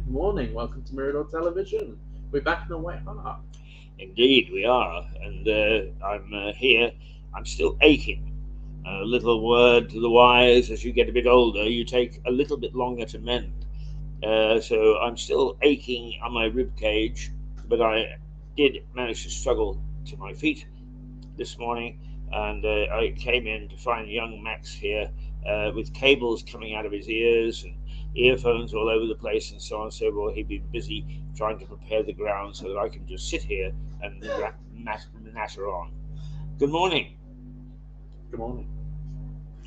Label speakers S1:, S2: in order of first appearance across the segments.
S1: Good morning. Welcome to Mirador Television. We're back in the White Hart.
S2: Indeed, we are, and I'm here. I'm still aching. A little word to the wise: as you get a bit older, you take a little bit longer to mend. So I'm still aching on my rib cage, but I did manage to struggle to my feet this morning, and I came in to find young Max here with cables coming out of his ears and earphones all over the place and so on and so forth. He'd been busy trying to prepare the ground so that I can just sit here and natter on. Good morning.
S1: Good morning.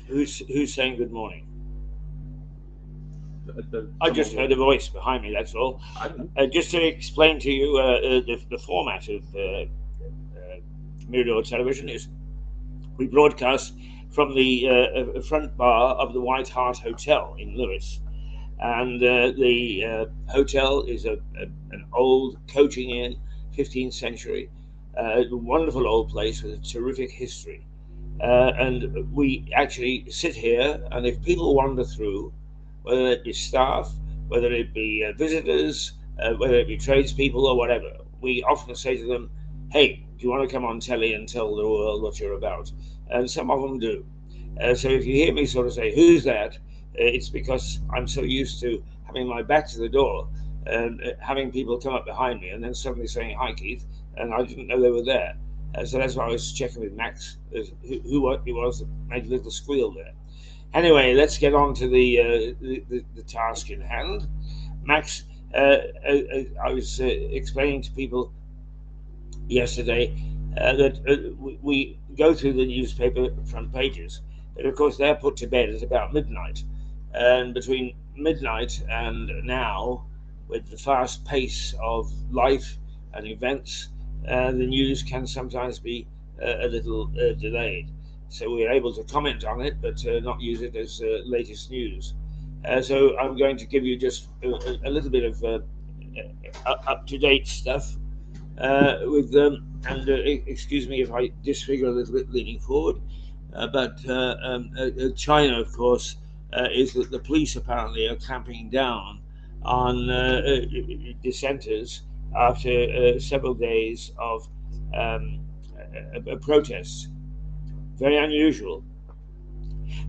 S2: Who's saying good morning? I just
S1: Someone
S2: heard a voice behind me. That's all.
S1: I don't know.
S2: Just to explain to you the format of Mirador Television is we broadcast from the front bar of the White Hart Hotel in Lewis. And the hotel is an old coaching inn, 15th century, a wonderful old place with a terrific history. And we actually sit here, and if people wander through, whether it be staff, whether it be visitors, whether it be tradespeople or whatever, we often say to them, "Hey, do you want to come on telly and tell the world what you're about?" And some of them do. So if you hear me sort of say, "Who's that?" It's because I'm so used to having my back to the door and having people come up behind me and then suddenly saying, "Hi, Keith," and I didn't know they were there. So that's why I was checking with Max who it was that made a little squeal there. Anyway, let's get on to the task in hand. Max, I was explaining to people yesterday that we go through the newspaper front pages, but of course they're put to bed at about midnight. And between midnight and now, with the fast pace of life and events, the news can sometimes be a little delayed. So we're able to comment on it, but not use it as latest news. So I'm going to give you just a little bit of up to date stuff with them. And excuse me if I disfigure a little bit leaning forward. But China, of course, is that the police apparently are clamping down on dissenters after several days of um, protests. Very unusual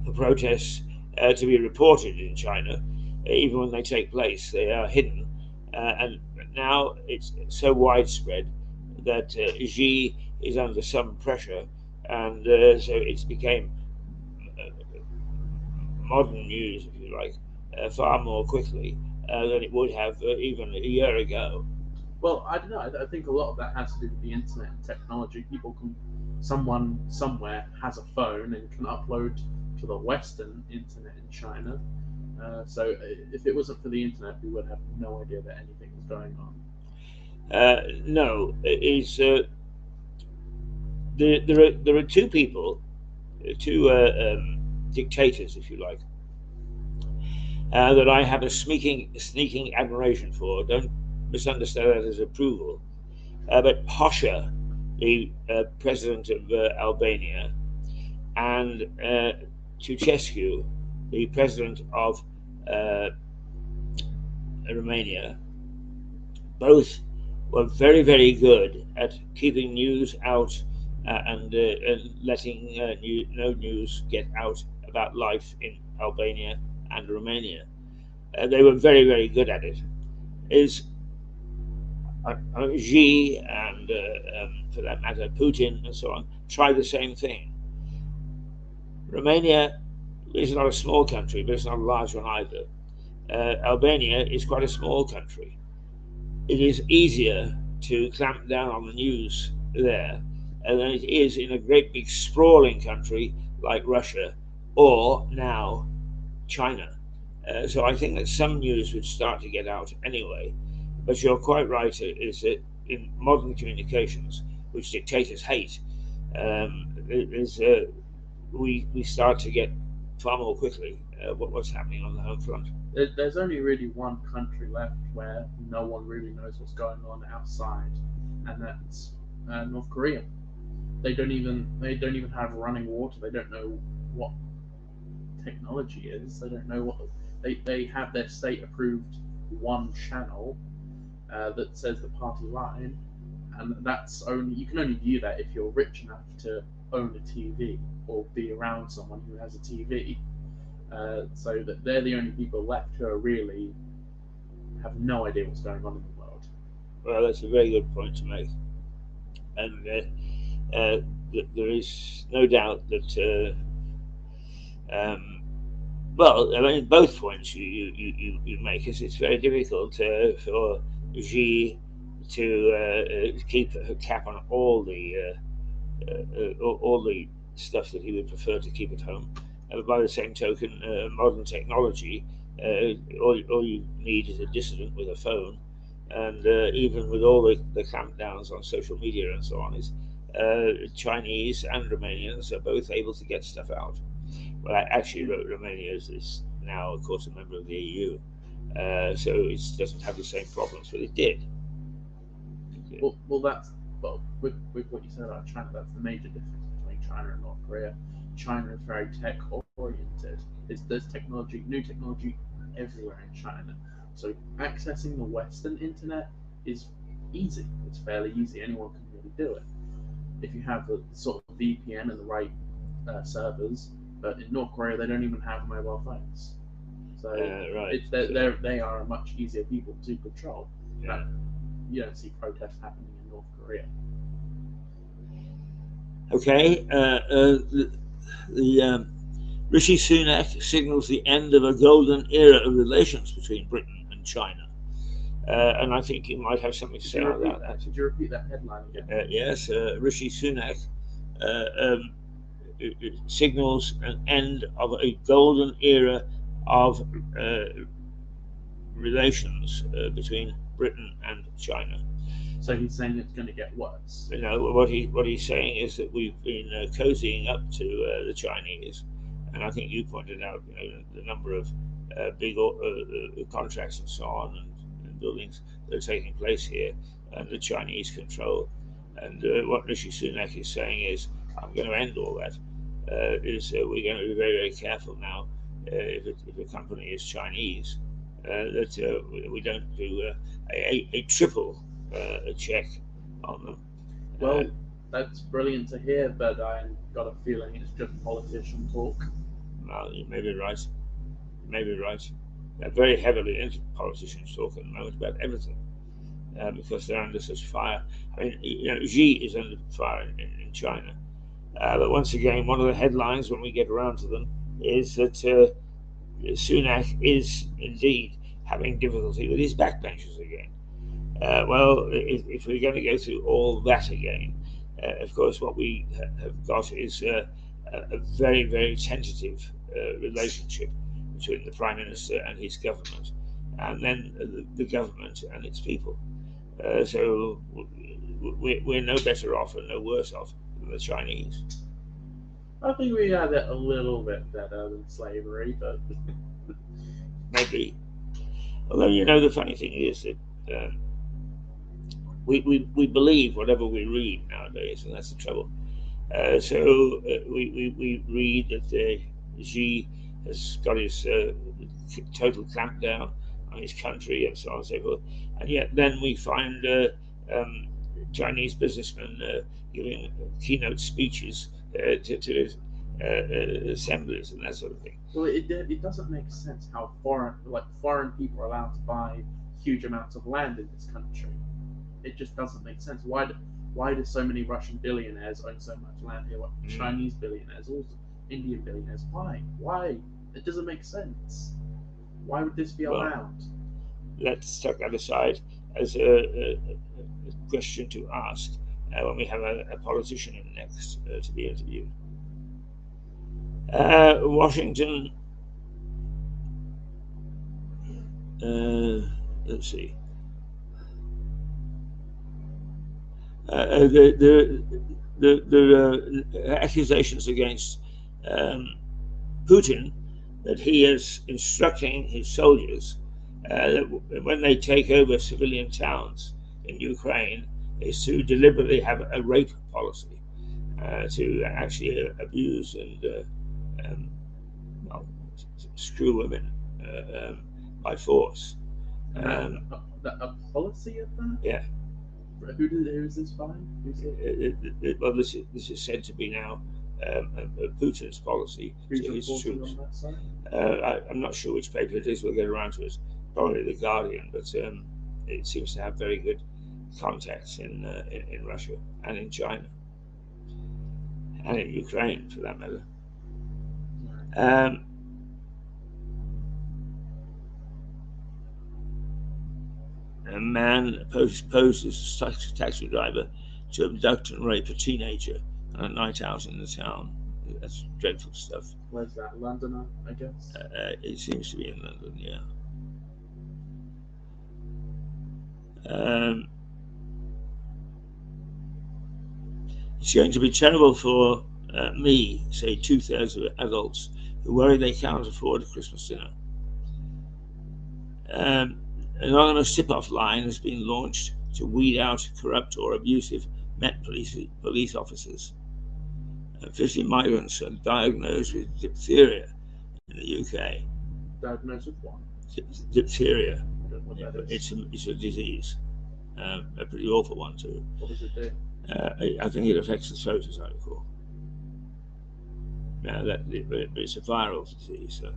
S2: for protests to be reported in China, even when they take place. They are hidden. And now it's so widespread that Xi is under some pressure, and so it's became modern news, if you like, far more quickly than it would have even a year ago.
S1: Well, I don't know. I think a lot of that has to do with the internet and technology. Someone somewhere has a phone and can upload to the Western internet in China. So if it wasn't for the internet, we would have no idea that anything was going on.
S2: No, it's there are two people, two dictators, if you like, that I have a sneaking admiration for. Don't misunderstand that as approval. But Hosha, the president of Albania, and Ceausescu, the president of uh, Romania, both were very, very good at keeping news out and letting no news get out about life in Albania and Romania. They were very, very good at it. Is Xi and, for that matter, Putin and so on try the same thing. Romania is not a small country, but it's not a large one either. Albania is quite a small country. It is easier to clamp down on the news there than it is in a great big sprawling country like Russia or now China. So I think that some news would start to get out anyway. But you're quite right, is that in modern communications, which dictators hate, is we start to get far more quickly what's happening on the home front.
S1: There's only really one country left where no one really knows what's going on outside, and that's North Korea. They don't even have running water. They don't know what technology is. They don't know what they have their state approved one channel that says the party line, and that's only you can only view that if you're rich enough to own a TV or be around someone who has a TV. So that they're the only people left who are really have no idea what's going on in the world.
S2: Well, that's a very good point to make, and there is no doubt that. Well, I mean, both points you make is it's very difficult for Xi to keep a cap on all the stuff that he would prefer to keep at home. By the same token, modern technology, all you need is a dissident with a phone, and even with all the clampdowns on social media and so on, is Chinese and Romanians are both able to get stuff out. Well, actually, Romania is now, of course, a member of the EU, so it doesn't have the same problems, but it did.
S1: Well, with what you said about China, that's the major difference between China and North Korea. China is very tech oriented. There's new technology everywhere in China. So accessing the Western internet is easy. It's fairly easy. Anyone can really do it if you have the sort of VPN and the right servers. But in North Korea, they don't even have mobile phones. So
S2: right.
S1: They are a much easier people to control.
S2: Yeah.
S1: You don't see protests happening in North Korea.
S2: Okay. The Rishi Sunak signals the end of a golden era of relations between Britain and China. And I think you might have something to say about that.
S1: Could you repeat that headline again?
S2: Yes, Rishi Sunak it signals an end of a golden era of relations between Britain and China.
S1: So he's saying it's going to get worse.
S2: You know, what he's saying is that we've been cozying up to the Chinese, and I think you pointed out, you know, the number of big contracts and so on, and buildings that are taking place here, and the Chinese control. And what Rishi Sunak is saying is, I'm going to end all that. We're going to be very, very careful now if a company is Chinese, that we don't do a triple check on them.
S1: Well, that's brilliant to hear, but I've got a feeling it's just politician talk.
S2: Well, you may be right. You may be right. They're very heavily into politicians talk at the moment about everything because they're under such fire. I mean, you know, Xi is under fire in China. But once again, one of the headlines when we get around to them is that Sunak is indeed having difficulty with his backbenchers again. Well, if we're going to go through all that again, of course, what we have got is a very, very tentative relationship between the Prime Minister and his government, and then the government and its people. So we're no better off and no worse off than the Chinese.
S1: I think we had it a little bit better than slavery, but
S2: maybe. Although, you know, the funny thing is that we believe whatever we read nowadays, and that's the trouble. So we read that Xi has got his total clampdown on his country and so on and so forth, and yet then we find Chinese businessmen giving keynote speeches to assemblies and that sort of thing.
S1: Well, it doesn't make sense how foreign people are allowed to buy huge amounts of land in this country. It just doesn't make sense. Why do so many Russian billionaires own so much land here? Chinese billionaires, also Indian billionaires. Why? It doesn't make sense. Why would this be allowed?
S2: Let's tuck that aside as a question to ask when we have a politician in next to be interviewed. Washington. Let's see. The accusations against Putin that he is instructing his soldiers that when they take over civilian towns in Ukraine is to deliberately have a rape policy, to actually abuse and screw women by force.
S1: And a policy of that?
S2: Yeah.
S1: Who's this by? Who's it?
S2: Well, this is said to be now Putin's policy
S1: Who's
S2: to his
S1: reporting
S2: troops.
S1: on that side?
S2: I'm not sure which paper it is. We'll get around to it. Probably the Guardian, but it seems to have very good contacts in Russia and in China and in Ukraine, for that matter. A man posed as a taxi driver to abduct and rape a teenager on a night out in the town. That's dreadful stuff.
S1: Where's that? London, I guess?
S2: It seems to be in London, yeah. It's going to be terrible for me, say 2/3 of adults who worry they can't afford a Christmas dinner. An anonymous tip-off line has been launched to weed out corrupt or abusive Met police officers. 50 migrants are diagnosed with diphtheria in the UK.
S1: Diagnosed with what?
S2: Diphtheria.
S1: I don't know what that is.
S2: It's a disease, a pretty awful one too.
S1: What does it do?
S2: I think it affects the throat, as I recall. Now it's a viral disease. So.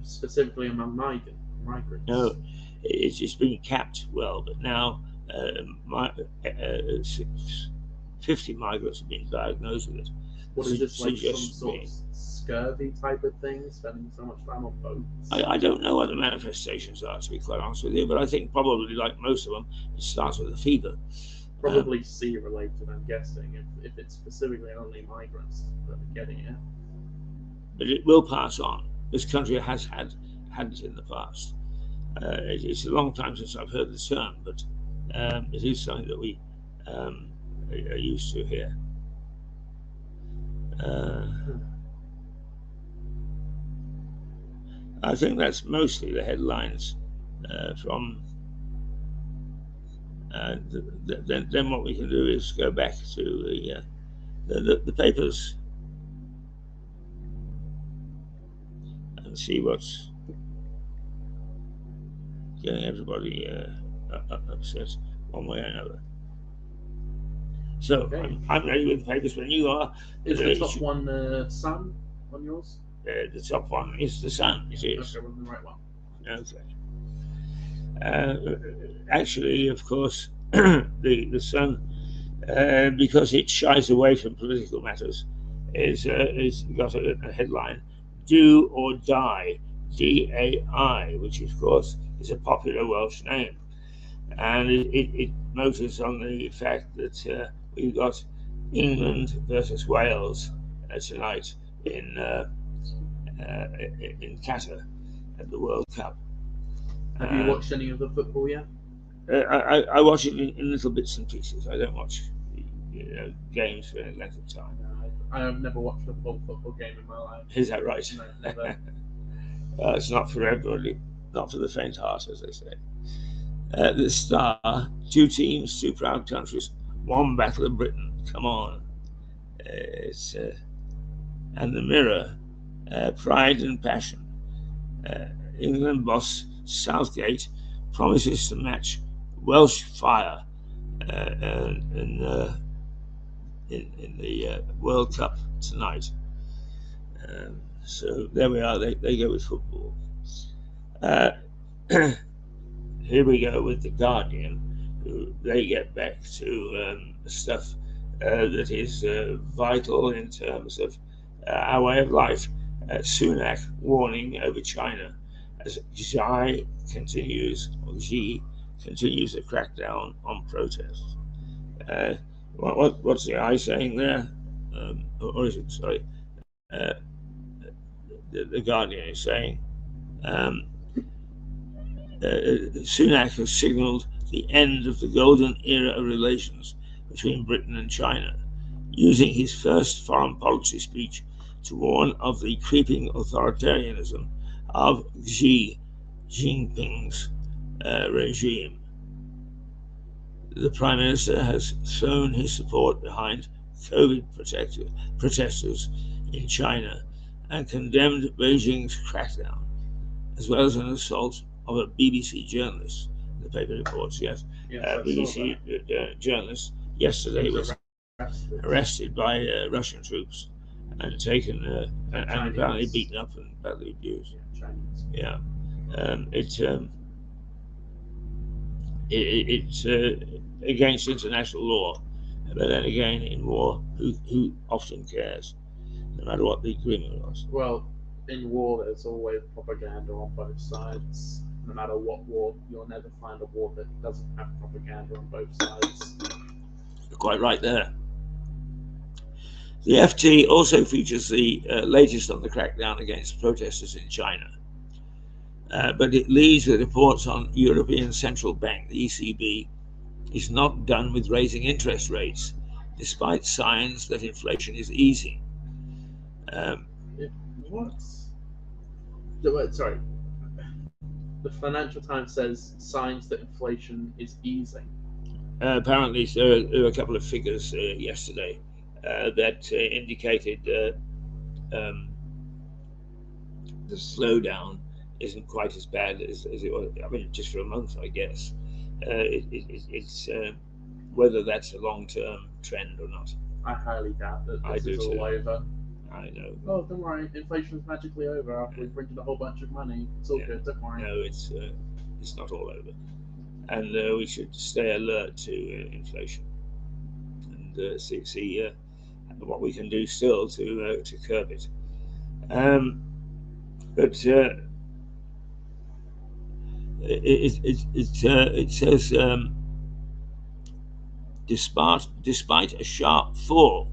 S1: Specifically among migrants.
S2: No, it's been capped well, but now 50 migrants have been diagnosed with it.
S1: What is this, like some sort of scurvy type of thing, spending so much time on boats?
S2: I don't know what the manifestations are, to be quite honest with you, but I think probably, like most of them, it starts with a fever.
S1: Probably sea related, I'm guessing, if it's specifically only migrants that are getting it.
S2: But it will pass on. This country has had it in the past. It's a long time since I've heard the term, but it is something that we are used to here. I think that's mostly the headlines from. Then what we can do is go back to the papers and see what's getting everybody upset one way or another. So okay. I'm ready with the papers when you are.
S1: Is the top one Sun on yours?
S2: The top one is the Sun. It is.
S1: Okay, we're on the right one.
S2: Okay. Actually, of course, the Sun, because it shies away from political matters, is got a headline: "Do or Die," DAI, which of course is a popular Welsh name, and it motors on the fact that we've got England versus Wales tonight in Qatar at the World Cup.
S1: Have you watched any of the football yet?
S2: I watch it in little bits and pieces. I don't watch games for any length of time.
S1: No, I have never watched a full football game in my life.
S2: Is that right?
S1: No, never.
S2: It's not for everybody, not for the faint heart, as they say. The Star, 2 teams, 2 proud countries, 1 battle of Britain. Come on. And the Mirror, Pride and Passion. England boss Southgate promises to match Welsh fire in the World Cup tonight. So there we are. They go with football. Here we go with the Guardian. They get back to stuff that is vital in terms of our way of life. Sunak warning over China as Xi continues the crackdown on protests. What's the I saying there? Or is it, sorry? The Guardian is saying Sunak has signalled the end of the golden era of relations between Britain and China, using his first foreign policy speech to warn of the creeping authoritarianism of Xi Jinping's regime. The Prime Minister has thrown his support behind COVID protesters in China and condemned Beijing's crackdown, as well as an assault of a BBC journalist. The paper reports, yes.
S1: Yes, I saw
S2: BBC
S1: that.
S2: journalist
S1: He
S2: yesterday was
S1: arrested.
S2: arrested by Russian troops and taken and apparently
S1: Chinese.
S2: beaten up and badly abused.
S1: Yeah, Chinese.
S2: Yeah, it's against international law, but then again, in war, who often cares, no matter what the agreement was?
S1: Well, in war, there's always propaganda on both sides. No matter what war, you'll never find a war that doesn't have propaganda on both sides.
S2: You're quite right there. The FT also features the latest on the crackdown against protesters in China. But it leads with reports on European Central Bank, the ECB, is not done with raising interest rates, despite signs that inflation is easing.
S1: What? Sorry. The Financial Times says signs that inflation is easing.
S2: Apparently, there were a couple of figures yesterday that indicated um, the slowdown isn't quite as bad as it was. I mean, just for a month, I guess. It's whether that's a long-term trend or not.
S1: I highly doubt that
S2: I
S1: this
S2: do
S1: is all
S2: too.
S1: over.
S2: I know.
S1: Oh, don't worry, inflation's magically over after we printed a whole bunch of money. It's all good, don't worry.
S2: No, it's not all over, and we should stay alert to inflation and see what we can do still to curb it. But it says despite a sharp fall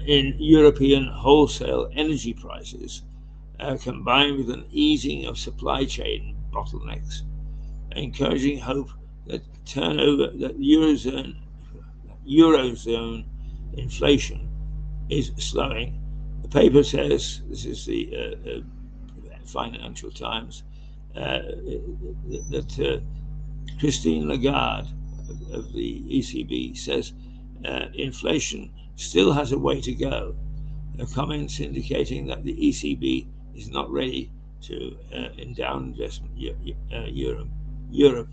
S2: in European wholesale energy prices, combined with an easing of supply chain bottlenecks, encouraging hope that eurozone inflation is slowing. The paper says, this is the Financial Times, that Christine Lagarde of the ECB says inflation still has a way to go. Her comments indicating that the ECB is not ready to endow investment Europe,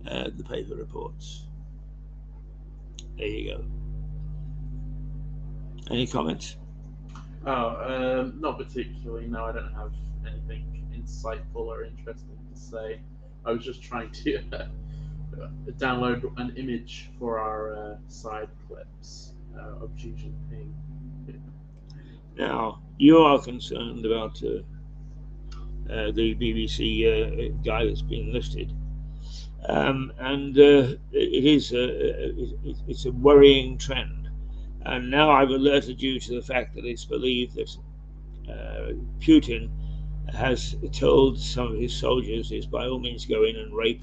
S2: the paper reports. There you go. Any comments?
S1: Oh, not particularly. No, I don't have anything insightful or interesting to say. I was just trying to download an image for our side clips of Xi Jinping.
S2: Now, you are concerned about the BBC guy that's been lifted, and it is it's a worrying trend. And now I've alerted you to the fact that it's believed that Putin has told some of his soldiers is by all means go in and rape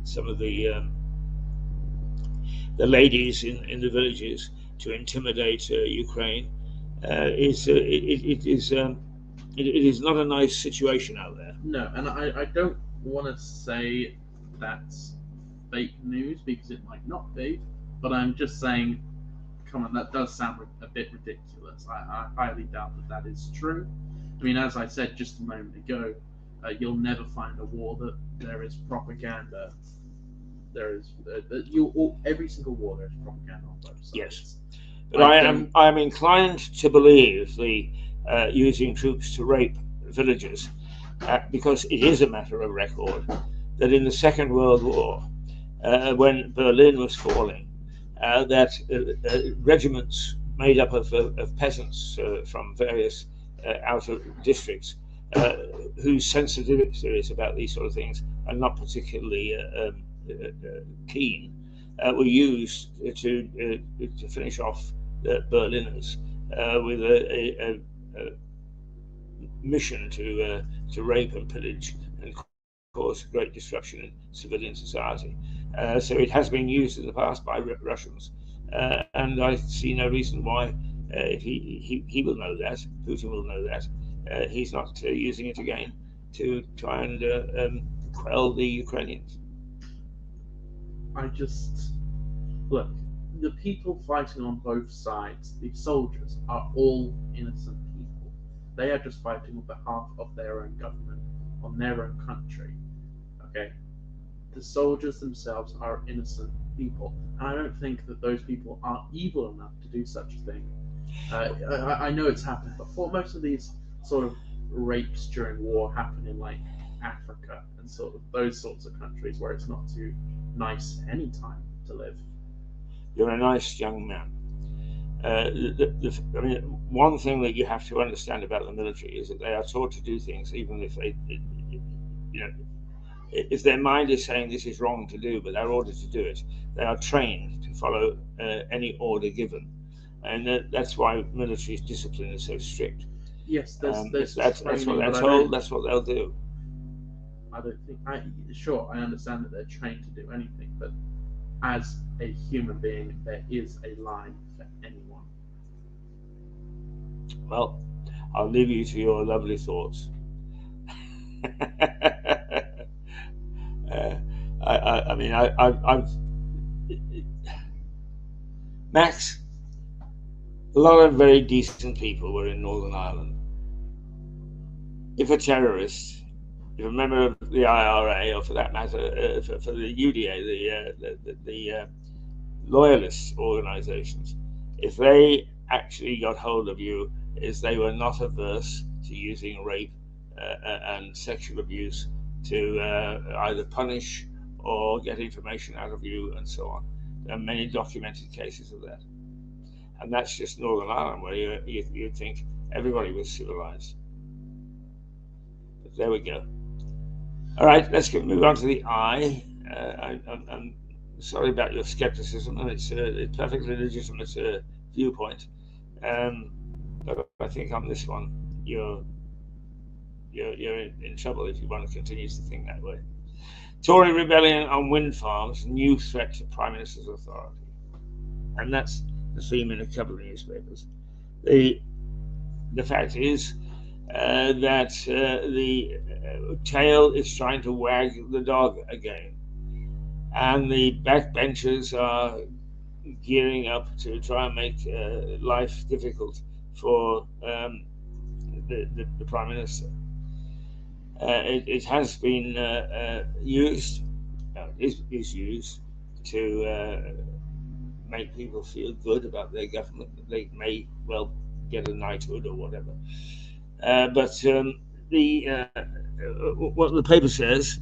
S2: some of the ladies in the villages to intimidate Ukraine. It is not a nice situation out there.
S1: No, and I don't want to say that's fake news because it might not be, but I'm just saying, come on, that does sound a bit ridiculous. I highly doubt that is true. I mean, as I said just a moment ago, you'll never find a war that there is propaganda. There is every single war there is propaganda on both sides.
S2: Yes, but I am inclined to believe the using troops to rape villagers because it is a matter of record that in the Second World War, when Berlin was falling, that regiments made up of peasants from various outer districts whose sensitivities about these sort of things are not particularly keen were used to finish off the Berliners with a mission to rape and pillage and cause great destruction in civilian society. So it has been used in the past by Russians, and I see no reason why he will know that, Putin will know that, he's not using it again to try and quell the Ukrainians.
S1: I just look, the people fighting on both sides, the soldiers, are all innocent people. They are just fighting on behalf of their own government, on their own country. Okay, the soldiers themselves are innocent people, and I don't think that those people are evil enough to do such a thing. I know it's happened before. Most of these sort of rapes during war happen in like Africa and sort of those sorts of countries where it's not too nice any time to live.
S2: You're a nice young man. I mean, one thing that you have to understand about the military is that they are taught to do things, even if you know, if their mind is saying this is wrong to do, but they're ordered to do it, they are trained to follow any order given, and that's why military discipline is so strict.
S1: Yes,
S2: If
S1: there's
S2: that's what
S1: training,
S2: they're
S1: but
S2: told, that's what they'll do.
S1: I don't think sure I understand that they're trained to do anything, but as a human being, there is a line for anyone.
S2: Well, I'll leave you to your lovely thoughts. uh, I mean, I've Max. A lot of very decent people were in Northern Ireland. If a terrorist, if a member of the IRA, or for that matter, for the UDA, the loyalist organisations, if they actually got hold of you, is they were not averse to using rape and sexual abuse to either punish or get information out of you and so on. There are many documented cases of that. And that's just Northern Ireland, where you'd think everybody was civilized. But there we go. All right, let's move on to the I. I'm sorry about your skepticism, and it's a perfectly legitimate viewpoint. But I think on this one, you're in trouble if you want to continue to think that way. Tory rebellion on wind farms, new threat to Prime Minister's authority. And that's the theme in a couple of newspapers. The fact is that the tail is trying to wag the dog again. And the backbenchers are gearing up to try and make life difficult for the Prime Minister. It has been used, is used to make people feel good about their government, that they may well get a knighthood or whatever. But what the paper says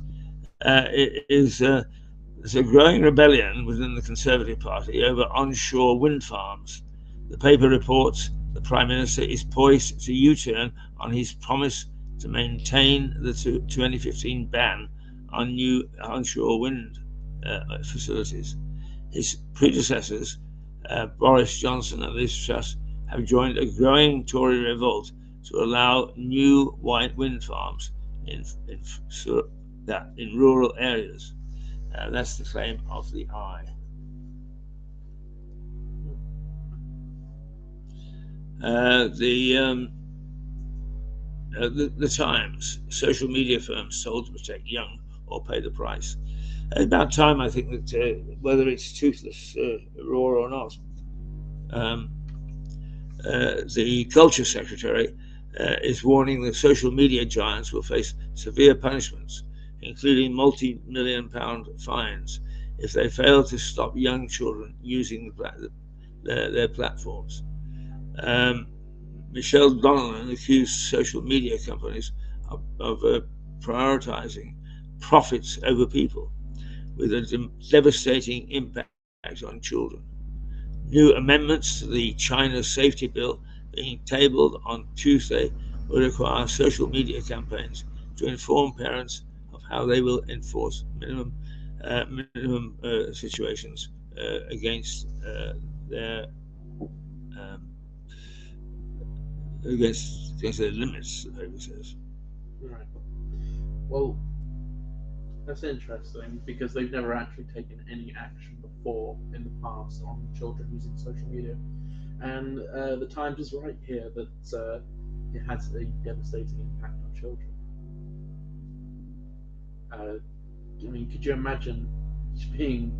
S2: is there's a growing rebellion within the Conservative Party over onshore wind farms. The paper reports the Prime Minister is poised to U-turn on his promise to maintain the 2015 ban on new onshore wind facilities. His predecessors, Boris Johnson and Liz Truss, have joined a growing Tory revolt to allow new wind farms in rural areas. That's the claim of the I. The Times, social media firms sold to protect young or pay the price. About time, I think, that whether it's toothless Uproar or not, the Culture Secretary is warning that social media giants will face severe punishments, including multi-million-pound fines, if they fail to stop young children using their platforms. Michelle Donovan accused social media companies of prioritizing profits over people, with a devastating impact on children. New amendments to the China Safety Bill being tabled on Tuesday will require social media campaigns to inform parents of how they will enforce minimum situations against their limits, the paper says.
S1: Right. Well, that's interesting because they've never actually taken any action before in the past on children using social media. And the Times is right here that it has a devastating impact on children. I mean, could you imagine being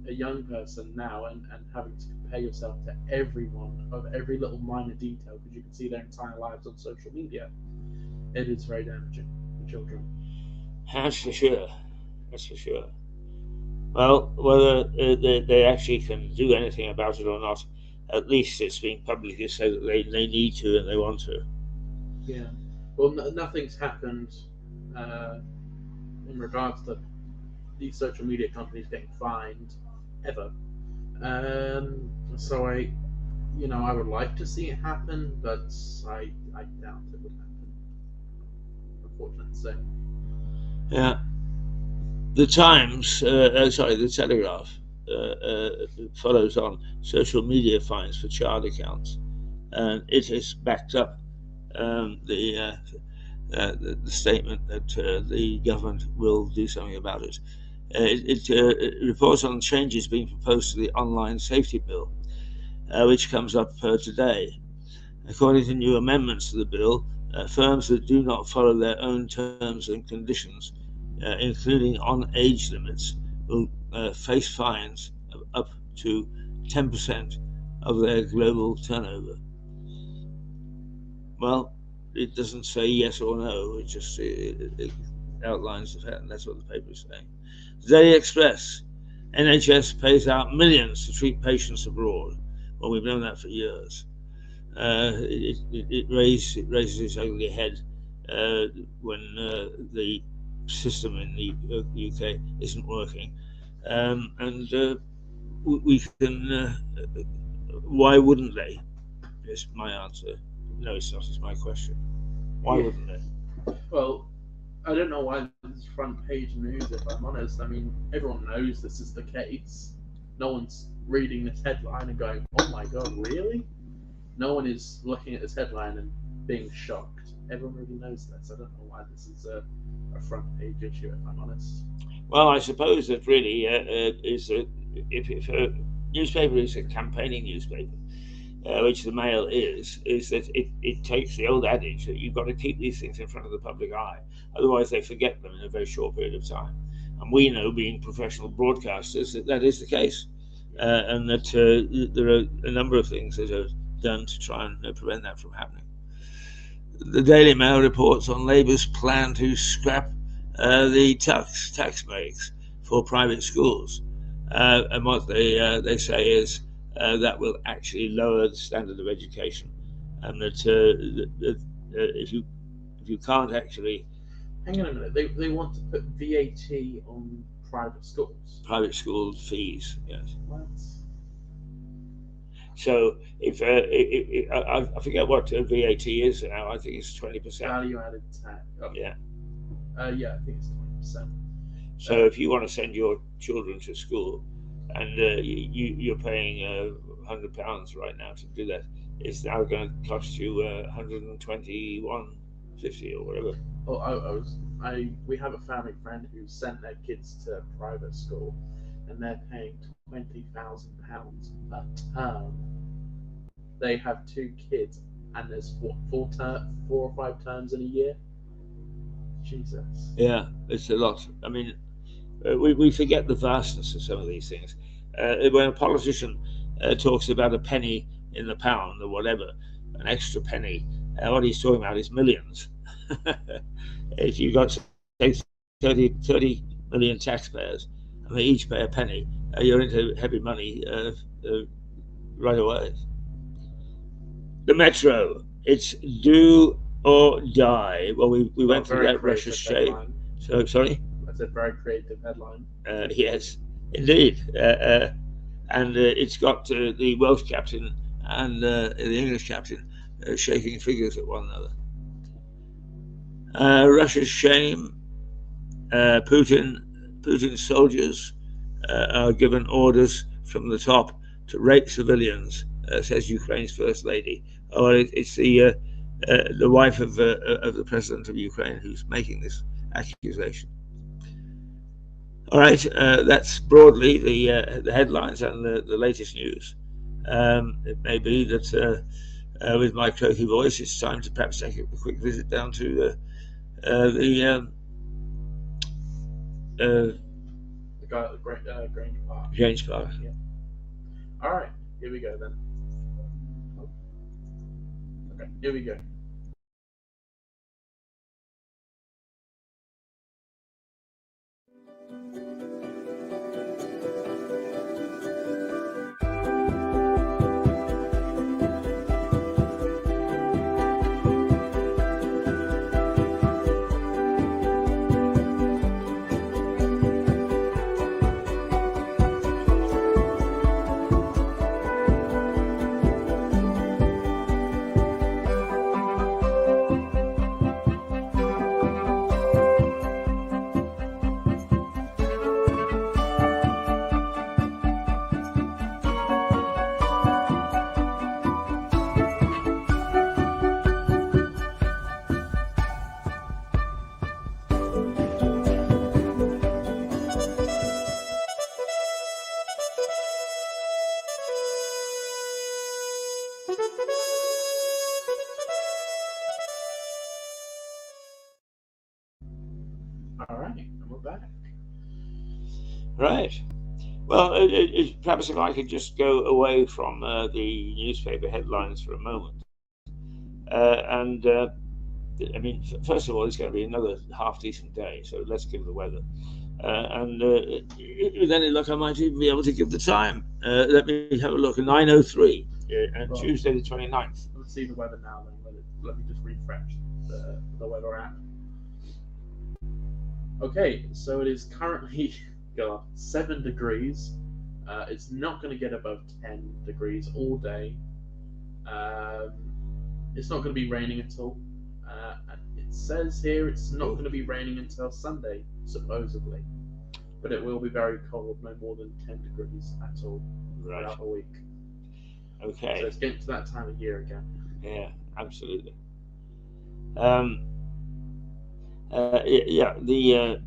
S1: a young person now and having to compare yourself to everyone of every little minor detail because you can see their entire lives on social media, it is very damaging for children.
S2: That's for sure. That's for sure. Well, whether they actually can do anything about it or not, at least it's being publicly said that they need to and they want to.
S1: Yeah. Well, nothing's happened in regards to these social media companies getting fined ever. So I would like to see it happen, but I doubt it would happen. Unfortunate to say.
S2: Yeah. The Times, the Telegraph, follows on social media fines for child accounts, and it has backed up the statement that the government will do something about it. It reports on changes being proposed to the online safety bill, which comes up today. According to new amendments to the bill, firms that do not follow their own terms and conditions, including on age limits, will face fines of up to 10% of their global turnover. Well, it doesn't say yes or no, it outlines the fact, and that's what the paper is saying. The Daily Express: NHS pays out millions to treat patients abroad. Well, we've known that for years. It raises its ugly head when the system in the UK isn't working, and we can. Why wouldn't they? Is my answer. No, it's not. It's my question. Why
S1: Yeah.
S2: wouldn't they?
S1: Well, I don't know why this is front page news. If I'm honest, I mean everyone knows this is the case. No one's reading this headline and going, "Oh my god, really?" No one is looking at this headline and being shocked. Everyone already knows this. I don't know why this is a front page issue, if I'm honest.
S2: Well, I suppose that really is if a newspaper is a campaigning newspaper, which the Mail is that it takes the old adage that you've got to keep these things in front of the public eye, otherwise they forget them in a very short period of time. And we know, being professional broadcasters, that that is the case, and that there are a number of things that are done to try and prevent that from happening. The Daily Mail reports on Labour's plan to scrap the tax breaks for private schools, and what they say is that will actually lower the standard of education, and that if you can't actually
S1: Hang on a minute. They want to put VAT on private schools.
S2: private school fees, yes.
S1: What?
S2: So if I forget what VAT is now, I think it's 20%.
S1: Value added tax. Oh.
S2: Yeah.
S1: Yeah, I think it's 20%.
S2: So if you want to send your children to school, and you're paying £100 right now to do that, it's now going to cost you £121.50 or whatever.
S1: Oh, we have a family friend who sent their kids to private school, and they're paying £20,000 a term. They have 2 kids, and there's 4 or 5 terms in a year. Jesus.
S2: Yeah, it's a lot. I mean, we forget the vastness of some of these things. When a politician talks about a penny in the pound or whatever, an extra penny, what he's talking about is millions. If you've got, say, 30 million taxpayers, and they each pay a penny, you're into heavy money right away. The Metro, it's do or die. Well, we went through that Russia's shape. So, sorry?
S1: That's a very creative headline.
S2: Yes, indeed. And it's got the Welsh captain and the English captain shaking figures at one another. Russia's shame. Putin's soldiers are given orders from the top to rape civilians, says Ukraine's first lady. Oh, it's the wife of the president of Ukraine who's making this accusation. All right, that's broadly the headlines and the latest news. It may be that with my croaky voice, it's time to perhaps take a quick visit down to the
S1: Grange Park.
S2: Grange Park.
S1: Yeah. All right, here we go then. Okay, here we go. All right, and we're back.
S2: Right. Well, perhaps if I could just go away from the newspaper headlines for a moment. And I mean, first of all, it's going to be another half decent day, so let's give the weather. And with any luck, I might even be able to give the time. Let me have a look. 9:03 on
S1: Well,
S2: Tuesday the 29th.
S1: Let's see the weather now. Then let me just refresh the weather app. Okay, so it is currently 7 degrees. It's not going to get above 10 degrees all day. It's not going to be raining at all. It says here it's not going to be raining until Sunday, supposedly. But it will be very cold, no more than 10 degrees at all throughout the week.
S2: Okay.
S1: So it's getting to that time of year again.
S2: Yeah, absolutely. Yeah, the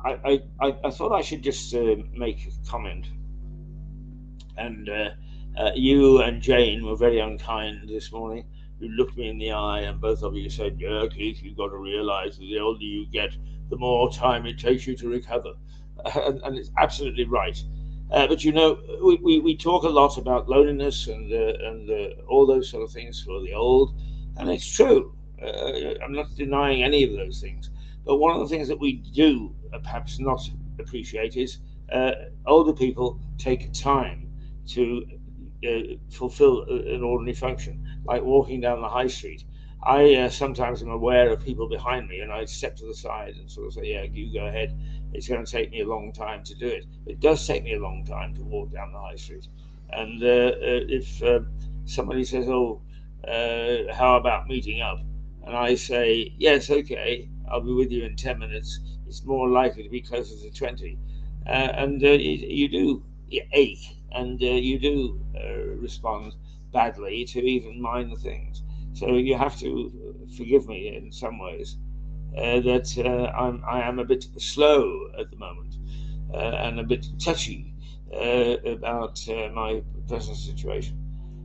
S2: I thought I should just make a comment. And you and Jane were very unkind this morning. You looked me in the eye, and both of you said, "Yeah, Keith, you've got to realise that the older you get, the more time it takes you to recover," and it's absolutely right. But you know, we talk a lot about loneliness and all those sort of things for the old, and it's true. I'm not denying any of those things. But one of the things that we do perhaps not appreciate is older people take time to fulfill an ordinary function, like walking down the high street. I sometimes am aware of people behind me, and I step to the side and sort of say, "Yeah, you go ahead. It's going to take me a long time to do it." It does take me a long time to walk down the high street. And if somebody says, "Oh, how about meeting up?" and I say, "Yes, okay, I'll be with you in 10 minutes," it's more likely to be closer to 20. And you do ache, and you do respond badly to even minor things. So you have to forgive me in some ways that I am a bit slow at the moment and a bit touchy about my present situation.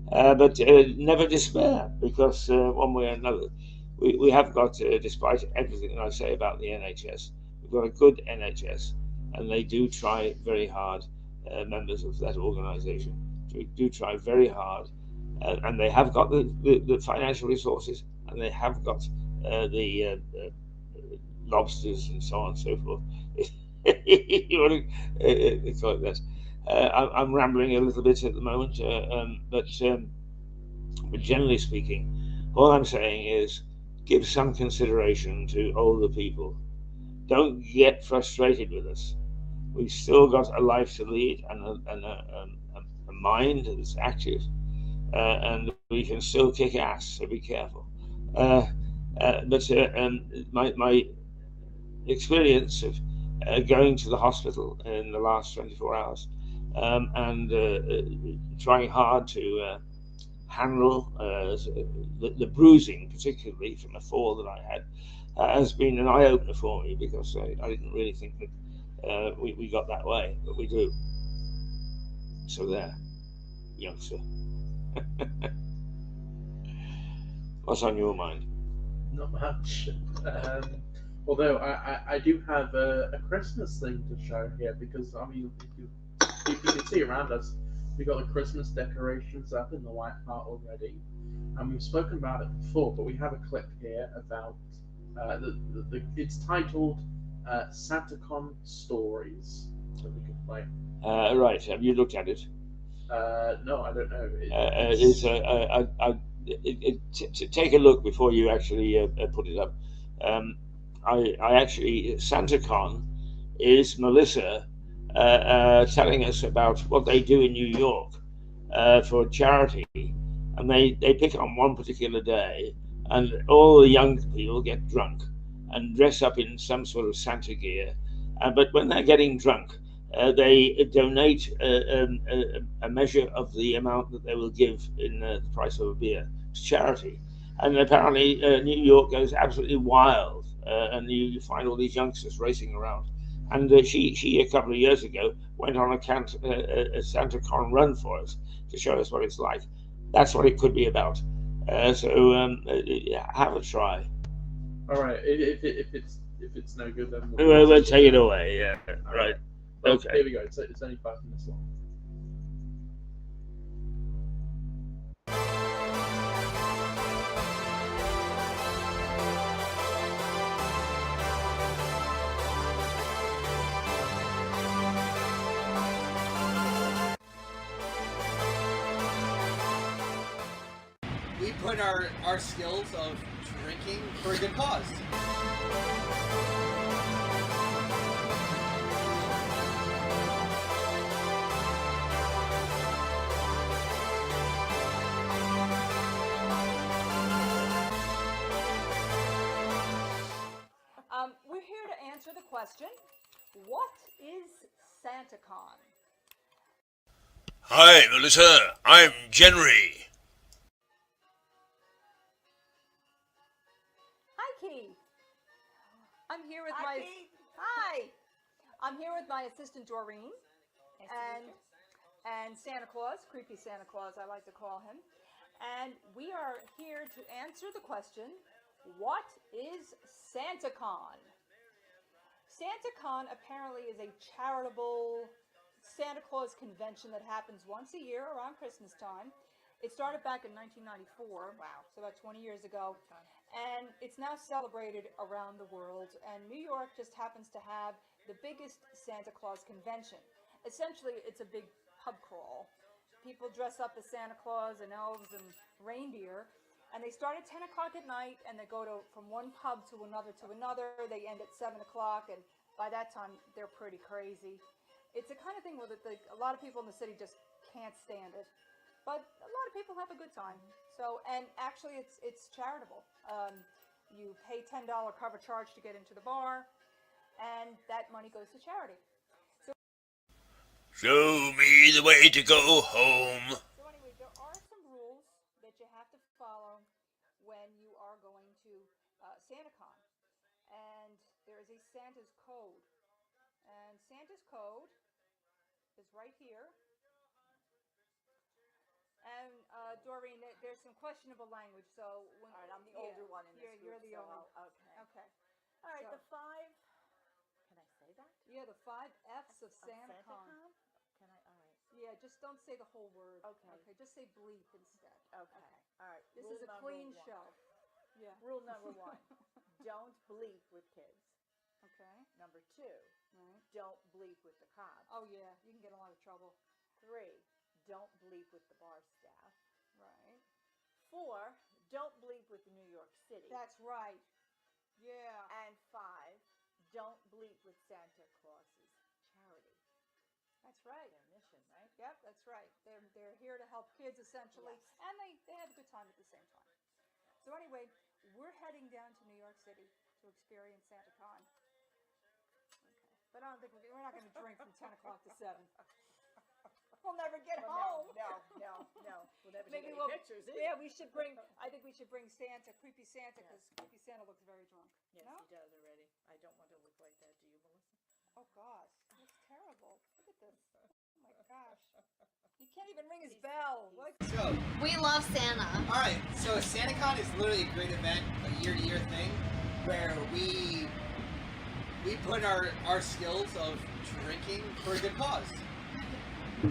S2: But never despair, because one way or another, we have got, despite everything that I say about the NHS, we've got a good NHS, and they do try very hard. Members of that organisation do try very hard, and they have got the financial resources, and they have got the lobsters and so on and so forth. You want to call it that. I'm rambling a little bit at the moment, but generally speaking, all I'm saying is give some consideration to older people. Don't get frustrated with us. We've still got a life to lead and a mind that's active, and we can still kick ass, so be careful. But my experience of going to the hospital in the last 24 hours and trying hard to handle the bruising, particularly from a fall that I had, has been an eye-opener for me, because I didn't really think that we got that way, but we do. So there, youngster. What's on your mind?
S1: Not much. Although I do have a Christmas thing to show here because I mean if you can see around us, we've got the Christmas decorations up in the White Hart already, and we've spoken about it before. But we have a clip here about it's titled SantaCon Stories that we can play.
S2: Right. Have you looked at it?
S1: No, I don't know.
S2: Take a look before you actually put it up. I actually SantaCon is Melissa telling us about what they do in New York for charity, and they pick on one particular day, and all the young people get drunk and dress up in some sort of Santa gear, but when they're getting drunk, they donate a measure of the amount that they will give in the price of a beer to charity. And apparently, New York goes absolutely wild, and you find all these youngsters racing around. And she a couple of years ago went on a SantaCon run for us to show us what it's like. That's what it could be about. So have a try.
S1: All right. If it's no good, then
S2: we'll take it away. Yeah. Right.
S1: Well,
S2: okay.
S1: Here we go. It's only 5 minutes long.
S3: We put our skills of drinking for a good cause.
S4: We're here to answer the question, what is SantaCon?
S2: Hi, Melissa. I'm Jenry.
S4: Hi, Keith. I'm here with
S5: Hi,
S4: my
S5: Keith.
S4: Hi. I'm here with my assistant Doreen and Santa Claus, creepy Santa Claus, I like to call him. And we are here to answer the question, what is SantaCon? SantaCon apparently is a charitable Santa Claus convention that happens once a year around Christmas time. It started back in 1994, wow, so about 20 years ago, and it's now celebrated around the world, and New York just happens to have the biggest Santa Claus convention. Essentially, it's a big pub crawl. People dress up as Santa Claus and elves and reindeer, and they start at 10 o'clock at night, and they go from one pub to another. They end at 7 o'clock, and by that time, they're pretty crazy. It's the kind of thing where a lot of people in the city just can't stand it. But a lot of people have a good time. So, and actually, it's charitable. You pay $10 cover charge to get into the bar, and that money goes to charity. So,
S2: Show me the way to go home.
S4: So anyway, there are some rules that you have to follow when you are going to SantaCon. And there is a Santa's Code. And Santa's Code is right here. And Doreen, there's some questionable language, so
S5: all right, I'm the older one in this
S4: You're
S5: group,
S4: the
S5: so
S4: older.
S5: okay.
S4: Okay.
S5: All right,
S4: So-
S5: the 5. Can I say that?
S4: Yeah, the 5 F's of SantaCon.
S5: SantaCon? Can I? All right.
S4: Yeah, just don't say the whole word.
S5: Okay.
S4: Okay, just say bleep instead.
S5: Okay. All right.
S4: This
S5: Rule
S4: is a
S5: number
S4: clean
S5: 1.
S4: show. Yeah.
S5: Rule number 1: don't bleep with kids.
S4: Okay.
S5: Number 2:
S4: Right.
S5: don't bleep with the cops.
S4: Oh yeah, you can get in a lot of trouble.
S5: 3: don't bleep with the bar staff.
S4: Right.
S5: 4: don't bleep with New York City.
S4: That's right. Yeah.
S5: And 5: don't bleep with Santa Claus's charity.
S4: That's right.
S5: Their mission, right?
S4: Yep, that's right. They're here to help kids essentially,
S5: Yes.
S4: and they have a good time at the same time. So anyway, we're heading down to New York City to experience SantaCon. Okay. But I don't think we're not going to drink from 10 o'clock to 7. We'll never get home.
S5: No. We'll never
S4: Maybe
S5: take any
S4: we'll.
S5: pictures.
S4: Yeah, we should bring. I think we should bring Santa, creepy Santa, because creepy Santa looks very drunk.
S5: Yes,
S4: No?
S5: he does already. I don't want to look like that. Do you, Melissa?
S4: Oh gosh, that's terrible. Look at this. Oh my gosh. He can't even ring his bell. What?
S3: So,
S6: We love Santa.
S3: all right. So SantaCon is literally a great event, a year-to-year thing, where we we put our skills of drinking for a good cause.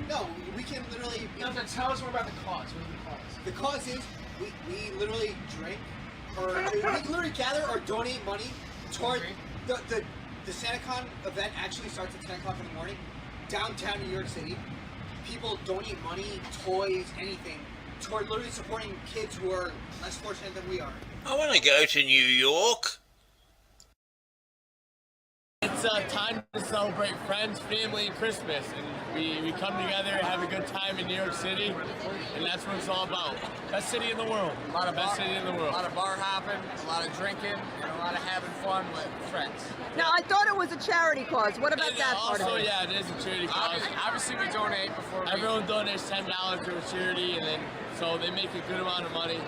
S3: No, we can literally.
S6: No, tell us more about the cause. What is the cause?
S3: The cause is we literally drink, or we literally gather or donate money toward the SantaCon event. Actually starts at 10 o'clock in the morning, downtown New York City. People donate money, toys, anything, toward literally supporting kids who are less fortunate than we are.
S7: I want to go to New York.
S8: It's time to celebrate friends, family, and Christmas, and we come together, have a good time in New York City, and that's what it's all about. Best city in the world. Best city in the world.
S6: A lot of bar hopping, a lot of drinking, and a lot of having fun with friends.
S9: Now, I thought it was a charity cause. What about that part of
S8: Also,
S9: it?
S8: yeah, it is a charity cause.
S6: Obviously, we donate before we...
S8: Everyone donates $10 to a charity, and then so they make a good amount of money.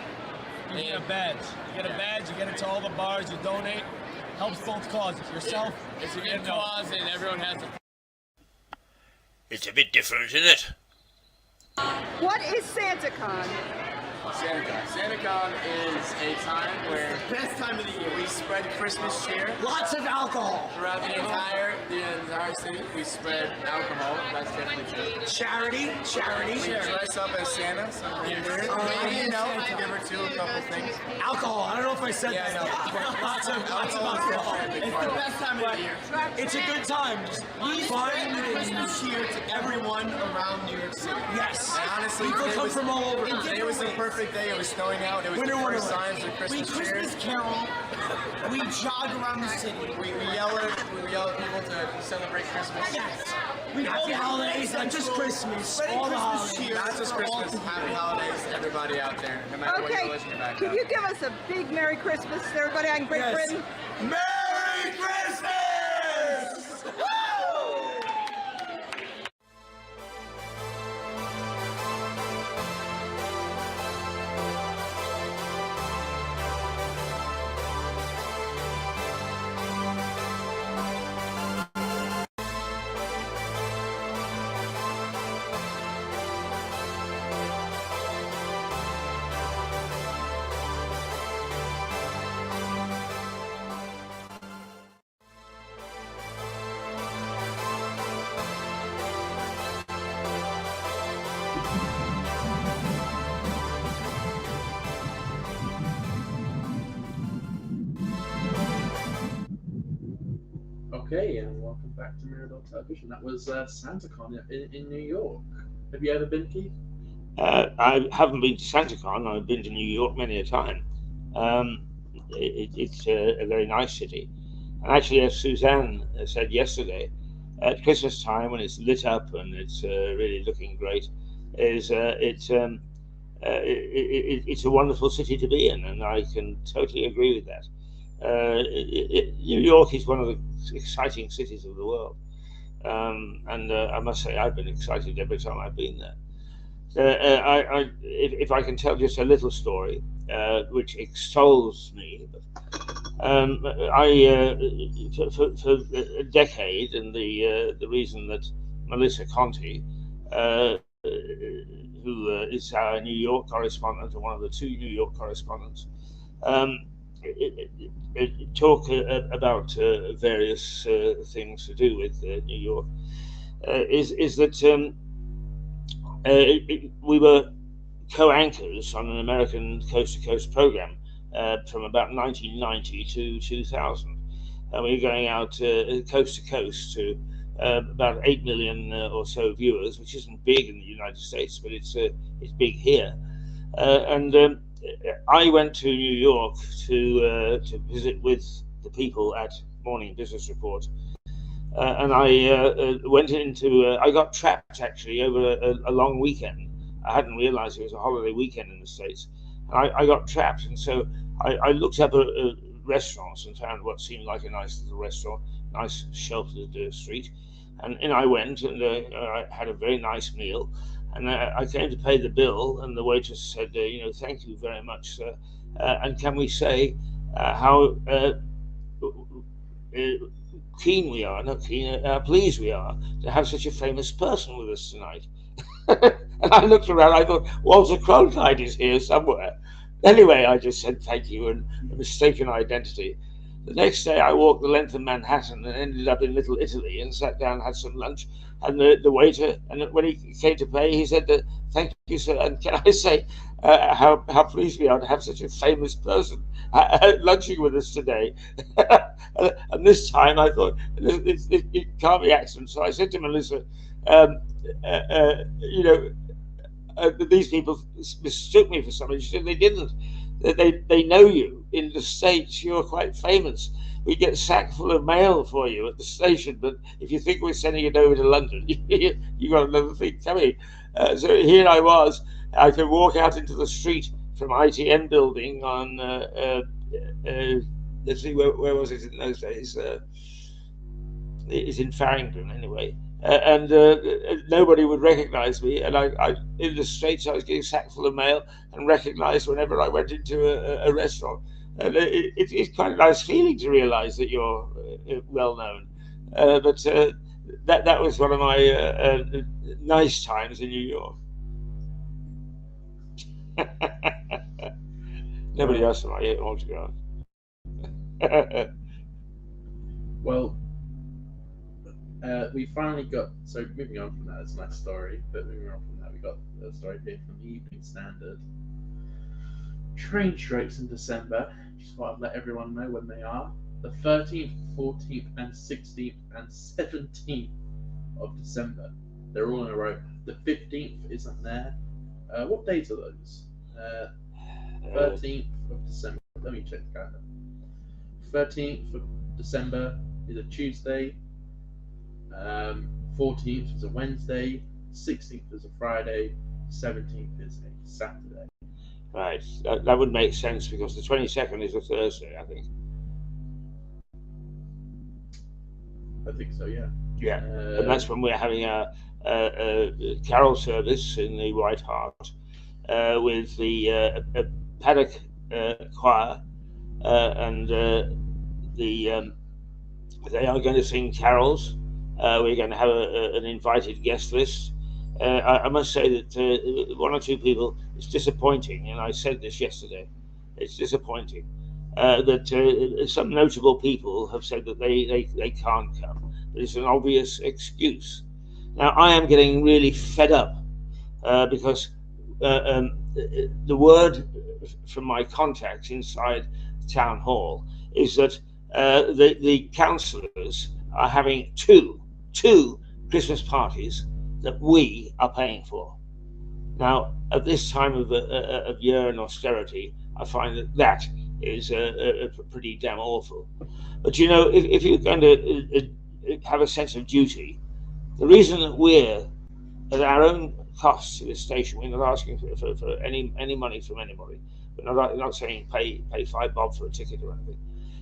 S8: You get a badge. You get a badge. You get it to all the bars. You donate. Helps both causes. Yourself, it's a good cause, and everyone has a...
S7: It's a bit different, isn't it?
S9: What is SantaCon?
S6: SantaCon is a time where
S3: Best time of the year.
S6: we spread Christmas cheer
S3: Lots of alcohol.
S6: throughout the entire city. We spread alcohol. That's definitely true.
S3: Charity.
S6: We dress up as Santa. Maybe give her a couple things.
S3: Alcohol. I don't know if I said
S6: Yeah,
S3: that.
S6: no.
S3: Lots of alcohol. It's the best time of the year. It's a good time. Just fun and cheer to everyone around New York City. Yes.
S6: And honestly,
S3: people
S6: today
S3: come
S6: was-
S3: from all over.
S6: Today was the perfect day. It was snowing out. It was
S3: Winter
S6: the first
S3: wonderland.
S6: signs of
S3: We
S6: Christmas cheer.
S3: Christmas carol. We jog around the city.
S6: We yell at people to celebrate Christmas.
S3: Yes. We happy holidays, not just Christmas. All the holidays.
S6: Not just Christmas. Happy holidays to everybody out there, no matter what your
S9: Okay,
S6: religion or
S9: can
S6: background.
S9: you give us a big Merry Christmas to everybody in Great
S3: Yes.
S9: Britain?
S3: Merry Christmas! Woo!
S1: Okay, and welcome back to Mirador Television. That was SantaCon in New York. Have you ever been, Keith?
S2: I haven't been to SantaCon. I've been to New York many a time. It's a very nice city. And actually, as Suzanne said yesterday, at Christmas time when it's lit up and it's really looking great, it's a wonderful city to be in, and I can totally agree with that. New York is one of the exciting cities of the world, and I must say I've been excited every time I've been there. If I can tell just a little story, which extols me, for a decade, and the reason that Melissa Conti, who is our New York correspondent, or one of the two New York correspondents, talk about various things to do with New York, is that we were co-anchors on an American coast-to-coast program from about 1990 to 2000. And we were going out coast-to-coast to about 8 million or so viewers, which isn't big in the United States, but it's big here. And I went to New York to visit with the people at Morning Business Report, and I went into. I got trapped actually over a long weekend. I hadn't realised it was a holiday weekend in the States. And I got trapped, and so I looked up restaurants and found what seemed like a nice little restaurant, nice sheltered street, and I went and I had a very nice meal. And I came to pay the bill, and the waitress said, thank you very much, sir. And can we say how pleased we are to have such a famous person with us tonight. And I looked around, I thought, Walter Cronkite is here somewhere. Anyway, I just said thank you, and a mistaken identity. The next day, I walked the length of Manhattan and ended up in Little Italy and sat down, had some lunch. And the waiter, and when he came to pay, he said, "Thank you, sir. And can I say how pleased we are to have such a famous person lunching with us today?" And this time, I thought it can't be accident. So I said to Melissa, "You know, these people mistook me for somebody." She said they didn't. They know you in the States. You're quite famous. We get sack full of mail for you at the station, but if you think we're sending it over to London, you got another thing coming. So here I was. I could walk out into the street from ITN building on. Let's see, where was it in those days? It's in Farringdon anyway. And nobody would recognize me. And I in the States, I was getting sacked full of mail and recognized whenever I went into a restaurant. And it's quite a nice feeling to realize that you're well known. But that was one of my nice times in New York. Nobody else in my autograph.
S1: Well, we finally got, so moving on from that, it's a nice story, but moving on from that, we got a story here from the Evening Standard. Train strikes in December. Just thought I'd let everyone know when they are. The 13th, 14th, and 16th, and 17th of December. They're all in a row. The 15th isn't there. What dates are those? 13th of December. Let me check the calendar. 13th of December is a Tuesday. 14th is a Wednesday. 16th is a Friday. 17th is a Saturday.
S2: Right, that would make sense because the 22nd is a Thursday, I think.
S1: I think so, yeah.
S2: Yeah, and that's when we're having a carol service in the White Hart with the paddock choir, and they are going to sing carols. We're going to have an invited guest list. I must say that one or two people, it's disappointing, and I said this yesterday, it's disappointing that some notable people have said that they can't come. But it's an obvious excuse. Now, I am getting really fed up because the word from my contacts inside Town Hall is that the councillors are having two Christmas parties that we are paying for. Now, at this time of year and austerity, I find that is pretty damn awful. But you know, if you're going to have a sense of duty, the reason that we're at our own costs to this station, we're not asking for any money from anybody. We're not saying pay £5 for a ticket or anything.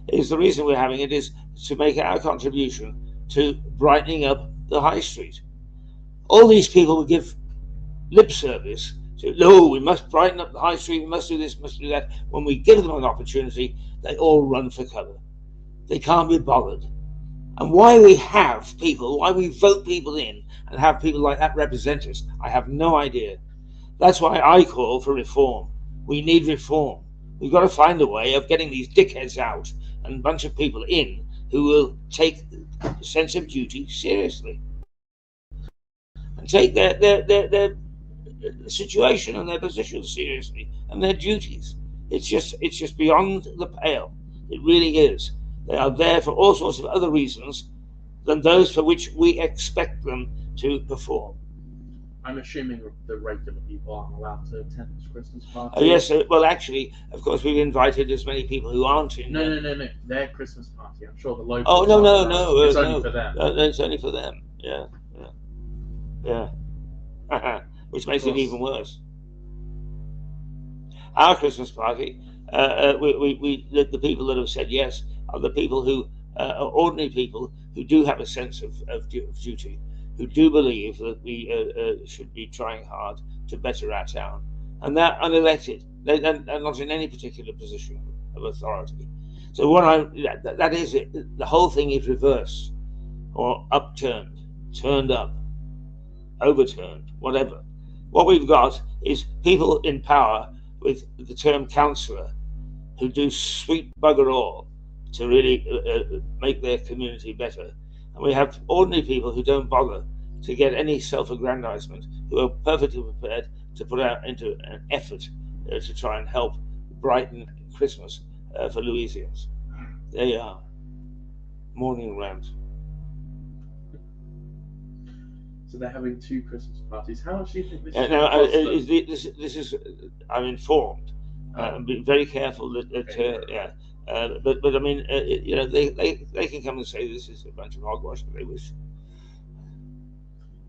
S2: Is the reason we're having it is to make our contribution to brightening up the high street. All these people will give lip service to, no, we must brighten up the high street, we must do this, must do that. When we give them an opportunity, they all run for cover. They can't be bothered. And why we vote people in and have people like that represent us, I have no idea. That's why I call for reform. We need reform. We've got to find a way of getting these dickheads out and a bunch of people in who will take the sense of duty seriously and take their situation and their position seriously and their duties. It's just beyond the pale. It really is. They are there for all sorts of other reasons than those for which we expect them to perform.
S1: I'm assuming the regular people aren't allowed to attend this Christmas party.
S2: Yes, well, actually, of course, we've invited as many people who aren't in.
S1: No. Their Christmas party. I'm sure the locals.
S2: Oh no!
S1: It's only for them.
S2: It's only for them. Yeah. Which makes it even worse. Our Christmas party, the people that have said yes are the people who are ordinary people who do have a sense of duty, who do believe that we should be trying hard to better our town. And they're unelected. They're not in any particular position of authority. So that is it. The whole thing is reversed or upturned, turned up, overturned, whatever. What we've got is people in power with the term councillor who do sweet bugger all. to really make their community better. And we have ordinary people who don't bother to get any self-aggrandizement, who are perfectly prepared to put out into an effort to try and help brighten Christmas for Louisians. There you are. Morning rant.
S1: So they're having 2 Christmas parties. How much do you think this is?
S2: Now, this is, I'm informed. Be very careful that but I mean, they can come and say this is a bunch of hogwash if they wish.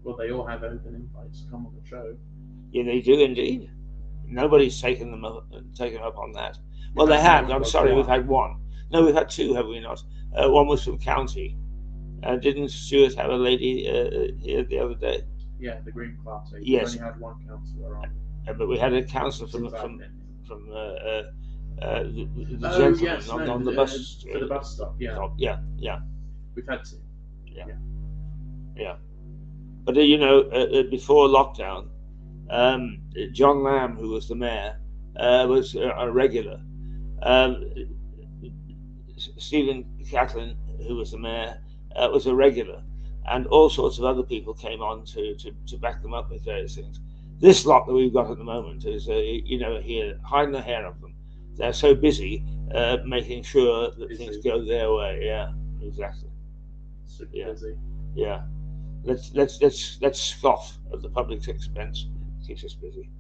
S1: Well, they all have open invites to come on the show.
S2: Yeah, they do indeed. Nobody's taken them up on that. Well, they have. I'm sorry, we've had one. No, we've had 2, have we not? One was from county. Didn't Stuart have a lady here the other day?
S1: Yeah, the Green Party.
S2: Yes.
S1: We only had 1 councillor on.
S2: But we had a councillor from the gentleman on the bus.
S1: For the bus stop, yeah.
S2: Yeah.
S1: We've had 2.
S2: Yeah. But before lockdown, John Lamb, who was the mayor, was a regular. Stephen Catlin, who was the mayor, was a regular, and all sorts of other people came on to back them up with various things. This lot that we've got at the moment is, here, hiding the hair of them. They're so busy making sure that things go their way. Yeah, exactly.
S1: Super busy.
S2: Yeah. Let's scoff at the public's expense. Keeps us busy.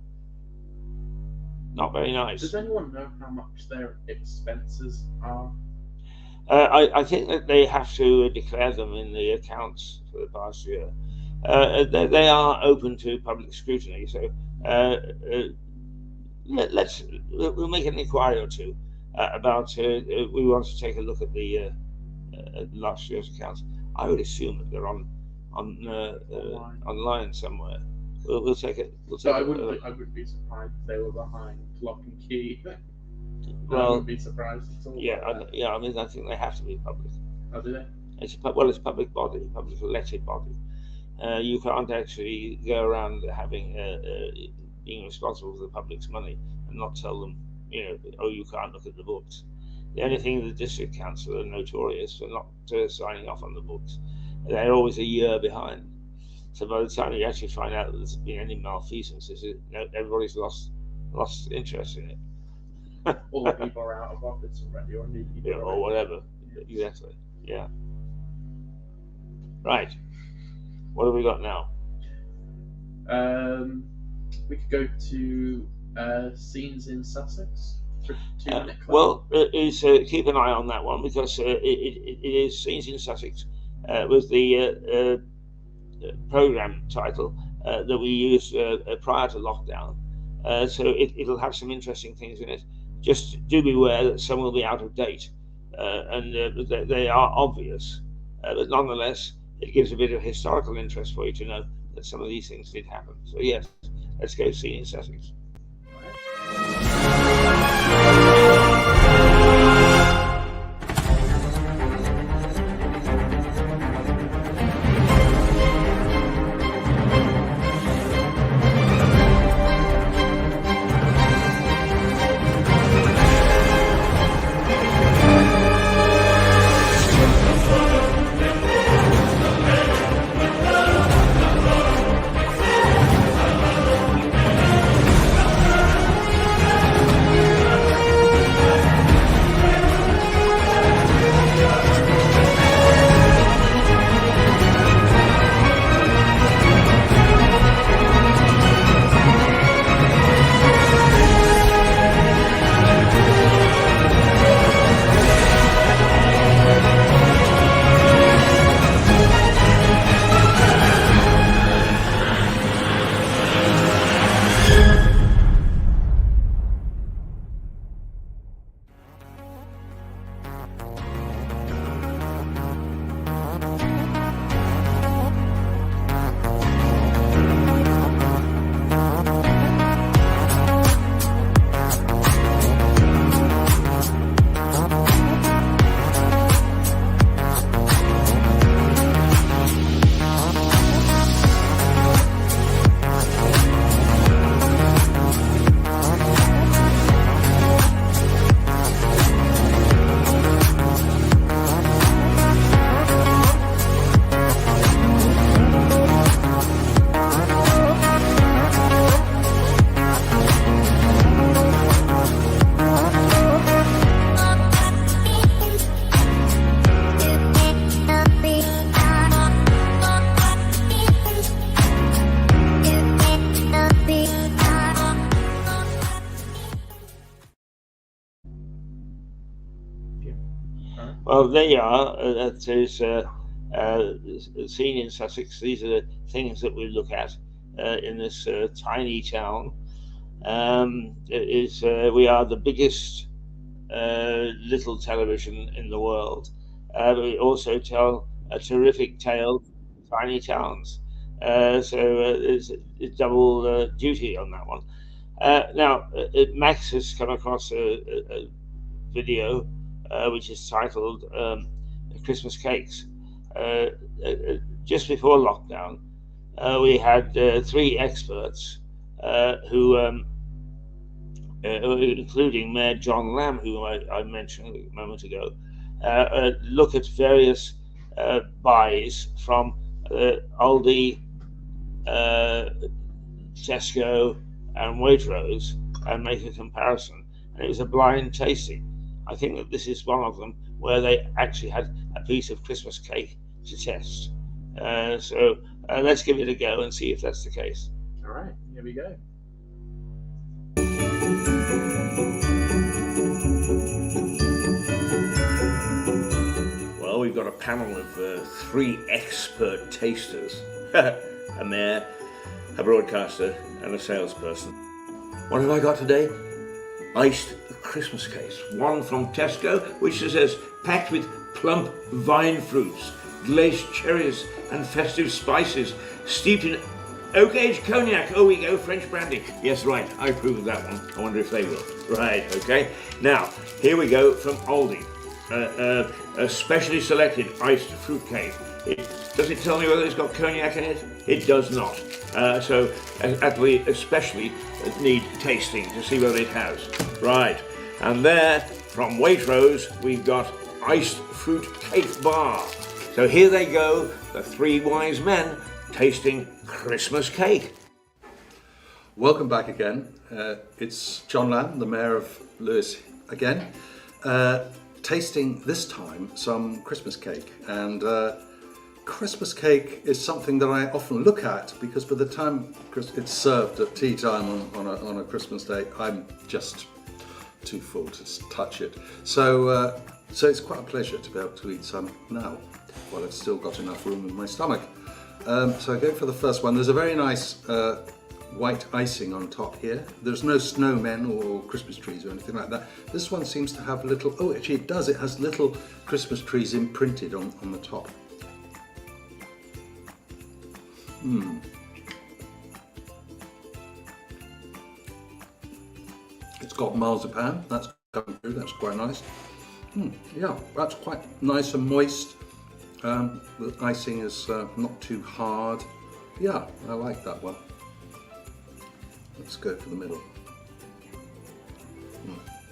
S2: Not very nice.
S1: Does anyone know how much their expenses are?
S2: I think that they have to declare them in the accounts for the past year. They are open to public scrutiny, so we'll make an inquiry or two about. We want to take a look at the last year's accounts. I would assume that they're online somewhere. We'll take it.
S1: I wouldn't be surprised if they were behind lock and key.
S2: Well,
S1: I wouldn't be surprised at all.
S2: I mean, I think they have to be public.
S1: Oh, do they?
S2: It's a public body, public elected body. You can't actually go around having being responsible for the public's money and not tell them, you can't look at the books. The only thing the district council are notorious for not signing off on the books. They're always a year behind. So by the time you actually find out that there's been any malfeasance, everybody's lost interest in it.
S1: All the people are out of office already, or new people.
S2: Yeah, or whatever. Exactly. Yeah. Right. What have we got now?
S1: We could go to scenes in Sussex.
S2: Keep an eye on that one, because it is Scenes in Sussex was the program title that we used prior to lockdown. So it'll have some interesting things in it. Just do beware that some will be out of date, and they are obvious, but nonetheless, it gives a bit of historical interest for you to know that some of these things did happen. So yes, let's go see in Sussex. Well, there you are. That is seen in Sussex. These are the things that we look at in this tiny town. We are the biggest little television in the world. We also tell a terrific tale of tiny towns. It's double duty on that one. Now, Max has come across a video which is titled Christmas Cakes. Just before lockdown, we had 3 experts who, including Mayor John Lamb, who I mentioned a moment ago, look at various buys from Aldi, Tesco and Waitrose and make a comparison. And it was a blind tasting. I think that this is one of them where they actually had a piece of Christmas cake to test. So let's give it a go and see if that's the case.
S1: All right, here we go.
S2: Well, we've got a panel of 3 expert tasters, a mayor, a broadcaster and a salesperson. What have I got today? Iced Christmas cakes. One from Tesco, which says packed with plump vine fruits, glazed cherries and festive spices, steeped in oak-aged cognac. Oh, we go, French brandy. Yes, right, I approve of that one. I wonder if they will. Right, okay. Now, here we go from Aldi. A specially selected iced fruit cake. Does it tell me whether it's got cognac in it? It does not. So we especially need tasting to see whether it has. Right, and there from Waitrose we've got iced fruit cake bar. So here they go, the 3 wise men tasting Christmas cake.
S10: Welcome back again. It's John Lamb, the Mayor of Lewes again, tasting this time some Christmas cake. And Christmas cake is something that I often look at because by the time it's served at tea time on a Christmas day, I'm just too full to touch it. So it's quite a pleasure to be able to eat some now while I've still got enough room in my stomach. So I go for the first one. There's a very nice white icing on top here. There's no snowmen or Christmas trees or anything like that. This one seems to have little, oh actually it does, it has little Christmas trees imprinted on the top. It's got marzipan, that's coming through, that's quite nice. Yeah, that's quite nice and moist. The icing is not too hard. Yeah, I like that one. Let's go for the middle.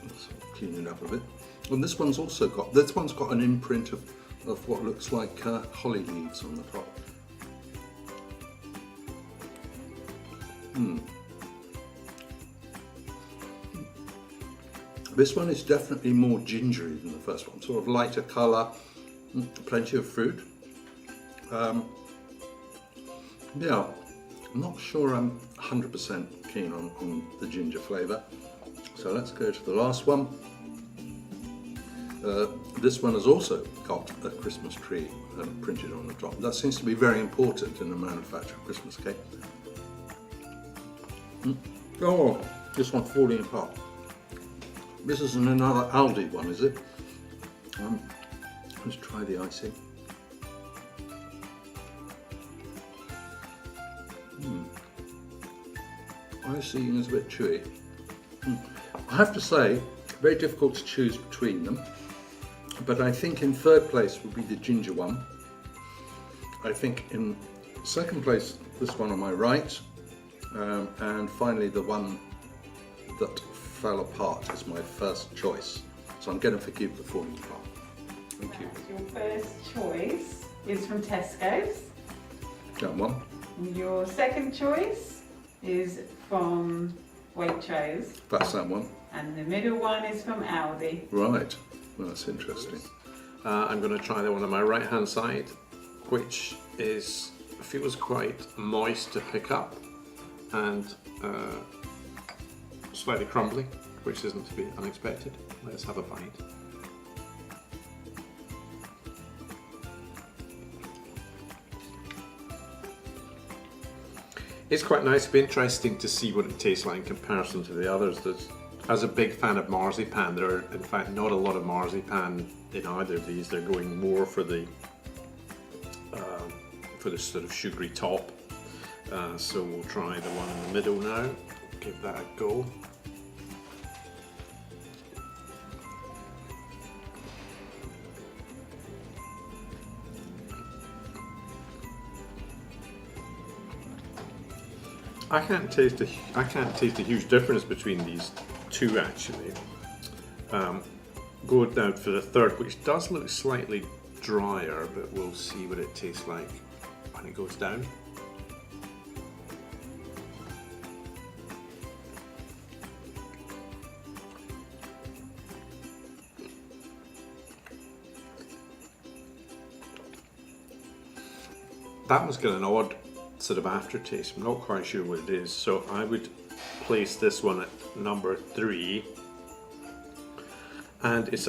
S10: Let's clean it up a bit. And this one's also got, an imprint of what looks like holly leaves on the top. This one is definitely more gingery than the first one, sort of lighter colour, plenty of fruit. Yeah, I'm not sure I'm 100% keen on the ginger flavour. So let's go to the last one. This one has also got a Christmas tree printed on the top. That seems to be very important in the manufacture of Christmas cake. Oh, this one's falling apart. This is another Aldi one, is it? Let's try the icing. Icing is a bit chewy. I have to say, very difficult to choose between them, but I think in third place would be the ginger one. I think in second place, this one on my right, and finally the one that fell apart is my first choice. So I'm going to forgive the falling apart. Thank you.
S11: Your first choice is from Tesco's.
S10: That one.
S11: Your second choice is from Waitrose.
S10: That's that one.
S11: And the middle one is from Aldi.
S10: Right. Well, that's interesting.
S12: I'm going to try the one on my right hand side, which feels quite moist to pick up and slightly crumbly, which isn't to be unexpected. Let's have a bite. It's quite nice. It'd be interesting to see what it tastes like in comparison to the others. As a big fan of marzipan, there are in fact not a lot of marzipan in either of these. They're going more for the sort of sugary top. So we'll try the one in the middle now. Give that a go. I can't taste a huge difference between these two actually. Go down for the third, which does look slightly drier, but we'll see what it tastes like when it goes down. That one's got an odd sort of aftertaste. I'm not quite sure what it is, so I would place this one at number 3. And it's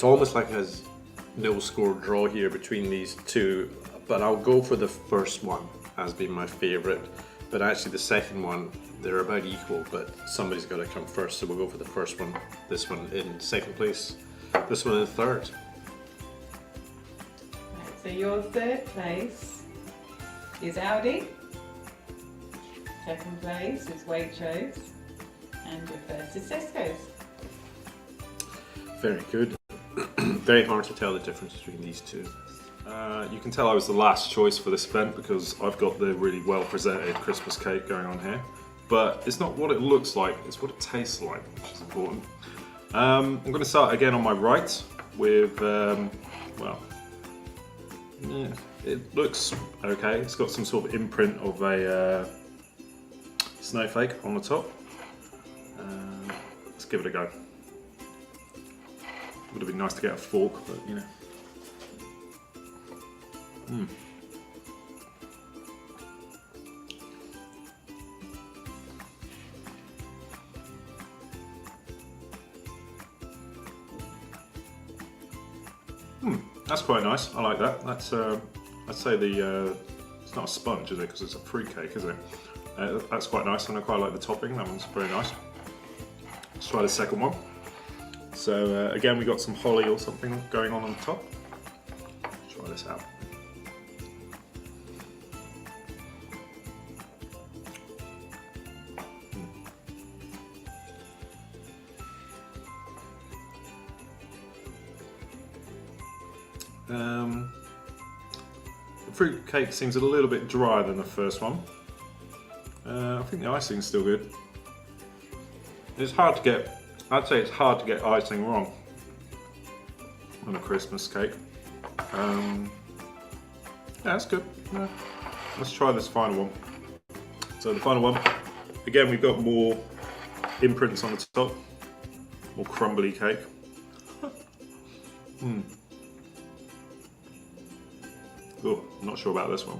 S12: almost like it has no score draw here between these two, but I'll go for the first one as being my favourite. But actually the second one, they're about equal, but somebody's got to come first, so we'll go for the first one. This one in second place, this one in third.
S11: Right, so your third place is Aldi, second place is Waitrose, and your first is Tesco's.
S12: Very good. Very hard to tell the difference between these two. You can tell I was the last choice for this event because I've got the really well presented Christmas cake going on here. But it's not what it looks like, it's what it tastes like, which is important. I'm going to start again on my right with, well, yeah, it looks okay. It's got some sort of imprint of a snowflake on the top. Let's give it a go. Would have been nice to get a fork, but you know. That's quite nice. I like that. That's I'd say it's not a sponge, is it? Because it's a fruit cake, is it? That's quite nice, and I quite like the topping. That one's very nice. Let's try the second one. So again, we got some holly or something going on the top. Let's try this out. The fruit cake seems a little bit drier than the first one. I think the icing's still good. It's hard to get, I'd say it's hard to get icing wrong on a Christmas cake. Yeah, that's good. Yeah. Let's try this final one. So the final one, again we've got more imprints on the top, more crumbly cake. Oh, I'm not sure about this one.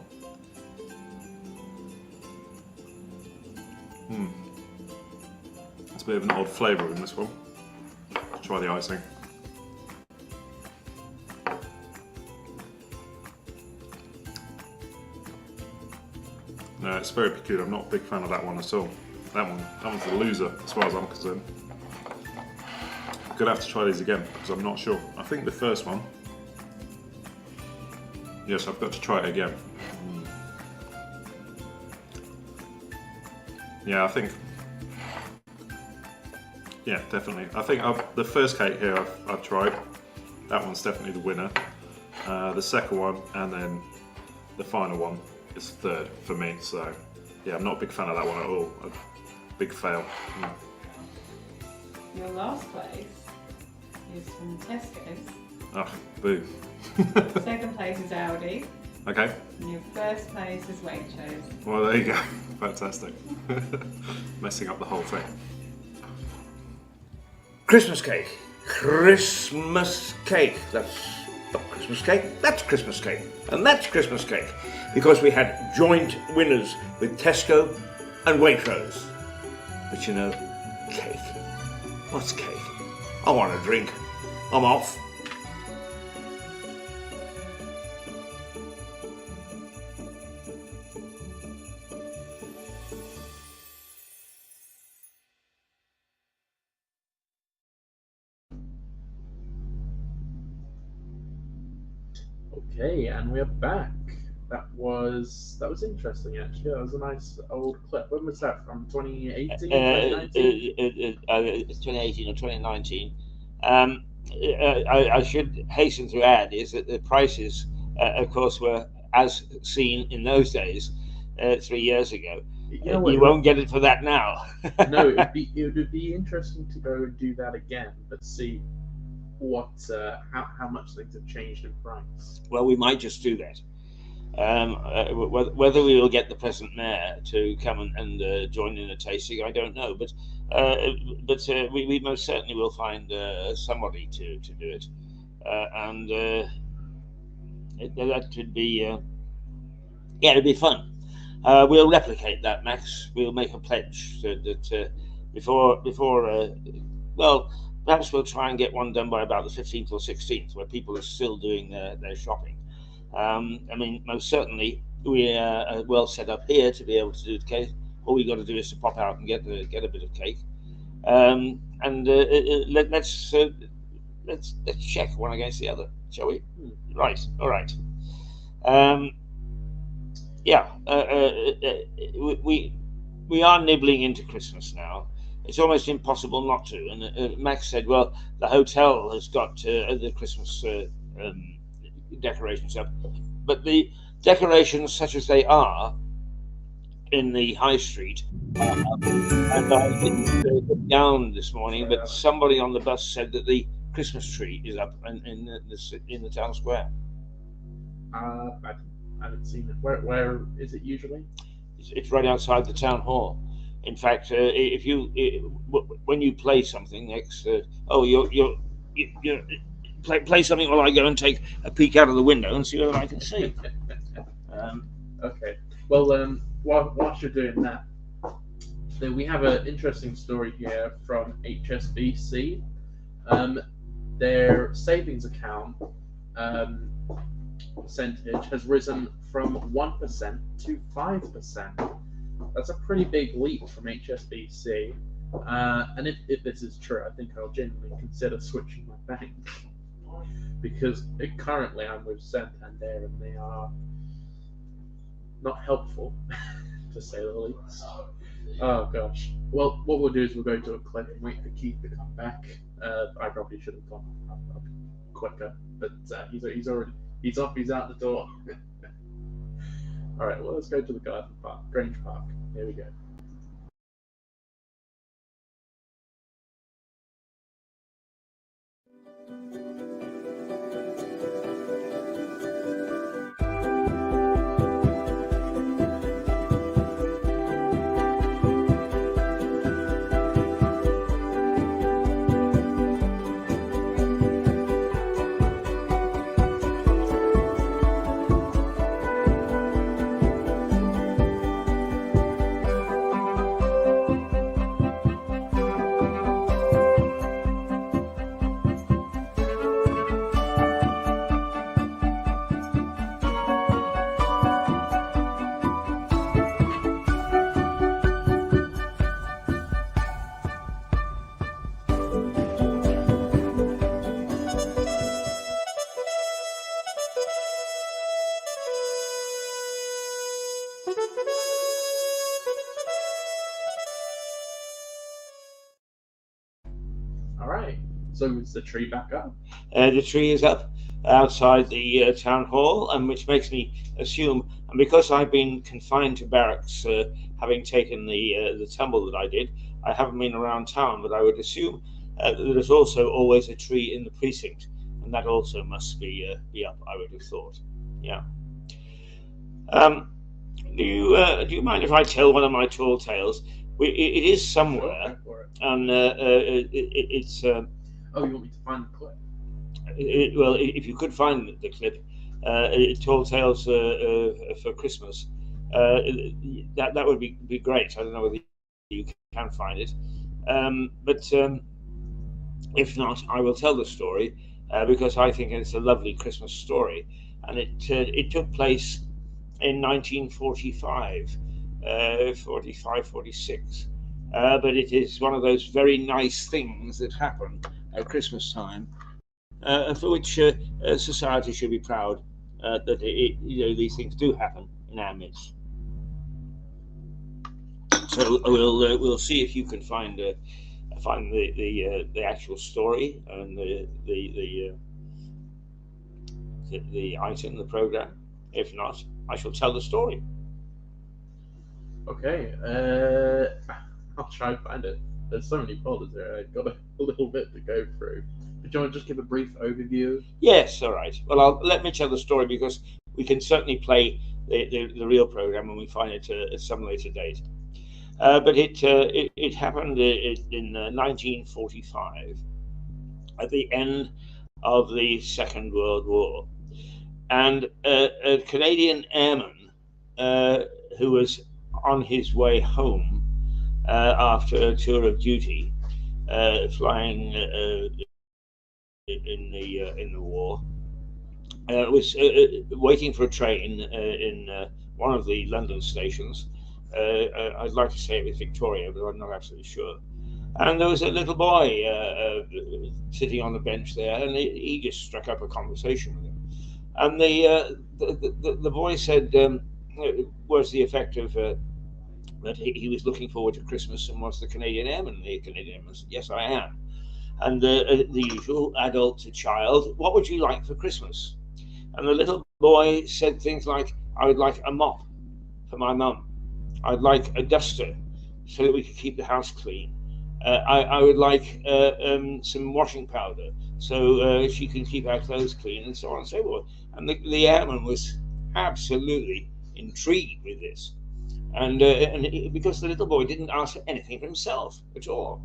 S12: It's a bit of an odd flavour in this one. Let's try the icing. No, it's very peculiar. I'm not a big fan of that one at all. That one's the loser as far as I'm concerned. I'm gonna have to try these again because I'm not sure. I think the first one. Yes, I've got to try it again. Yeah, I think. Yeah, definitely. I think the first cake here I've tried. That one's definitely the winner. The second one and then the final one is third for me. So yeah, I'm not a big fan of that one at all. A big fail.
S11: Your last place is from Tesco's.
S12: Oh, boo.
S11: Second place is Aldi.
S12: Okay.
S11: And your first place is Waitrose.
S12: Well, there you go. Fantastic. Messing up the whole thing.
S7: Christmas cake. Christmas cake. That's not Christmas cake. That's Christmas cake. And that's Christmas cake. Because we had joint winners with Tesco and Waitrose. But you know, cake. What's cake? I want a drink. I'm off.
S1: Okay, and we're back. That was interesting actually. That was a nice old clip. When was that from? 2018, 2019?
S2: 2018 or 2019. I should hasten to add is that the prices, of course, were as seen in those days 3 years ago.
S1: Yeah,
S2: You won't get it for that now.
S1: No, it would be interesting to go and do that again, but see what how much things have changed in price.
S2: Well, we might just do that. Whether we will get the present mayor to come and join in a tasting, I don't know. But we most certainly will find somebody to do it, and that could be it'd be fun. We'll replicate that, Max. We'll make a pledge that before well, perhaps we'll try and get one done by about the 15th or 16th, where people are still doing their shopping. I mean, most certainly we are well set up here to be able to do the cake. All we got to do is to pop out and get a bit of cake, and let's check one against the other, shall we? Right. All right. We are nibbling into Christmas now. It's almost impossible not to. And Max said, "Well, the hotel has got the Christmas decorations up, but the decorations, such as they are in the high street." And I didn't go down this morning, but somebody on the bus said that the Christmas tree is up in the town square.
S1: I haven't seen it. Where is it usually?
S2: It's right outside the town hall. In fact, if you when you play something next, you play something while I go and take a peek out of the window and see whether I can see.
S1: Okay. Well, whilst you're doing that, then we have an interesting story here from HSBC. Their savings account percentage has risen from 1% to 5%. That's a pretty big leap from HSBC. And if this is true, I think I'll genuinely consider switching my bank, because currently I'm with Santander and they are not helpful, to say the least. Oh gosh. Well, what we'll do is we'll go to a clip and wait for Keith to come back. I probably should have gone up quicker, but he's off. He's out the door. All right. Well, let's go to the Grange Park. Here we go. So is the tree back up?
S2: The tree is up outside the town hall, and which makes me assume, and because I've been confined to barracks, having taken the tumble that I did, I haven't been around town, but I would assume that there's also always a tree in the precinct, and that also must be up, I would have thought. Yeah. Do you mind if I tell one of my tall tales? It is somewhere, and it's.
S1: Oh, you want me to find the clip?
S2: Well, if you could find the clip, Tall Tales for Christmas, that would be great. I don't know whether you can find it, but if not, I will tell the story because I think it's a lovely Christmas story, and it took place in 1945, 46. But it is one of those very nice things that happen at Christmas time, for which society should be proud. that these things do happen in our midst. So we'll see if you can find the actual story and the item, the program. If not, I shall tell the story.
S1: Okay, I'll try and find it. There's so many folders here. I've got a little bit to go through. But do you want to just give a brief overview?
S2: Yes, all right. Well, let me tell the story, because we can certainly play the real program when we find it at some later date. But it happened in 1945, at the end of the Second World War, and a Canadian airman who was on his way home after a tour of duty, flying in the war, was waiting for a train in one of the London stations. I'd like to say it was Victoria, but I'm not absolutely sure. And there was a little boy sitting on the bench there, and he just struck up a conversation with him. And the boy said, was the effect of that he was looking forward to Christmas and was the Canadian airman. The Canadian airman said, "Yes, I am." And the usual adult to child, "What would you like for Christmas?" And the little boy said things like, "I would like a mop for my mum. I'd like a duster so that we could keep the house clean. I would like some washing powder so she can keep our clothes clean," and so on and so forth. And the airman was absolutely intrigued with this. And because the little boy didn't ask for anything for himself at all.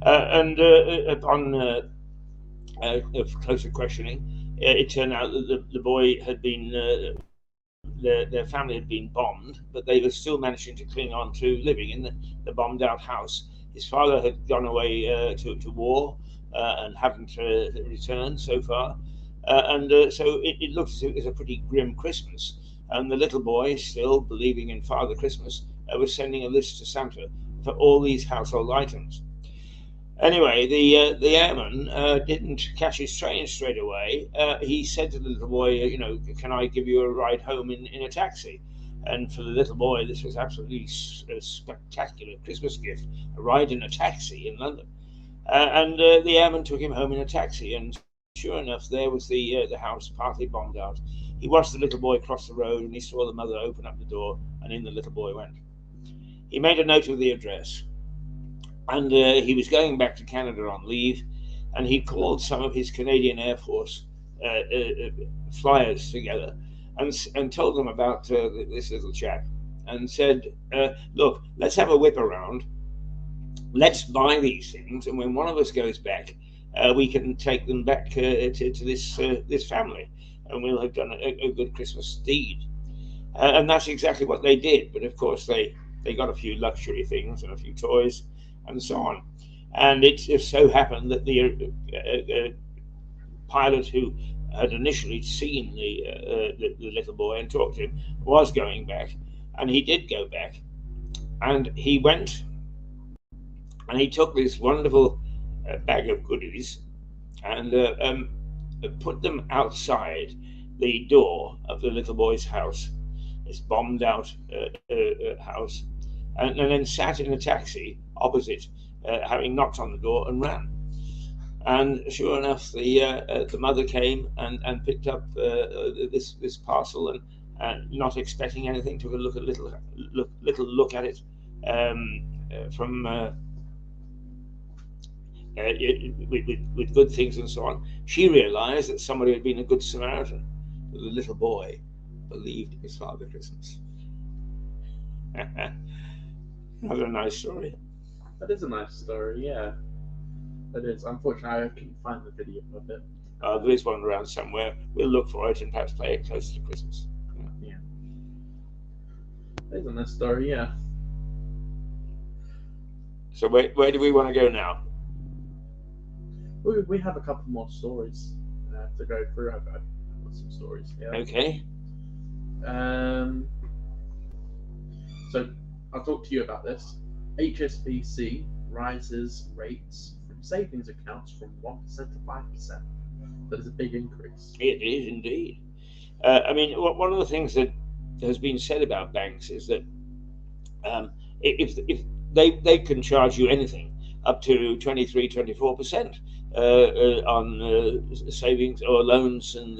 S2: Upon closer questioning, it turned out that the boy had been, their family had been bombed, but they were still managing to cling on to living in the bombed out house. His father had gone away to war and hadn't returned so far. So it looked as if it was a pretty grim Christmas. And the little boy, still believing in Father Christmas, was sending a list to Santa for all these household items. Anyway, the airman didn't catch his train straight away. He said to the little boy, "Can I give you a ride home in a taxi?" And for the little boy, this was absolutely a spectacular Christmas gift, a ride in a taxi in London. And the airman took him home in a taxi, and sure enough, there was the house partly bombed out. He watched the little boy cross the road, and he saw the mother open up the door, and in the little boy went. He made a note of the address, and he was going back to Canada on leave, and he called some of his Canadian Air Force flyers together and told them about this little chap, and said, "Look, let's have a whip around. Let's buy these things, and when one of us goes back, we can take them back to this family, and we'll have done a good Christmas deed." And that's exactly what they did. But of course, they got a few luxury things and a few toys and so on. And it just so happened that the pilot who had initially seen the little boy and talked to him was going back, and he did go back, and he went and he took this wonderful bag of goodies and put them outside the door of the little boy's house, this bombed out house, and then sat in a taxi opposite, having knocked on the door, and ran. And sure enough, the mother came and picked up this parcel, and not expecting anything, took a little look at it from with good things and so on. She realized that somebody had been a good Samaritan. The little boy believed his Father Christmas. Another nice story.
S1: That is a nice story, yeah. That is. Unfortunately, I couldn't find the video of it.
S2: There is one around somewhere. We'll look for it and perhaps play it closer to Christmas.
S1: Yeah. That is a nice story, yeah.
S2: So where do we want to go now?
S1: We have a couple more stories to go through. I've got some stories here.
S2: Okay.
S1: So I'll talk to you about this. HSBC rises rates from savings accounts from 1% to 5%. That is a big increase.
S2: It is indeed. I mean, one of the things that has been said about banks is that if they can charge you anything up to 23, 24% on savings or loans and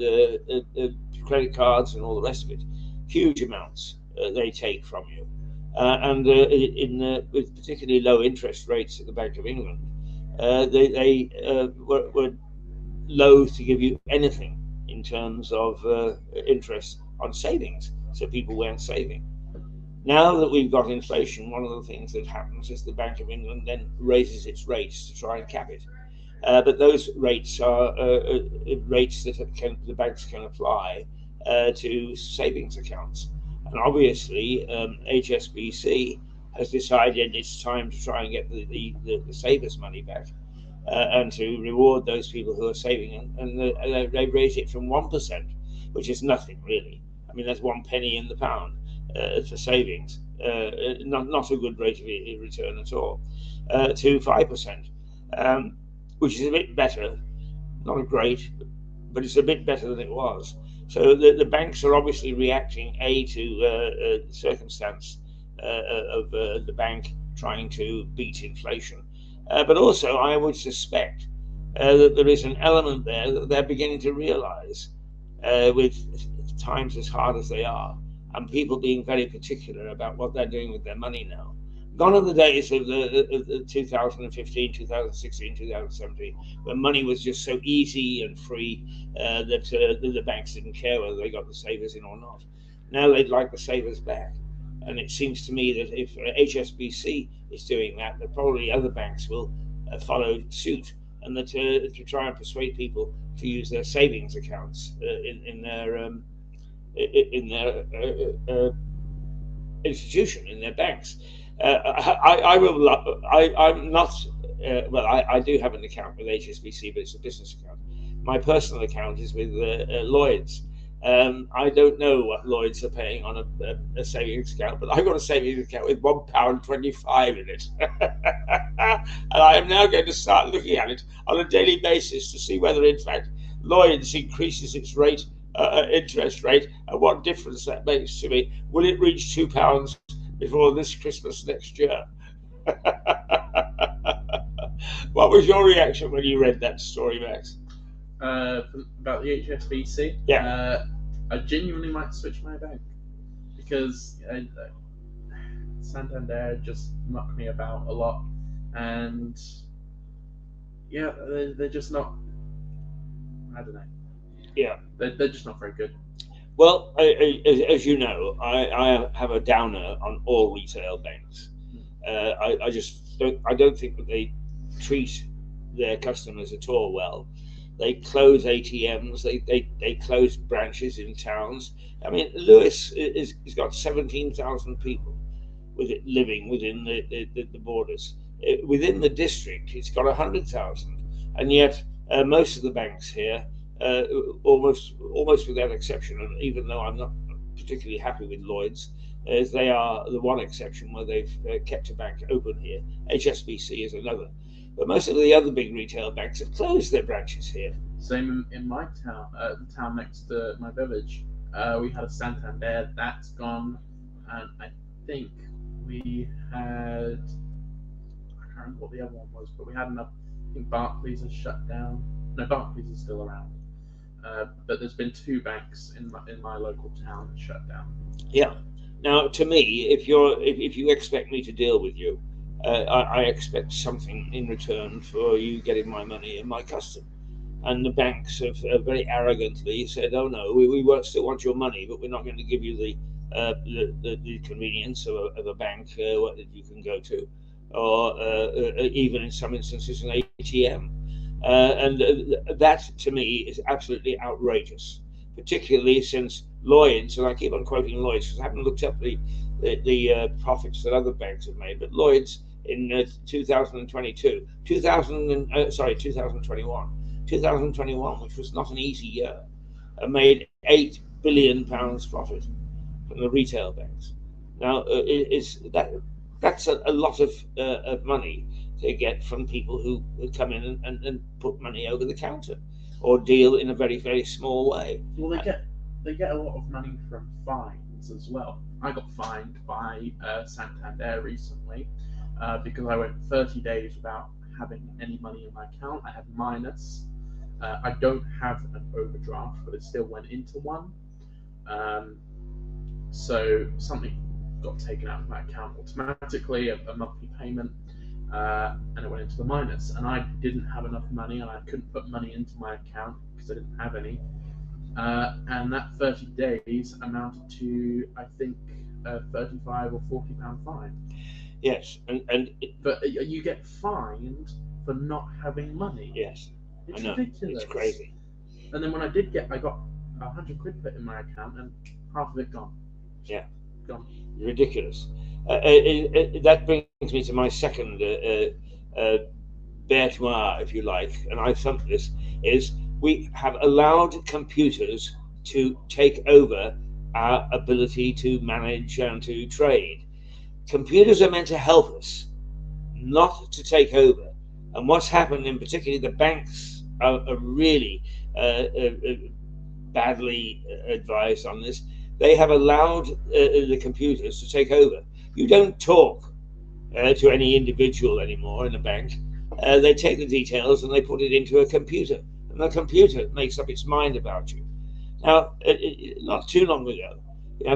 S2: credit cards and all the rest of it, huge amounts they take from you. With particularly low interest rates at the Bank of England, they were loath to give you anything in terms of interest on savings, so people weren't saving. Now that we've got inflation, one of the things that happens is the Bank of England then raises its rates to try and cap it. But those rates are rates that the banks can apply to savings accounts. And obviously, HSBC has decided it's time to try and get the savers' money back and to reward those people who are saving. And they've raised it from 1%, which is nothing really. I mean, that's 1 penny in the pound for savings, not a good rate of return at all, to 5%, which is a bit better, not a great, but it's a bit better than it was. So the banks are obviously reacting to the circumstance of the bank trying to beat inflation, but also I would suspect that there is an element there that they're beginning to realise with times as hard as they are, and people being very particular about what they're doing with their money now. Gone are the days of the 2015, 2016, 2017, when money was just so easy and free that the banks didn't care whether they got the savers in or not. Now they'd like the savers back. And it seems to me that if HSBC is doing that, that probably other banks will follow suit, and that to try and persuade people to use their savings accounts in their institution, in their banks. I'm not. I do have an account with HSBC, but it's a business account. My personal account is with Lloyd's. I don't know what Lloyd's are paying on a savings account, but I've got a savings account with £1.25 in it. And I am now going to start looking at it on a daily basis to see whether, in fact, Lloyd's increases its rate, interest rate, and what difference that makes to me. Will it reach £2 before this Christmas next year? What was your reaction when you read that story, Max?
S1: About the HSBC?
S2: Yeah.
S1: I genuinely might switch my bank because Santander just muck me about a lot, and yeah, they're just not. I don't know.
S2: Yeah,
S1: they're just not very good.
S2: Well, as you know, I have a downer on all retail banks. I don't think that they treat their customers at all well. They close ATMs. They close branches in towns. I mean, Lewis has got 17,000 people with it living within the borders. Within the district, it's got 100,000, and yet most of the banks here, almost without exception, and even though I'm not particularly happy with Lloyd's, as they are the one exception where they've kept a bank open here. HSBC is another. But most of the other big retail banks have closed their branches here.
S1: Same in my town, the town next to my village. We had a Santander, that's gone, and I think we had, I can't remember what the other one was, but we had enough. I think Barclays has shut down. No, Barclays is still around. But there's been 2 banks in my local town that shut down.
S2: Yeah. Now, to me, if you expect me to deal with you, I expect something in return for you getting my money in my custom. And the banks have very arrogantly said, "Oh no, we still want your money, but we're not going to give you the convenience of a bank that you can go to, or even in some instances an ATM." And that to me is absolutely outrageous, particularly since Lloyd's, and I keep on quoting Lloyd's because I haven't looked up the profits that other banks have made, but Lloyd's in 2021, which was not an easy year, made £8 billion profit from the retail banks. Now, that's a lot of money to get from people who come in and put money over the counter or deal in a very, very small way.
S1: Well, they get a lot of money from fines as well. I got fined by Santander recently because I went 30 days without having any money in my account. I had minus. I don't have an overdraft, but it still went into one. So something got taken out of my account automatically, a monthly payment, and it went into the minus. And I didn't have enough money, and I couldn't put money into my account because I didn't have any. And that 30 days amounted to, I think, a 35 or 40 pound fine.
S2: Yes,
S1: but you get fined for not having money.
S2: Yes,
S1: it's
S2: I know.
S1: Ridiculous.
S2: It's crazy.
S1: And then when I got 100 quid put in my account, and half of it gone.
S2: Yeah,
S1: gone.
S2: Ridiculous. That brings me to my second bête noire, if you like, and I think this is we have allowed computers to take over our ability to manage and to trade. Computers are meant to help us, not to take over. And what's happened, in particularly the banks are really badly advised on this. They have allowed the computers to take over. You don't talk to any individual anymore in a bank. They take the details and they put it into a computer, and the computer makes up its mind about you. Now, not too long ago,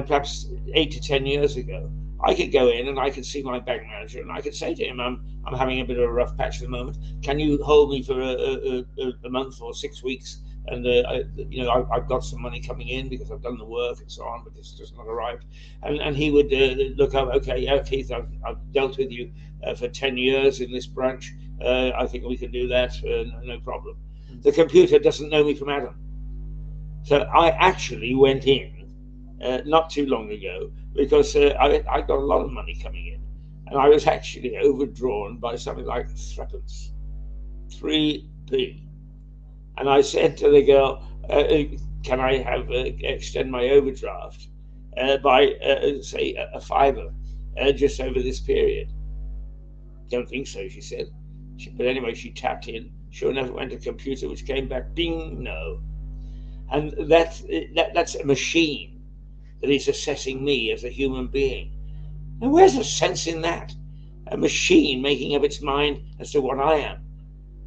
S2: perhaps 8 to 10 years ago, I could go in and I could see my bank manager and I could say to him, I'm having a bit of a rough patch at the moment. Can you hold me for a month or 6 weeks? And I've got some money coming in because I've done the work and so on, but it's just not arrived. And he would look up, okay, yeah, Keith, I've dealt with you for 10 years in this branch. I think we can do that, no problem. The computer doesn't know me from Adam. So I actually went in not too long ago because I got a lot of money coming in, and I was actually overdrawn by something like threepence, 3p. And I said to the girl, can I have extend my overdraft by say a fiver just over this period? Don't think so, she said. But anyway, she tapped in. Sure enough, it went to the computer, which came back, ding, no. And that's a machine that is assessing me as a human being. Now, where's the sense in that? A machine making up its mind as to what I am.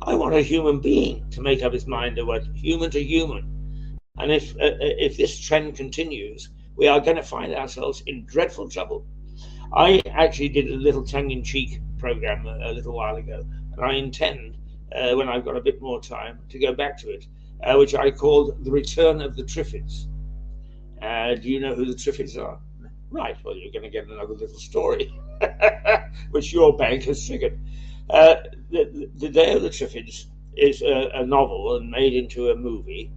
S2: I want a human being to make up his mind to what human to human. And if this trend continues, we are going to find ourselves in dreadful trouble. I actually did a little tongue-in-cheek program a little while ago, and I intend, when I've got a bit more time, to go back to it, which I called The Return of the Triffids. Do you know who the Triffids are? Right, well, you're going to get another little story, which your bank has triggered. The Day of the Triffids is a novel and made into a movie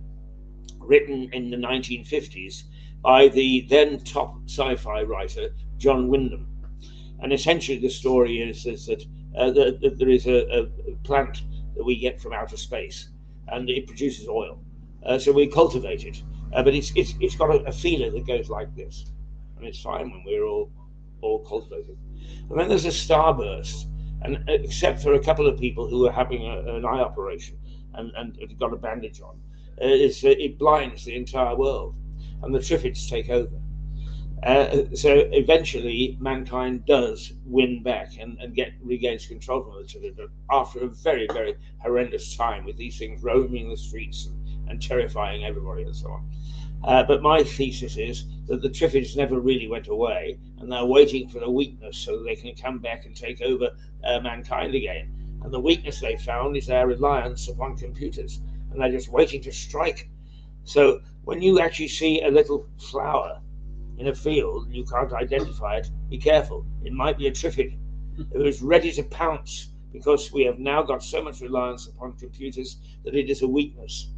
S2: written in the 1950s by the then top sci-fi writer John Wyndham. And essentially the story is that there is a plant that we get from outer space, and it produces oil. So we cultivate it, but it's got a feeler that goes like this, and it's fine when we're all cultivated. And then there's a starburst, and except for a couple of people who are having an eye operation and got a bandage on, it blinds the entire world, and the Triffids take over. So eventually mankind does win back and regains control from the Triffids, but after a very, very horrendous time with these things roaming the streets and terrifying everybody and so on. But my thesis is that the Triffids never really went away, and they're waiting for the weakness so that they can come back and take over mankind again. And the weakness they found is their reliance upon computers, and they're just waiting to strike. So when you actually see a little flower in a field and you can't identify it, be careful. It might be a Triffid who is ready to pounce, because we have now got so much reliance upon computers that it is a weakness,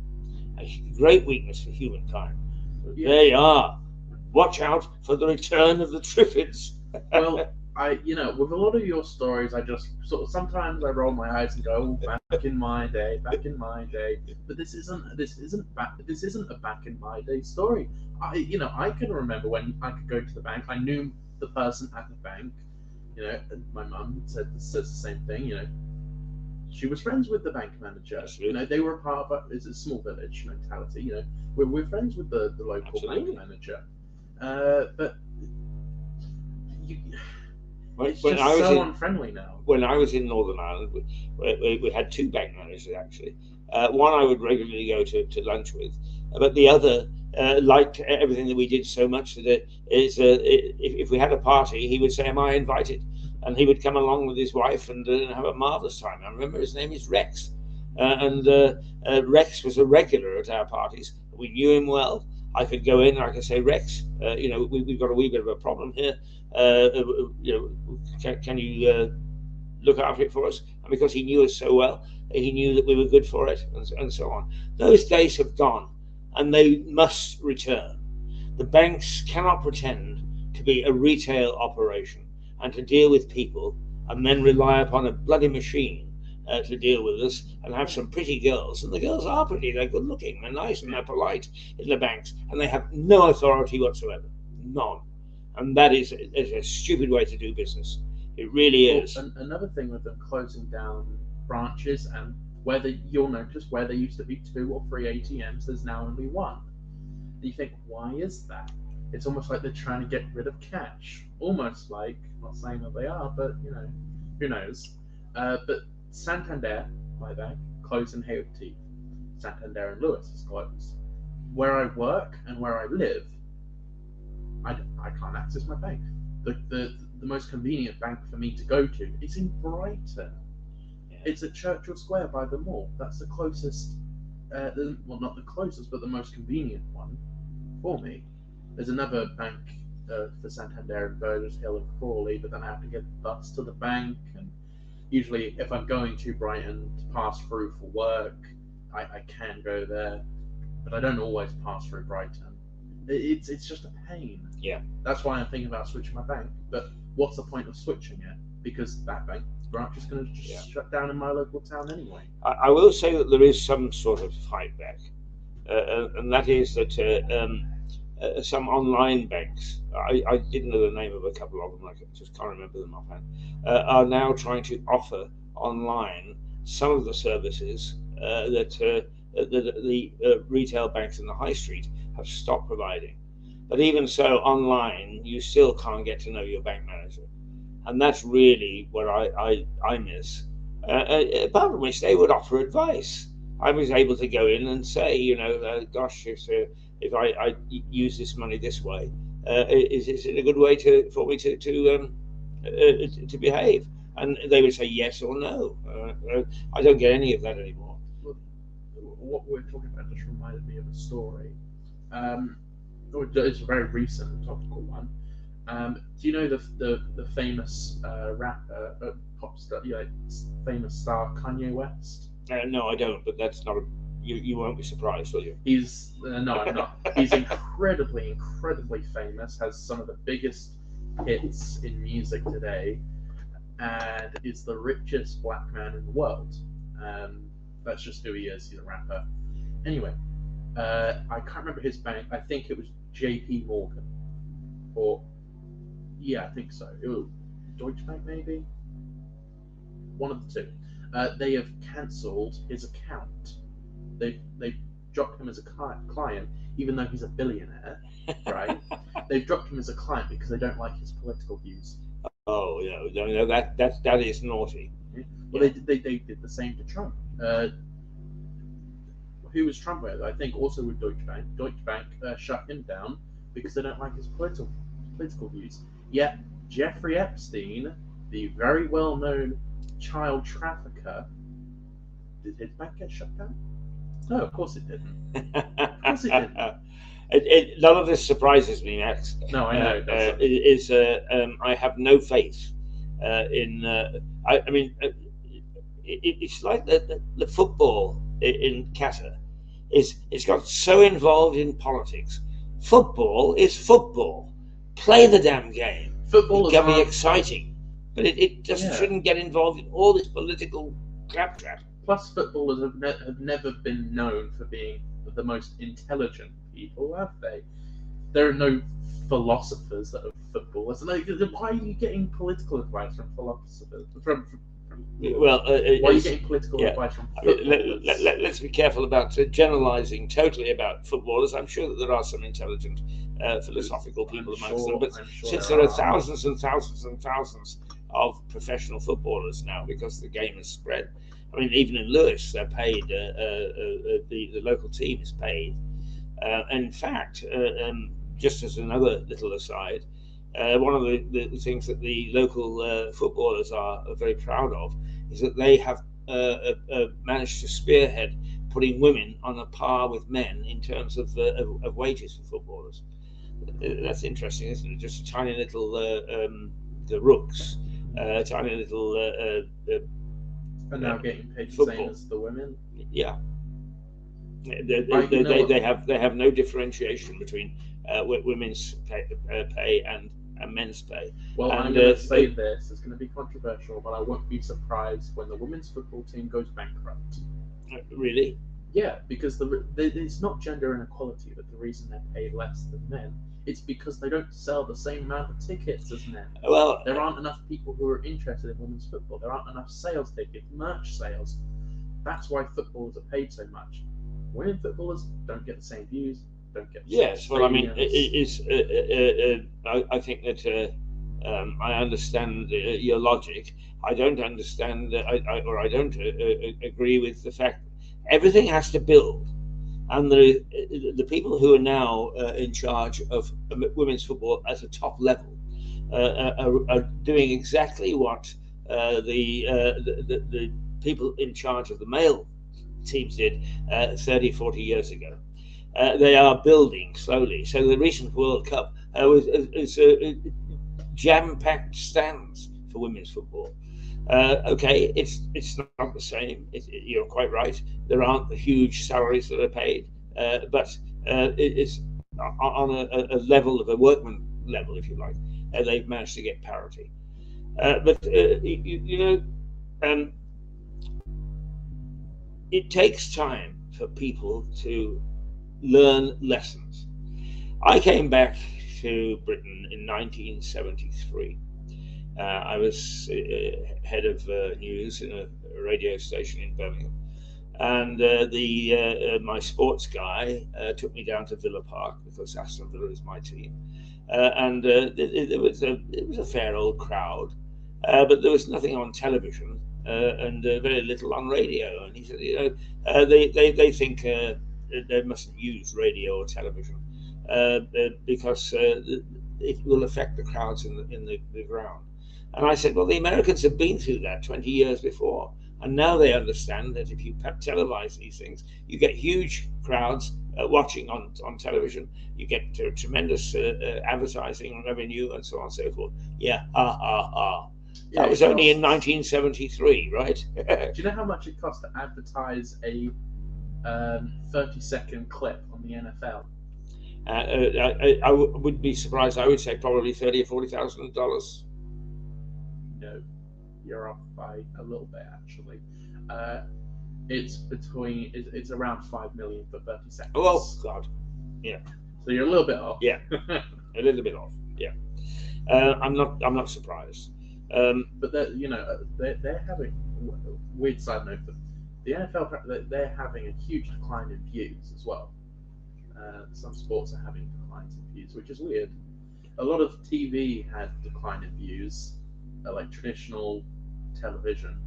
S2: a great weakness for humankind. Yeah. There you are. Watch out for the return of the Triffids.
S1: Well, with a lot of your stories, I just sort of sometimes I roll my eyes and go, "Oh, back in my day." But this isn't a back in my day story. I can remember when I could go to the bank. I knew the person at the bank. And my mum says the same thing. She was friends with the bank manager. You know, they were a part of it's a small village mentality. You know, we're friends with the local bank manager. But it's just so unfriendly now.
S2: When I was in Northern Ireland, we had two bank managers actually. One I would regularly go to lunch with, but the other liked everything that we did so much that if we had a party, he would say, "Am I invited?" And he would come along with his wife and have a marvelous time. I remember his name is Rex, and Rex was a regular at our parties. We knew him well. I could go in and I could say, "Rex, you know, we've got a wee bit of a problem here. You know, can you look after it for us?" And because he knew us so well, he knew that we were good for it, and so on. Those days have gone, and they must return. The banks cannot pretend to be a retail operation and to deal with people and then rely upon a bloody machine to deal with us and have some pretty girls. And the girls are pretty, they're good looking, they're nice and they're polite in the banks, and they have no authority whatsoever. None. And that is a stupid way to do business. It really is.
S1: Another thing with them closing down branches, and you'll notice where there used to be 2 or 3 ATMs, there's now only 1. And you think, why is that? It's almost like they're trying to get rid of cash. Almost like, not saying that they are, but you know, who knows? But Santander, my bank, closed in Haiti. Santander and Lewis is closed. Where I work and where I live, I can't access my bank. The most convenient bank for me to go to is in Brighton. It's at Churchill Square by the mall. That's the closest, well, not the closest, but the most convenient one for me. There's another bank for Santander in Burgess Hill and Crawley, but then I have to get the bus to the bank. And usually, if I'm going to Brighton to pass through for work, I can go there, but I don't always pass through Brighton. It's just a pain.
S2: Yeah.
S1: That's why I'm thinking about switching my bank. But what's the point of switching it? Because that bank branch is going to just shut down in my local town anyway.
S2: I will say that there is some sort of fight back, and that is that some online banks, I didn't know the name of a couple of them, I just can't remember them offhand, are now trying to offer online some of the services that the retail banks in the high street have stopped providing. But even so, online, you still can't get to know your bank manager. And that's really what I miss. Apart from which, they would offer advice. I was able to go in and say, you know, gosh, if I use this money this way, is it a good way for me to behave? And they would say yes or no. I don't get any of that anymore.
S1: What we're talking about just reminded me of a story. It's a very recent topical one. Do you know the famous rapper, pop star, famous star Kanye West?
S2: No, I don't. But that's not you won't be surprised, will you?
S1: He's no, I'm not. He's incredibly famous. Has some of the biggest hits in music today, and is the richest black man in the world. That's just who he is. He's a rapper. Anyway, I can't remember his bank. I think it was J.P. Morgan, or yeah, I think so. It was Deutsche Bank, maybe. One of the two. They have cancelled his account. They dropped him as a client, even though he's a billionaire, right? They've dropped him as a client because they don't like his political views.
S2: Oh, no, that is naughty.
S1: Well, they did the same to Trump. Who was Trump with? I think also with Deutsche Bank. Deutsche Bank shut him down because they don't like his political views. Yet Jeffrey Epstein, the very well-known child trafficker, did his bank get shut down? No, of course it didn't. Of course it didn't.
S2: None of this surprises me, Max.
S1: No, I know.
S2: I have no faith in. I mean, it's like the football in Qatar. It's got so involved in politics. Football is football. Play the damn game.
S1: Football
S2: can be exciting, but it just shouldn't get involved in all this political claptrap.
S1: Plus, footballers have never been known for being the most intelligent people, have they? there are no philosophers that are footballers. Like, why are you getting political advice from philosophers?
S2: Well,
S1: why are you getting political advice from footballers?
S2: Let's be careful about generalising totally about footballers. I'm sure that there are some intelligent, philosophical people amongst them, but since there are thousands and thousands and thousands of professional footballers now, because the game has spread. I mean, even in Lewis, they're paid. The local team is paid. In fact, just as another little aside, one of the things that the local footballers are very proud of is that they have managed to spearhead putting women on a par with men in terms of wages for footballers. That's interesting, isn't it? Just a tiny little the Rooks, tiny little
S1: are now getting paid the
S2: football.
S1: Same as the women.
S2: Yeah, they have no differentiation between women's pay and men's pay.
S1: Well,
S2: and,
S1: I'm going to say this. It's going to be controversial, but I won't be surprised when the women's football team goes bankrupt.
S2: Really?
S1: Yeah, because it's not gender inequality that the reason they're paid less than men. It's because they don't sell the same amount of tickets as men.
S2: Well,
S1: there aren't enough people who are interested in women's football. There aren't enough sales tickets, merch sales. That's why footballers are paid so much. Women footballers don't get the same views. Don't get the
S2: yes. Well, I mean, I think that I understand your logic. I don't understand, I don't agree with the fact that everything has to build. And the people who are now in charge of women's football at a top level are doing exactly what the people in charge of the male teams did 30, 40 years ago. They are building slowly. So the recent World Cup was jam-packed stands for women's football. Okay, it's not the same. You're quite right. There aren't the huge salaries that are paid, but it's on a level of a workman level, if you like. They've managed to get parity. But it takes time for people to learn lessons. I came back to Britain in 1973. I was head of news in a radio station in Birmingham, and my sports guy took me down to Villa Park because Aston Villa is my team, and it was a fair old crowd, but there was nothing on television and very little on radio. And he said, they think they mustn't use radio or television because it will affect the crowds in the ground. And I said, well, the Americans have been through that 20 years before. And now they understand that if you televise these things, you get huge crowds watching on television. You get tremendous advertising revenue and so on and so forth. Yeah, ha, ha, ha.
S1: Yeah,
S2: that was only in 1973, right?
S1: Do you know how much it costs to advertise a 30-second clip on the NFL?
S2: I wouldn't be surprised. I would say probably $30,000 or $40,000.
S1: No, you're off by a little bit actually. It's around 5 million for 30 seconds.
S2: Oh God, yeah.
S1: So you're a little bit off.
S2: Yeah, a little bit off. Yeah, I'm not surprised.
S1: But they're having weird side note. But the NFL they're having a huge decline in views as well. Some sports are having declines in views, which is weird. A lot of TV had decline in views. Like traditional television,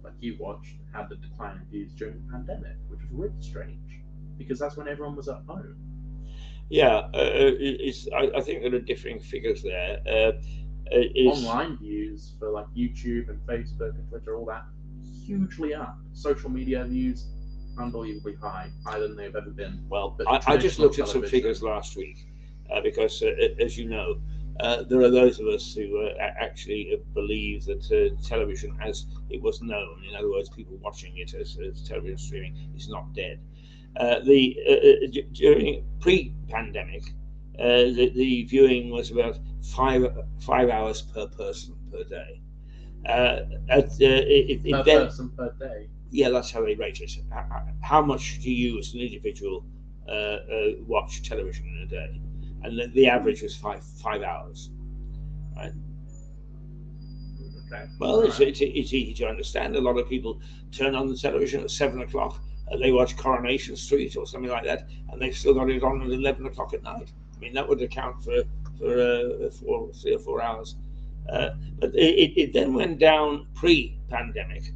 S1: like you watched, had the decline in views during the pandemic, which was really strange because that's when everyone was at home.
S2: Yeah, I think there are differing figures there.
S1: Online views for like YouTube and Facebook and Twitter, all that, hugely up. Social media views, unbelievably high, higher than they've ever been.
S2: Well, I just looked at some figures last week because, as you know, there are those of us who actually believe that television as it was known, in other words, people watching it as television streaming, is not dead. During pre-pandemic, the viewing was about 5 hours per person per day.
S1: Per person per day?
S2: Yeah, that's how they rate it. How much do you as an individual watch television in a day? and the average was five hours. Right.
S1: Okay.
S2: Well, it's easy to understand. A lot of people turn on the television at 7 o'clock. They watch Coronation Street or something like that, and they've still got it on at 11 o'clock at night. I mean, that would account for 3 or 4 hours. But it then went down pre-pandemic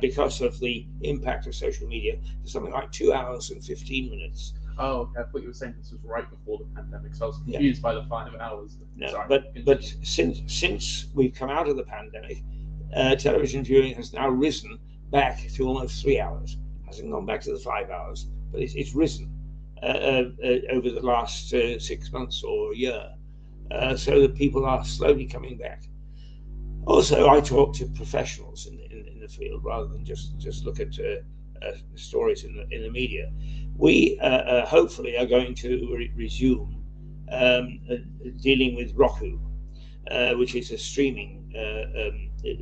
S2: because of the impact of social media to something like 2 hours and 15 minutes.
S1: Oh, okay. I thought you were saying this was right before the pandemic, so I was confused by the 5 hours.
S2: No,
S1: Sorry,
S2: but since we've come out of the pandemic, television viewing has now risen back to almost 3 hours. Hasn't gone back to the 5 hours, but it's risen over the last 6 months or a year. So that people are slowly coming back. Also, I talk to professionals in the field rather than just look at stories in the media. We hopefully are going to resume dealing with Roku, which is a streaming.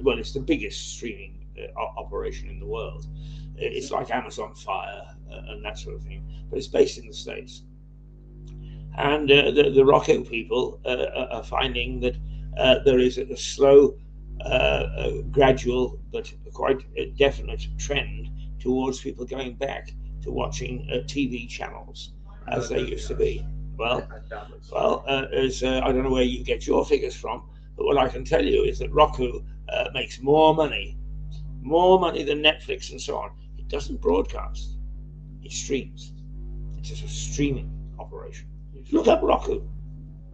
S2: Well, it's the biggest streaming operation in the world. It's like Amazon Fire and that sort of thing, but it's based in the States. And the Roku people are finding that there is a slow, gradual, but quite definite trend towards people going back to watching TV channels as they used to be. Well, as I don't know where you get your figures from, but what I can tell you is that Roku makes more money than Netflix and so on. It doesn't broadcast; it streams. It's just a streaming operation. Look up Roku.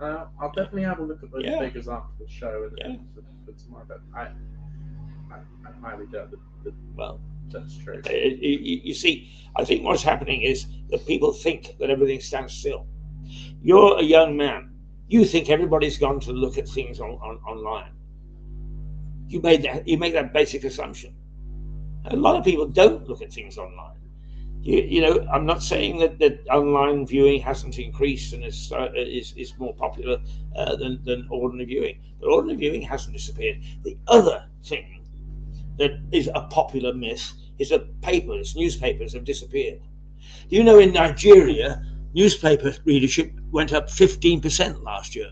S1: I'll definitely have a look at those figures after the show and for tomorrow. But I highly doubt that well, that's true.
S2: You see, I think what's happening is that people think that everything stands still. You're a young man. You think everybody's gone to look at things online. You make that basic assumption. A lot of people don't look at things online. You know, I'm not saying that online viewing hasn't increased and is more popular than ordinary viewing, but ordinary viewing hasn't disappeared. The other thing that is a popular myth is that newspapers have disappeared. Do you know in Nigeria, newspaper readership went up 15% last year?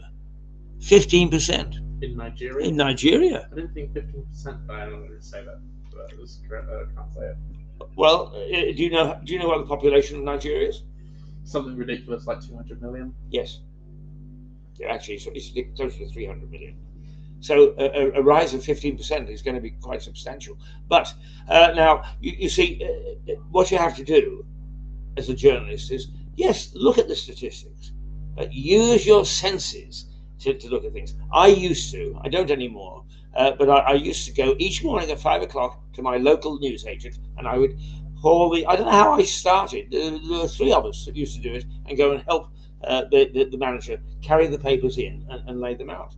S2: 15%.
S1: In Nigeria?
S2: In Nigeria.
S1: I didn't think 15%, but I don't want to say that. But I can't say it.
S2: Well, do you know what the population of Nigeria is?
S1: Something ridiculous like 200 million? Yes.
S2: Yeah, actually, it's close to 300 million. So a rise of 15% is going to be quite substantial. But now, you see, what you have to do as a journalist is, yes, look at the statistics, but use your senses to look at things. I used to, I don't anymore, but I used to go each morning at 5 o'clock to my local newsagent, and I would haul I don't know how I started, there were 3 of us that used to do it, and go and help the manager carry the papers in and lay them out.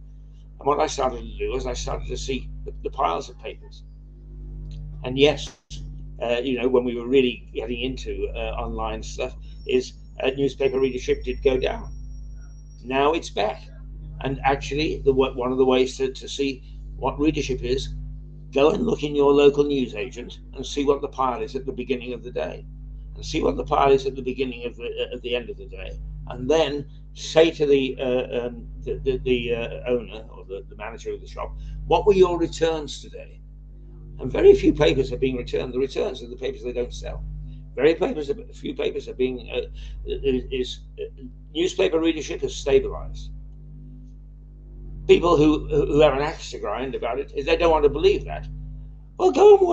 S2: And what I started to do was I started to see the piles of papers. And yes, you know, when we were really getting into online stuff, is newspaper readership did go down. Now it's back. And actually, one of the ways to see what readership is, go and look in your local newsagent and see what the pile is at the beginning of the day, and see what the pile is at the beginning of the end of the day, and then say to the owner or the manager of the shop, what were your returns today? And very few papers are being returned. The returns are the papers they don't sell. Few papers are being newspaper readership has stabilized. People who have an axe to grind about it, they don't want to believe that. Well, go and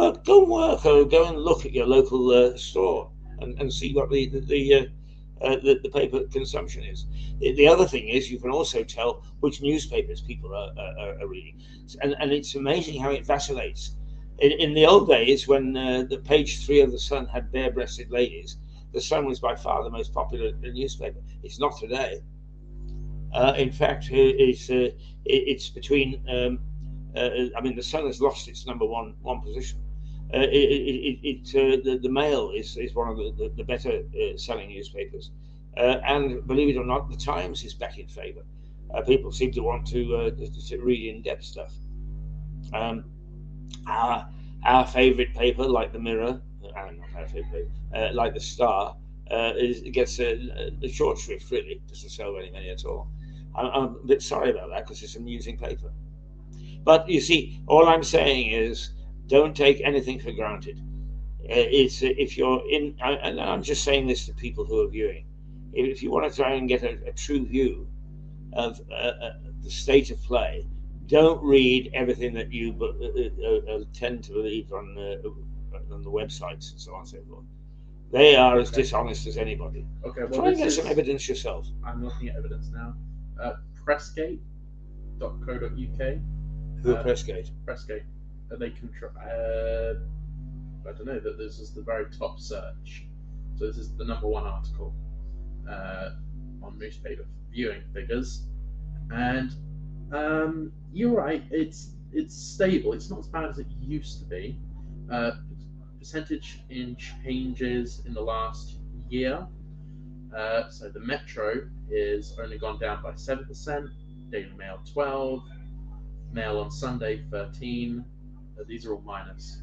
S2: work, or go and look at your local store and see what the paper consumption is. The other thing is you can also tell which newspapers people are reading, and it's amazing how it vacillates. In the old days, when the page 3 of the Sun had bare-breasted ladies, the Sun was by far the most popular newspaper. It's not today. In fact, it's between. I mean, the Sun has lost its number one position. The Mail is one of the better selling newspapers, and believe it or not, the Times is back in favour. People seem to want to read in-depth stuff. Our favourite paper, like the Mirror, not our favourite paper, like the Star, gets a short shrift, really, doesn't sell very many at all. I'm a bit sorry about that because it's an amusing paper. But you see, all I'm saying is don't take anything for granted. If you're in, and I'm just saying this to people who are viewing, if you want to try and get a true view of the state of play, don't read everything that you tend to believe on the websites and so on and so forth. They are as dishonest as anybody.
S1: Okay, well,
S2: try and get some evidence yourself.
S1: I'm looking at evidence now. Pressgate.co.uk.
S2: Who are Pressgate?
S1: Pressgate. They control. I don't know, that this is the very top search. So this is the #1 article on newspaper viewing figures, and you're right. It's stable. It's not as bad as it used to be. Percentage in changes in the last year. So the Metro is only gone down by 7%. Daily Mail 12. Mail on Sunday 13. These are all minus.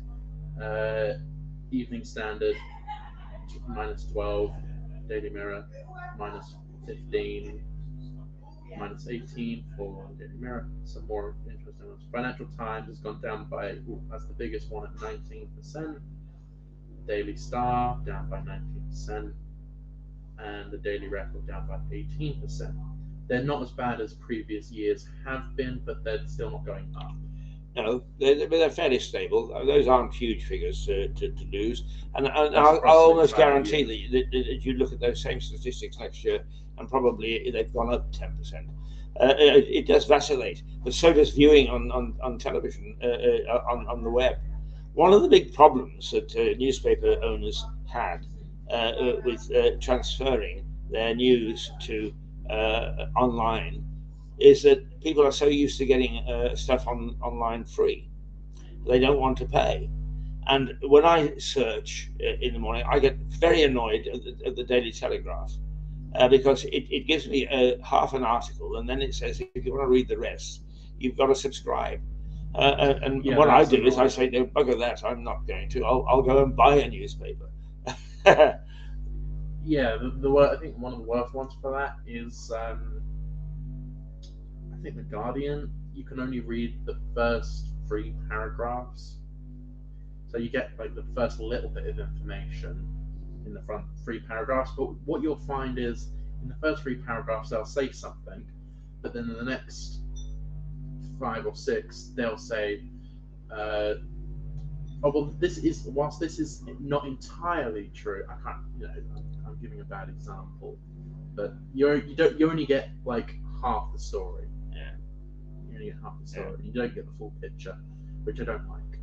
S1: Evening Standard -12, Daily Mirror -15, -18 for Daily Mirror. Some more interesting ones. Financial Times has gone down by, that's the biggest one at 19%. Daily Star down by 19%, and the Daily Record down by 18%. They're not as bad as previous years have been, but they're still not going up.
S2: No, they're fairly stable. Those aren't huge figures to lose, and I'll almost guarantee that you look at those same statistics next year, and probably they've gone up 10%. It does vacillate, but so does viewing on television, on the web. One of the big problems that newspaper owners had with transferring their news to online is that people are so used to getting stuff online free, they don't want to pay. And when I search in the morning, I get very annoyed at the Daily Telegraph because it gives me half an article, and then it says if you want to read the rest, you've got to subscribe. And what I do is I say, no, bugger that, I'm not going to. I'll go and buy a newspaper.
S1: Yeah, I think one of the worst ones for that is I think The Guardian. You can only read the first 3 paragraphs, so you get like the first little bit of information in the front 3 paragraphs. But what you'll find is in the first 3 paragraphs they'll say something, but then in the next 5 or 6 they'll say, "Oh well, whilst this is not entirely true." I can't, I'm giving a bad example, but you only get like half the story.
S2: Yeah.
S1: You only get half the story. You don't get the full picture, which I don't like.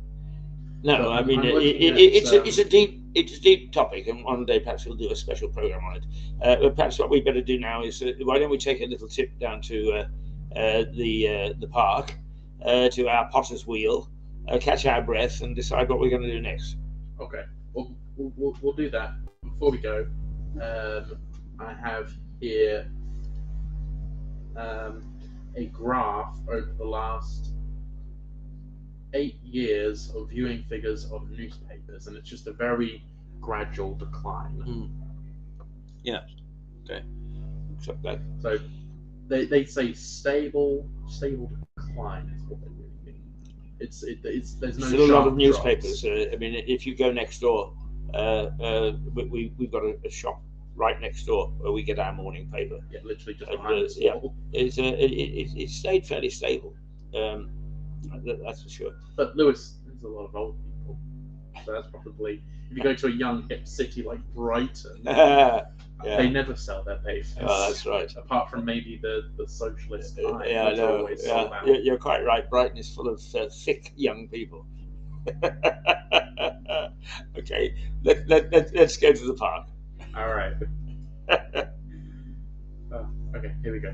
S2: No,
S1: But
S2: I mean it's a deep topic, and one day perhaps we'll do a special program on it. But perhaps what we better do now is why don't we take a little trip down to the park, to our potter's wheel, catch our breath, and decide what we're going to do next.
S1: Okay, we'll do that. Before we go, I have here a graph over the last 8 years of viewing figures of newspapers, and it's just a very gradual decline.
S2: Yeah. Okay. Accept that.
S1: So they say stable decline is what they really mean. It's there's no
S2: Still a lot of
S1: sharp
S2: newspapers.
S1: drops.
S2: I mean, if you go next door, we've got a shop right next door where we get our morning paper.
S1: Yeah, literally just
S2: it's stayed fairly stable. That's for sure.
S1: But Lewis, there's a lot of old people, so that's probably, if you go to a young hip city like Brighton, they never sell their papers.
S2: Oh, that's right.
S1: Apart from maybe the Socialist Times,
S2: Yeah, I
S1: which
S2: know.
S1: always sold out.
S2: You're quite right. Brighton is full of thick young people. Okay, let's go to the park.
S1: All right. Okay, here we go.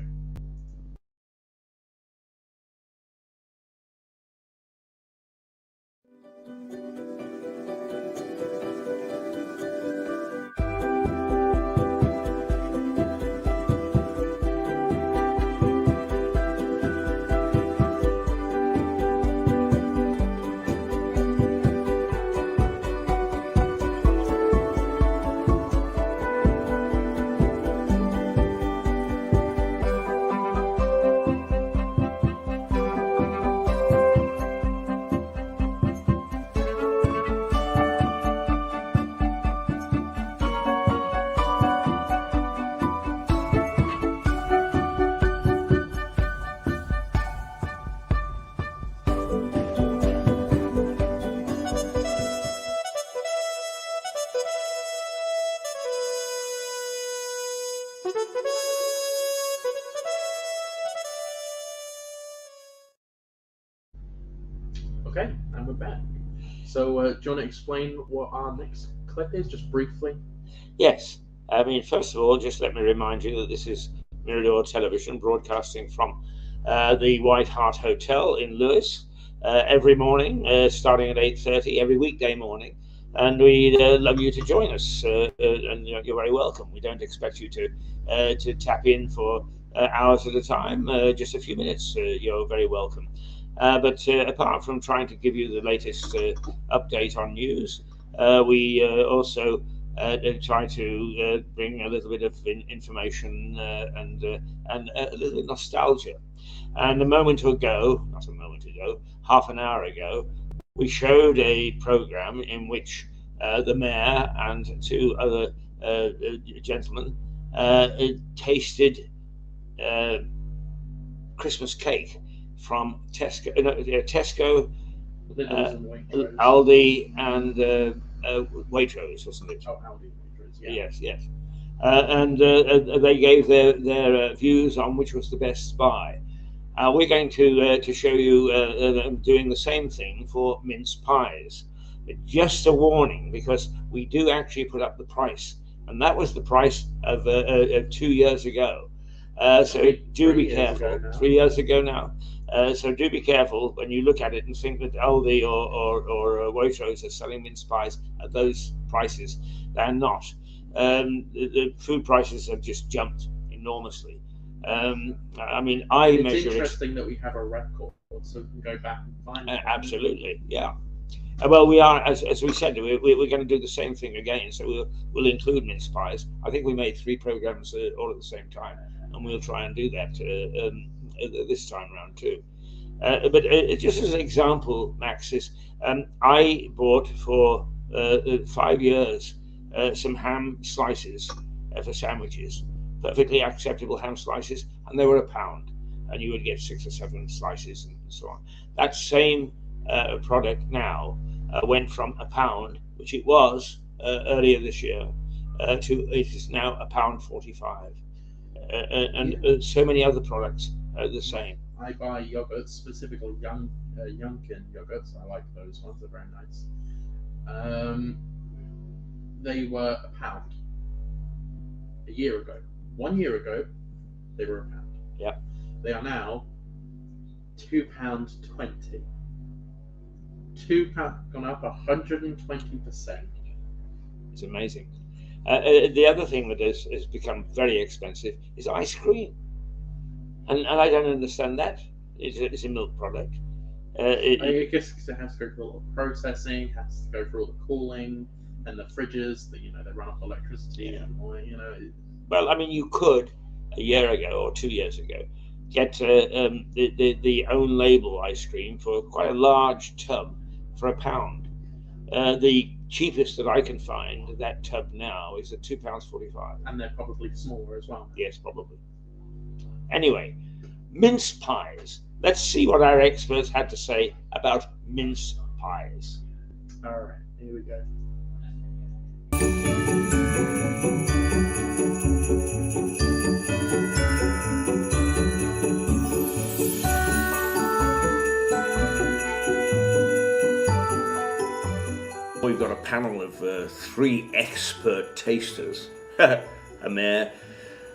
S1: back. So, do you want to explain what our next clip is, just briefly?
S2: Yes. I mean, first of all, just let me remind you that this is Mirador Television broadcasting from the White Hart Hotel in Lewes every morning, starting at 8:30 every weekday morning. And we'd love you to join us, and you're very welcome. We don't expect you to tap in for hours at a time, just a few minutes. You're very welcome. But apart from trying to give you the latest update on news, we also try to bring a little bit of information and a little bit of nostalgia. And half an hour ago, we showed a program in which the mayor and two other gentlemen tasted Christmas cake from Tesco, Aldi, and Waitrose, wasn't it?
S1: Oh, Aldi, Waitrose, yeah.
S2: Yes. And they gave their views on which was the best buy. We're going to show you them doing the same thing for mince pies. Just a warning, because we do actually put up the price, and that was the price of 2 years ago. So do be careful. 3 years ago now. So do be careful when you look at it and think that Aldi or Waitrose are selling mince pies at those prices. They're not. The food prices have just jumped enormously. I mean,
S1: it's interesting that we have a record, so we can go back and find it.
S2: Absolutely, yeah. Well, we are, as we said, we're going to do the same thing again. So we'll include mince pies. I think we made 3 programs all at the same time, and we'll try and do that this time around too. But just as an example, Max, I bought for 5 years some ham slices for sandwiches, perfectly acceptable ham slices, and they were £1, and you would get 6 or 7 slices and so on. That same product now went from £1, which it was earlier this year, to it is now £1.45, and so many other products are the same.
S1: I buy yogurts, specifically Youngkin yogurts. I like those ones; they're very nice. They were £1 a year ago. 1 year ago, they were £1.
S2: Yeah.
S1: They are now £2.20. £2 gone up 120%.
S2: It's amazing. The other thing that has become very expensive is ice cream, and I don't understand that. It's a milk product.
S1: I guess because it has to go through a lot of processing, has to go through all the cooling, and the fridges that they run off electricity, and
S2: Well, I mean, you could a year ago or 2 years ago get the own label ice cream for quite a large tub for £1. The cheapest that I can find, that tub now, is at £2.45.
S1: And they're probably smaller as well.
S2: Yes, probably. Anyway, mince pies. Let's see what our experts had to say about mince pies.
S1: All right, here we go.
S7: We've got a panel of 3 expert tasters, a mayor,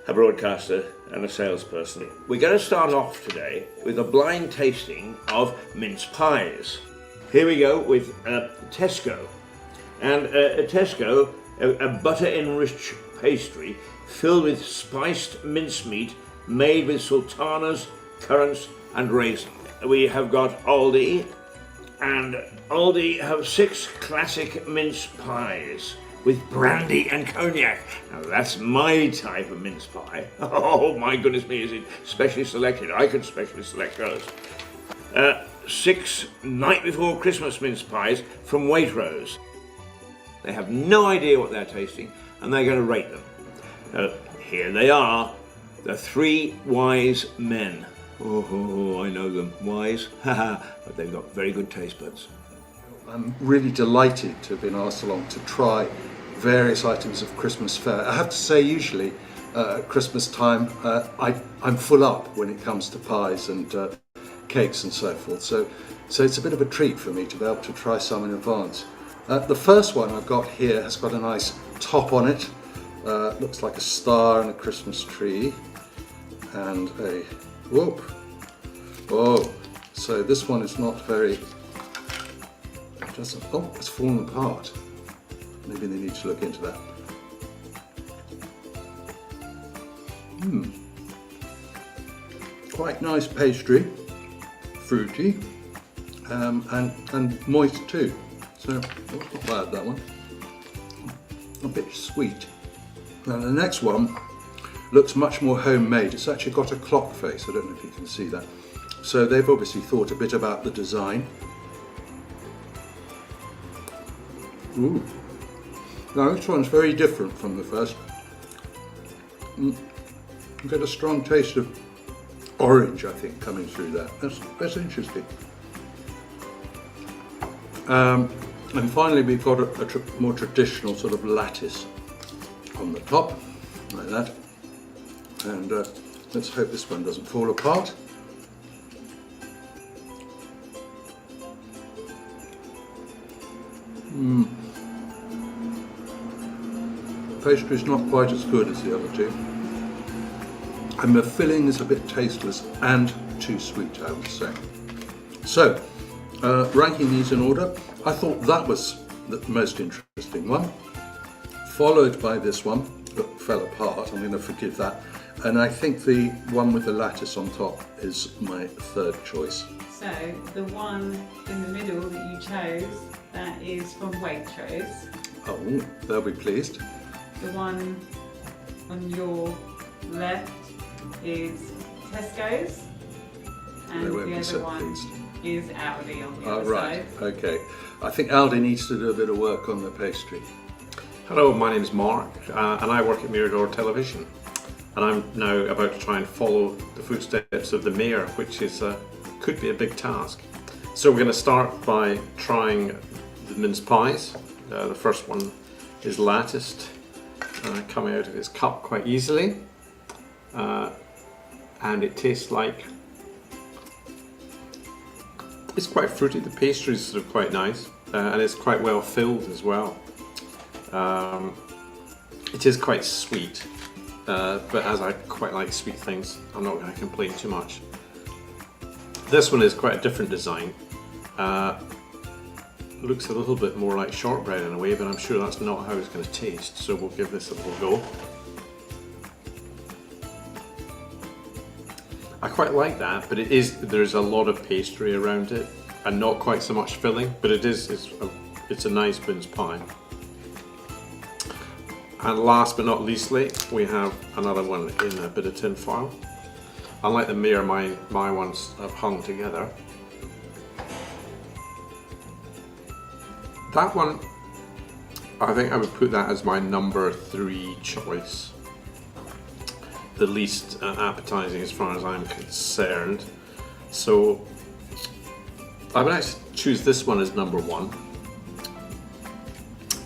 S7: a broadcaster, and a salesperson. We're going to start off today with a blind tasting of mince pies. Here we go with Tesco. And Tesco, a butter-enriched pastry filled with spiced mincemeat made with sultanas, currants, and raisins. We have got Aldi, and Aldi have 6 classic mince pies with brandy and cognac. Now that's my type of mince pie. Oh my goodness me, is it specially selected? I could specially select those. 6 night before Christmas mince pies from Waitrose. They have no idea what they're tasting, and they're going to rate them. Here they are, the 3 wise men. Oh, I know them, wise, but they've got very good taste buds.
S10: I'm really delighted to have been asked along to try various items of Christmas fare. I have to say, usually at Christmas time, I'm full up when it comes to pies and cakes and so forth. So it's a bit of a treat for me to be able to try some in advance. The first one I've got here has got a nice top on it. Looks like a star and a Christmas tree, and a whoop. Oh, so this one is not very. Oh, it's fallen apart. Maybe they need to look into that. Quite nice pastry, fruity, and moist too. So that's not bad, that one. A bit sweet. Now the next one looks much more homemade. It's actually got a clock face. I don't know if you can see that. So they've obviously thought a bit about the design. Ooh. Now this one's very different from the first. You get a strong taste of orange, I think, coming through that. That's interesting. And finally we've got a more traditional sort of lattice on the top, like that. And let's hope this one doesn't fall apart. Pastry's not quite as good as the other two. And the filling is a bit tasteless and too sweet, I would say. So, ranking these in order, I thought that was the most interesting one, followed by this one that fell apart. I'm going to forgive that. And I think the one with the lattice on top is my third choice.
S11: So the one in the middle that you chose, that is from Waitrose.
S10: Oh, they'll be pleased.
S11: The one on your left is Tesco's, and
S10: They won't
S11: the
S10: be
S11: other
S10: so
S11: one
S10: pleased.
S11: is Aldi on the
S10: Oh,
S11: other
S10: right,
S11: side.
S10: okay. I think Aldi needs to do a bit of work on the pastry.
S12: Hello, my name is Mark, and I work at Mirador Television. And I'm now about to try and follow the footsteps of the mayor, which is could be a big task. So we're going to start by trying the mince pies. The first one is latticed, coming out of its cup quite easily, and it tastes like it's quite fruity. The pastry is sort of quite nice, and it's quite well filled as well. It is quite sweet, but as I quite like sweet things, I'm not going to complain too much. This one is quite a different design. Looks a little bit more like shortbread in a way, but I'm sure that's not how it's going to taste, so we'll give this a little go. I quite like that, but there's a lot of pastry around it and not quite so much filling, but it's a nice mince pie. And last but not leastly, we have another one in a bit of tin foil. Unlike the mayor, my ones have hung together. That one, I think I would put that as my number 3 choice. The least appetizing as far as I'm concerned. So I would actually choose this one as number 1.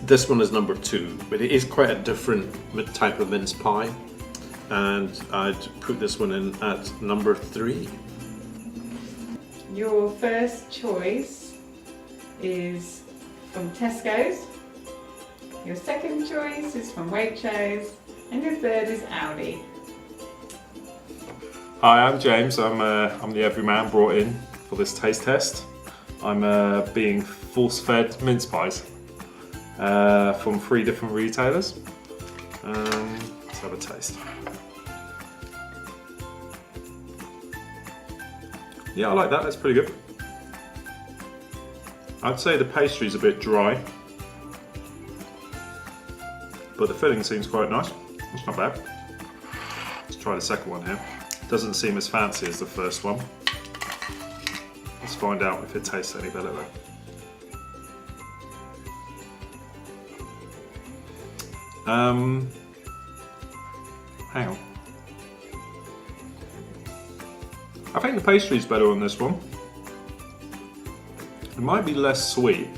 S12: This one is number 2, but it is quite a different type of mince pie. And I'd put this one in at number 3.
S11: Your first choice is from Tesco's. Your second choice is from Waitrose, and your third is Aldi.
S12: Hi, I'm James. I'm the everyman brought in for this taste test. I'm being force-fed mince pies from 3 different retailers. Let's have a taste. Yeah, I like that. That's pretty good. I'd say the pastry's a bit dry, but the filling seems quite nice. It's not bad. Let's try the second one here. Doesn't seem as fancy as the first one. Let's find out if it tastes any better though. Hang on. I think the pastry's better on this one. It might be less sweet.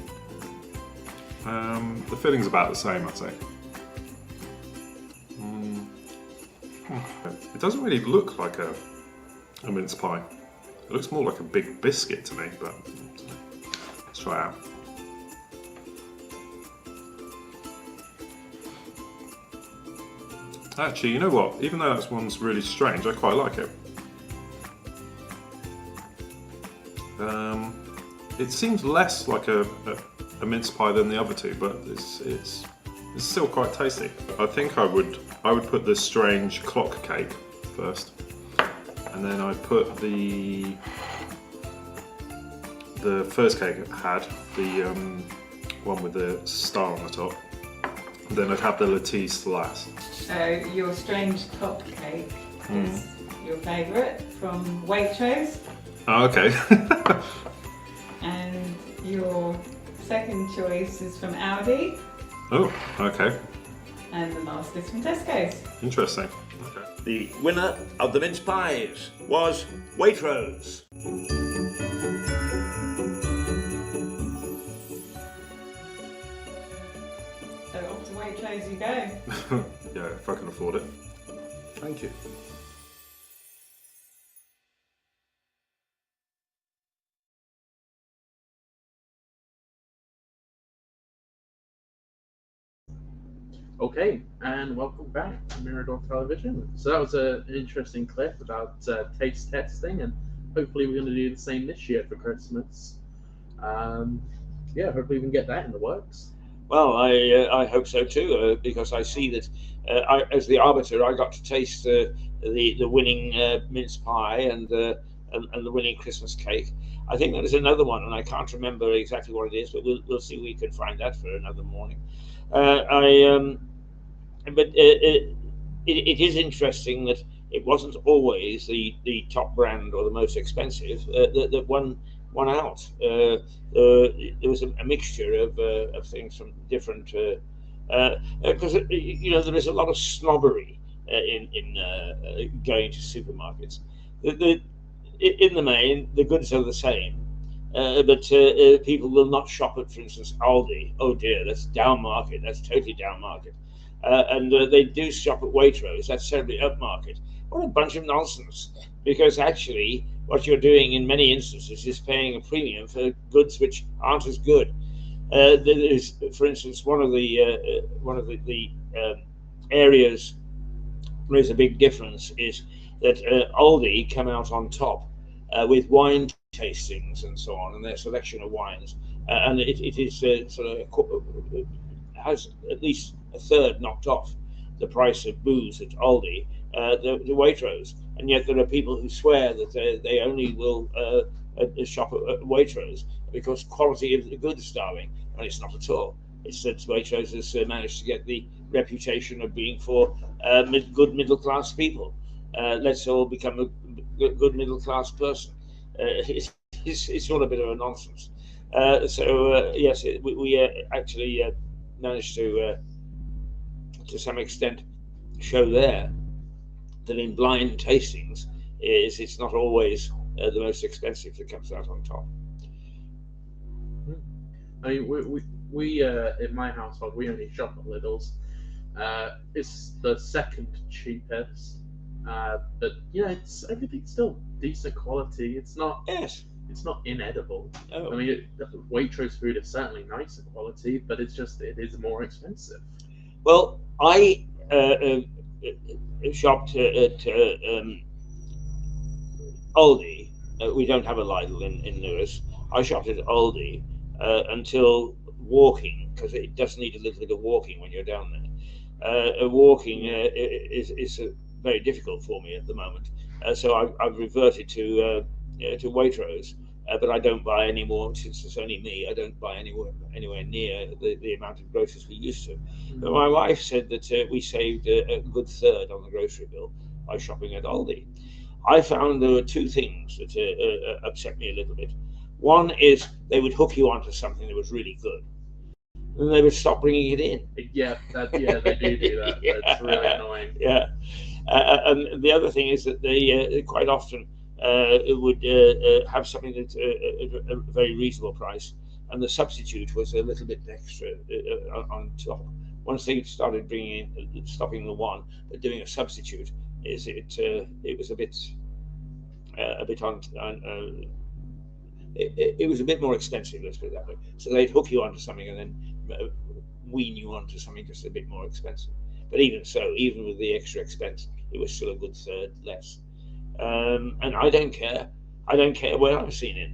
S12: The filling's about the same, I'd say. It doesn't really look like a mince pie. It looks more like a big biscuit to me, but let's try it out. Actually, you know what? Even though that one's really strange, I quite like it. It seems less like a mince pie than the other two, but it's still quite tasty. I think I would put the strange clock cake first, and then I'd put the first cake it had, the one with the star on the top. And then I'd have the Latisse last.
S11: So your strange clock cake is your favourite from Waitrose.
S12: Oh, okay.
S11: And your second choice is from Aldi.
S12: Oh, okay.
S11: And the last is from Tesco's.
S12: Interesting. Okay.
S7: The winner of the mince pies was Waitrose.
S11: So off to Waitrose you go.
S12: Yeah, if I can afford it.
S10: Thank you.
S1: Okay, and welcome back to Mirador Television. So that was an interesting clip about taste testing, and hopefully we're going to do the same this year for Christmas. Yeah, hopefully we can get that in the works.
S2: Well, I hope so too, because I see that as the arbiter, I got to taste the winning mince pie and the winning Christmas cake. I think there is another one, and I can't remember exactly what it is, but we'll see if we can find that for another morning. But it is interesting that it wasn't always the top brand or the most expensive that won out. There was a mixture of things from different, because you know there is a lot of snobbery in going to supermarkets. In the main, the goods are the same. But people will not shop at, for instance, Aldi. Oh dear, that's down market. That's totally down market. And they do shop at Waitrose. That's totally up market. What a bunch of nonsense! Because actually, what you're doing in many instances is paying a premium for goods which aren't as good. There is, for instance, one of the areas where there's a big difference is that Aldi come out on top with wine tastings and so on, and their selection of wines, and it is sort of has at least a third knocked off the price of booze at Aldi, the Waitrose, and yet there are people who swear that they only will shop at Waitrose because quality of the goods is starving, and it's not at all. It's that Waitrose has managed to get the reputation of being for good middle class people. Let's all become a good middle class person. It's all a bit of a nonsense. Yes, we actually managed to some extent show there that in blind tastings it's not always the most expensive that comes out on top.
S1: I mean, we in my household we only shop at Lidl's. It's the second cheapest, but you know, everything's still decent quality. It's not.
S2: Yes.
S1: It's not inedible.
S2: Oh.
S1: I mean, Waitrose food is certainly nicer quality, but it is more expensive.
S2: Well, I shopped at Aldi. We don't have a Lidl in Lewis. I shopped at Aldi until walking, because it does need a little bit of walking when you're down there. Walking is very difficult for me at the moment, so I've reverted to Waitrose. But I don't buy any more, since it's only me. I don't buy anywhere near the amount of groceries we used to. But my wife said that we saved a good third on the grocery bill by shopping at Aldi. I found there were two things that upset me a little bit. One is they would hook you onto something that was really good, and they would stop bringing it in.
S1: Yeah, they do that. Yeah. That's really annoying.
S2: Yeah, and the other thing is that they quite often would have something that's a very reasonable price, and the substitute was a little bit extra on top. Once they started stopping the one, but doing a substitute, it was a bit a bit on. It was a bit more expensive, let's put it that way. So they'd hook you onto something and then wean you onto something just a bit more expensive. But even so, even with the extra expense, it was still a good third less. And I don't care. I don't care where I've seen it.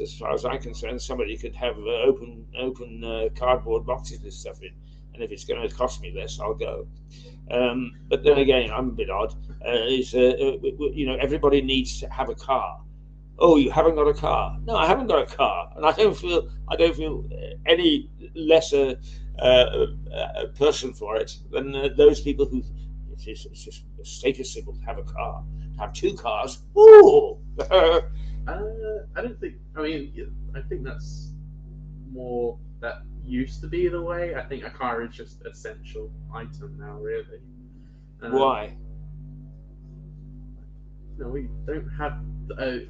S2: As far as I'm concerned, somebody could have open cardboard boxes with stuff in, and if it's going to cost me less, I'll go. But then again, I'm a bit odd. Everybody needs to have a car. Oh, you haven't got a car? No, I haven't got a car, and I don't feel any lesser person for it than those people who. It's just a status symbol to have a car. To have two cars. Ooh.
S1: I don't think. I mean, I think that's more that used to be the way. I think a car is just an essential item now, really.
S2: Why?
S1: No, we don't have.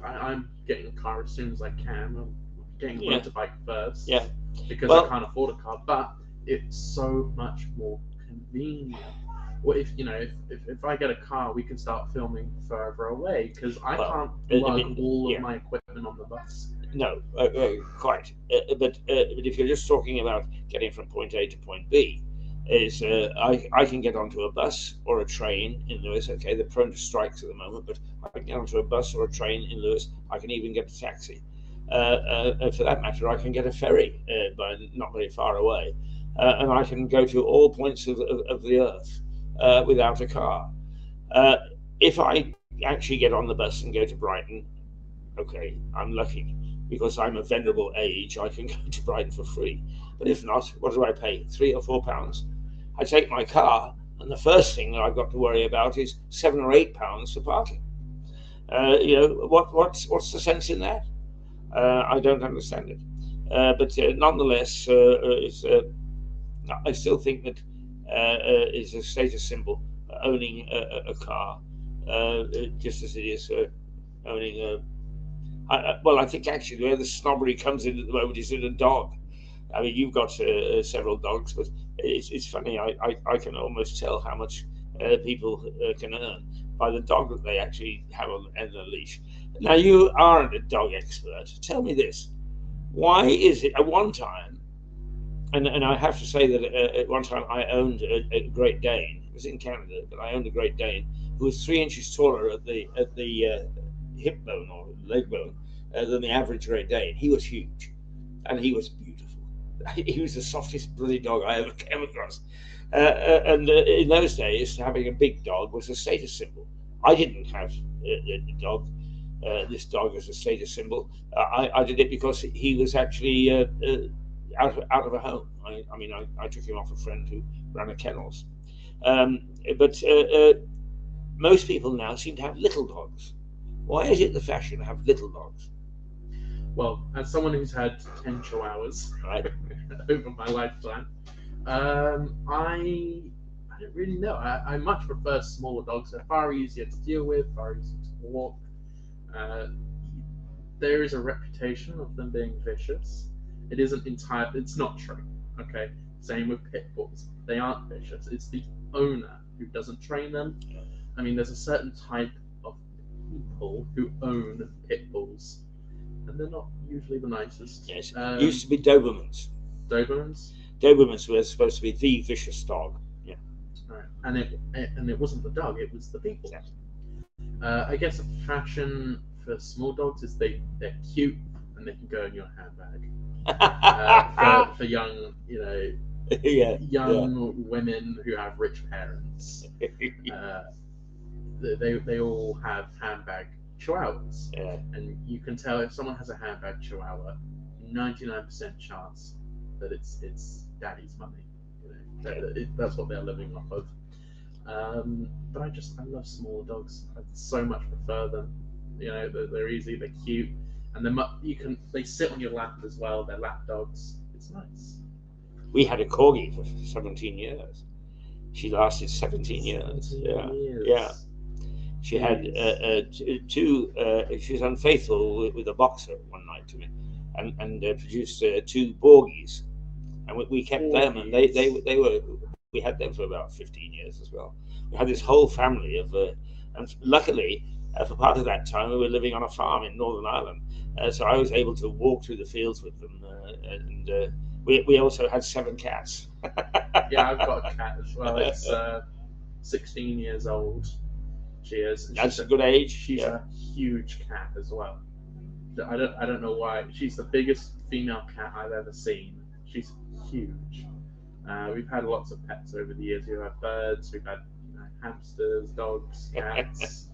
S1: I'm getting a car as soon as I can. I'm getting a motorbike first.
S2: Yeah.
S1: Because I can't afford a car, but it's so much more convenient. Well, if I get a car, we can start filming further away because I can't plug all of my equipment on the bus.
S2: No, quite. But if you're just talking about getting from point A to point B, I can get onto a bus or a train in Lewis. Okay, they're prone to strikes at the moment, but I can get onto a bus or a train in Lewis. I can even get a taxi. For that matter, I can get a ferry, but not very far away, and I can go to all points of the earth without a car. If I actually get on the bus and go to Brighton, okay, I'm lucky because I'm a venerable age. I can go to Brighton for free. But if not, what do I pay? £3 or £4? I take my car, and the first thing that I've got to worry about is £7 or £8 for parking. What's the sense in that? I don't understand it. But nonetheless, I still think that is a status symbol owning a car, just as it is owning I think actually where the snobbery comes in at the moment is in a dog. I mean, you've got several dogs, but it's funny. I can almost tell how much people can earn by the dog that they actually have on the leash. Now, you aren't a dog expert. Tell me this. Why is it at one time, and I have to say that at one time I owned a Great Dane. It was in Canada, but I owned a Great Dane who was 3 inches taller at the hip bone or leg bone than the average Great Dane. He was huge, and he was beautiful. He was the softest bloody dog I ever came across. And in those days, having a big dog was a status symbol. I didn't have a dog. This dog as a status symbol. I did it because he was actually out of a home. I took him off a friend who ran a kennels. But most people now seem to have little dogs. Why is it the fashion to have little dogs?
S1: Well, as someone who's had 10 chihuahuas over my lifetime, I don't really know. I much prefer smaller dogs. They're far easier to deal with, far easier to walk. There is a reputation of them being vicious. It isn't entirely. It's not true. Okay. Same with pit bulls. They aren't vicious. It's the owner who doesn't train them. I mean, there's a certain type of people who own pit bulls, and they're not usually the nicest.
S2: Yes. Used to be Dobermans.
S1: Dobermans.
S2: Dobermans were supposed to be the vicious dog. Yeah.
S1: Right. And it wasn't the dog. It was the people.
S2: Yeah.
S1: I guess a fashion for small dogs is they're cute and they can go in your handbag. For young, women who have rich parents, they all have handbag chihuahuas, and you can tell if someone has a handbag chihuahua, 99% chance that it's daddy's money. That's what they're living off of. But I love smaller dogs. I so much prefer them. They're easy, they're cute, and they sit on your lap as well. They're lap dogs. It's nice.
S2: We had a corgi for 17 years. She lasted 17 years. Yeah. She had two. She was unfaithful with a boxer one night to me, and produced 2 Borgies, and we kept them, and they were. We had them for about 15 years as well. We had this whole family of, and luckily, For part of that time, we were living on a farm in Northern Ireland, so I was able to walk through the fields with them, and we also had 7 cats.
S1: Yeah, I've got a cat as well. It's 16 years old. She is.
S2: That's a good age.
S1: She's a huge cat as well. I don't know why. She's the biggest female cat I've ever seen. She's huge. We've had lots of pets over the years. We've had birds. We've had hamsters, dogs, cats,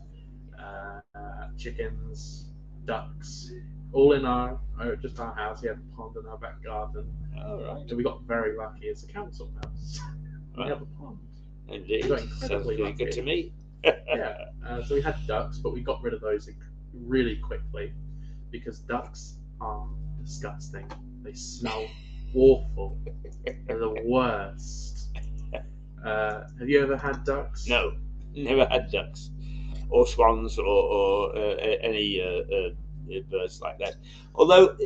S1: chickens, ducks. All in our house. We have a pond in our back garden.
S2: Oh, right.
S1: So we got very lucky. It's a council house. We have a pond.
S2: Indeed.
S1: We got
S2: Sounds
S1: incredibly
S2: really good
S1: lucky.
S2: to me.
S1: Yeah. So we had ducks, but we got rid of those really quickly because ducks are disgusting. They smell awful. They're the worst. Have you ever had ducks?
S2: No, never had ducks or swans or any birds like that. Although,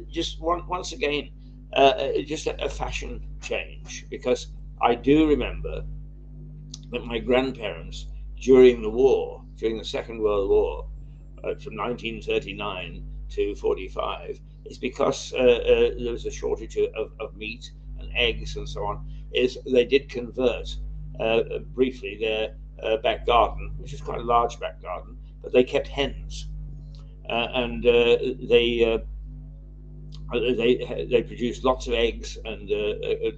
S2: just once again, just a fashion change, because I do remember that my grandparents during the Second World War, from 1939 to 45, is because there was a shortage of meat and eggs and so on, is they did convert briefly their back garden, which is quite a large back garden, but they kept hens, and they produced lots of eggs and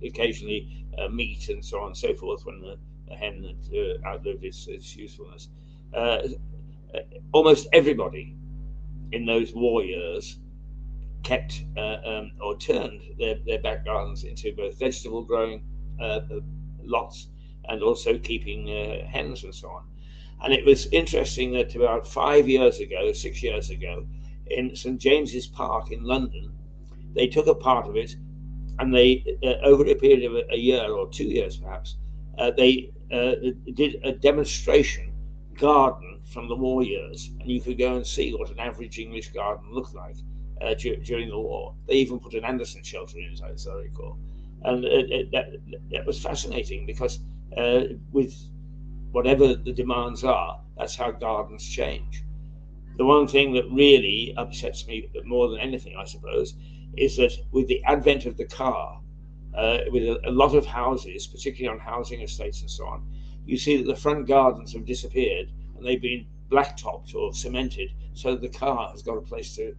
S2: occasionally meat and so on and so forth when the hen had outlived its usefulness. Almost everybody in those war years kept or turned their back gardens into both vegetable growing lots and also keeping hens and so on. And it was interesting that about 6 years ago, in St. James's Park in London, they took a part of it and they, over a period of a year or 2 years perhaps, they did a demonstration garden from the war years, and you could go and see what an average English garden looked like during the war. They even put an Anderson shelter in it, as I recall. And that was fascinating because with whatever the demands are, that's how gardens change. The one thing that really upsets me more than anything, I suppose, is that with the advent of the car, with a lot of houses, particularly on housing estates and so on, you see that the front gardens have disappeared and they've been blacktopped or cemented, so the car has got a place to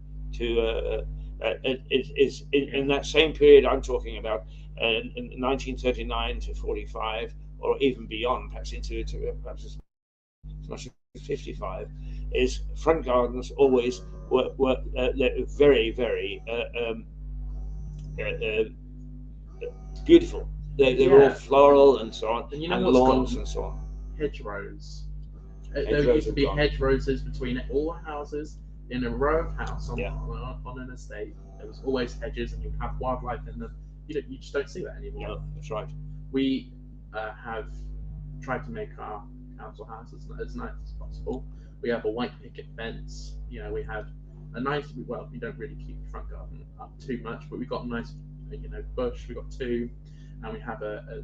S2: it is in that same period I'm talking about, in 1939 to 45, or even beyond, perhaps into perhaps as much as 55, is front gardens always were very, very beautiful. They were all floral and so on,
S1: and
S2: lawns and so on.
S1: Hedgerows. There used to be hedgerows between all the houses in a row of house on an estate. There was always hedges, and you'd have wildlife in them. You just don't see that anymore.
S2: No, that's right.
S1: We have tried to make our council house as nice as possible. We have a white picket fence. We have a nice. Well, we don't really keep the front garden up too much, but we've got a nice, bush. We've got 2, and we have a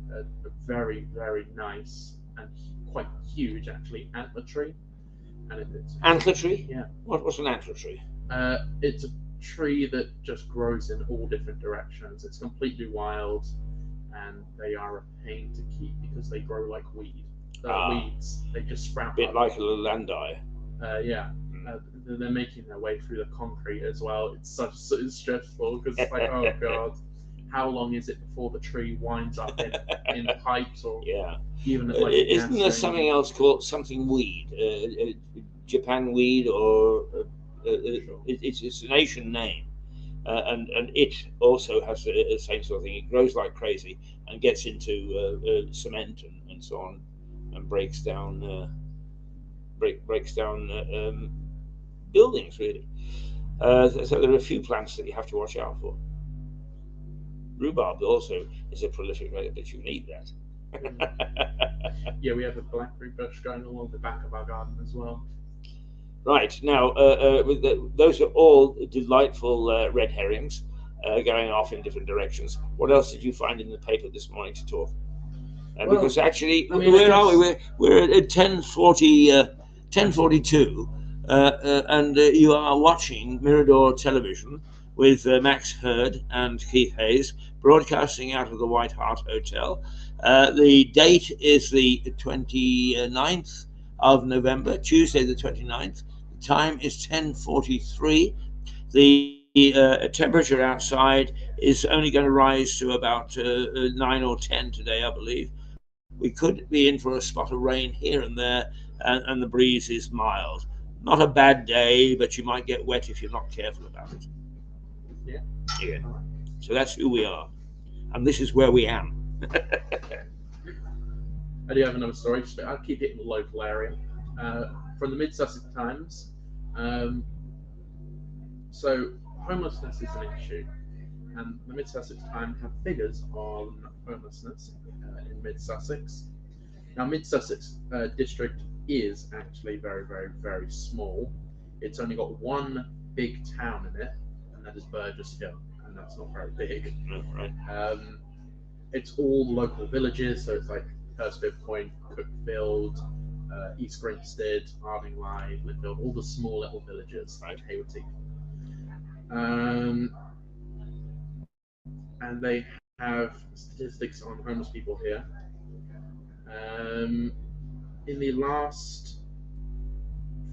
S1: very, very nice and quite huge, actually, antler tree. And
S2: antler tree?
S1: Yeah.
S2: What's an antler tree?
S1: It's a tree that just grows in all different directions. It's completely wild, and they are a pain to keep because they grow like weeds. They just sprout.
S2: A bit like a landai.
S1: Yeah. They're making their way through the concrete as well. It's stressful because it's like, oh god, how long is it before the tree winds up in pipes or even at like
S2: isn't there something else called something weed, Japan weed, or it's an Asian name, and it also has the same sort of thing. It grows like crazy and gets into cement and so on, and breaks down buildings really. So there are a few plants that you have to watch out for. Rhubarb also is a prolific, but you need that.
S1: Yeah, we have a blackberry bush going along the back of our garden as well.
S2: Right, now those are all delightful red herrings going off in different directions. What else did you find in the paper this morning to talk? Because actually, where are we? We're at 10:42, and you are watching Mirador Television with Max Hurd and Keith Hayes, broadcasting out of the White Hart Hotel. The date is the 29th of November, Tuesday the 29th. The time is 10:43. The temperature outside is only going to rise to about 9 or 10 today, I believe. We could be in for a spot of rain here and there, and the breeze is mild. Not a bad day, but you might get wet if you're not careful about it.
S1: Yeah.
S2: Yeah. So that's who we are, and this is where we am.
S1: I do have another story. I'll keep it in the local area. From the Mid-Sussex Times. So homelessness is an issue, and the Mid-Sussex Times have figures on homelessness in Mid-Sussex. Now, Mid-Sussex district is actually very, very, very small. It's only got one big town in it, and that is Burgess Hill, and that's not very big.
S2: Right.
S1: It's all local villages, so it's like Hurstfield Point, Cookfield, East Grinstead, Ardingly, Linfield, all the small little villages, like Hayward. And they have statistics on homeless people here. In the last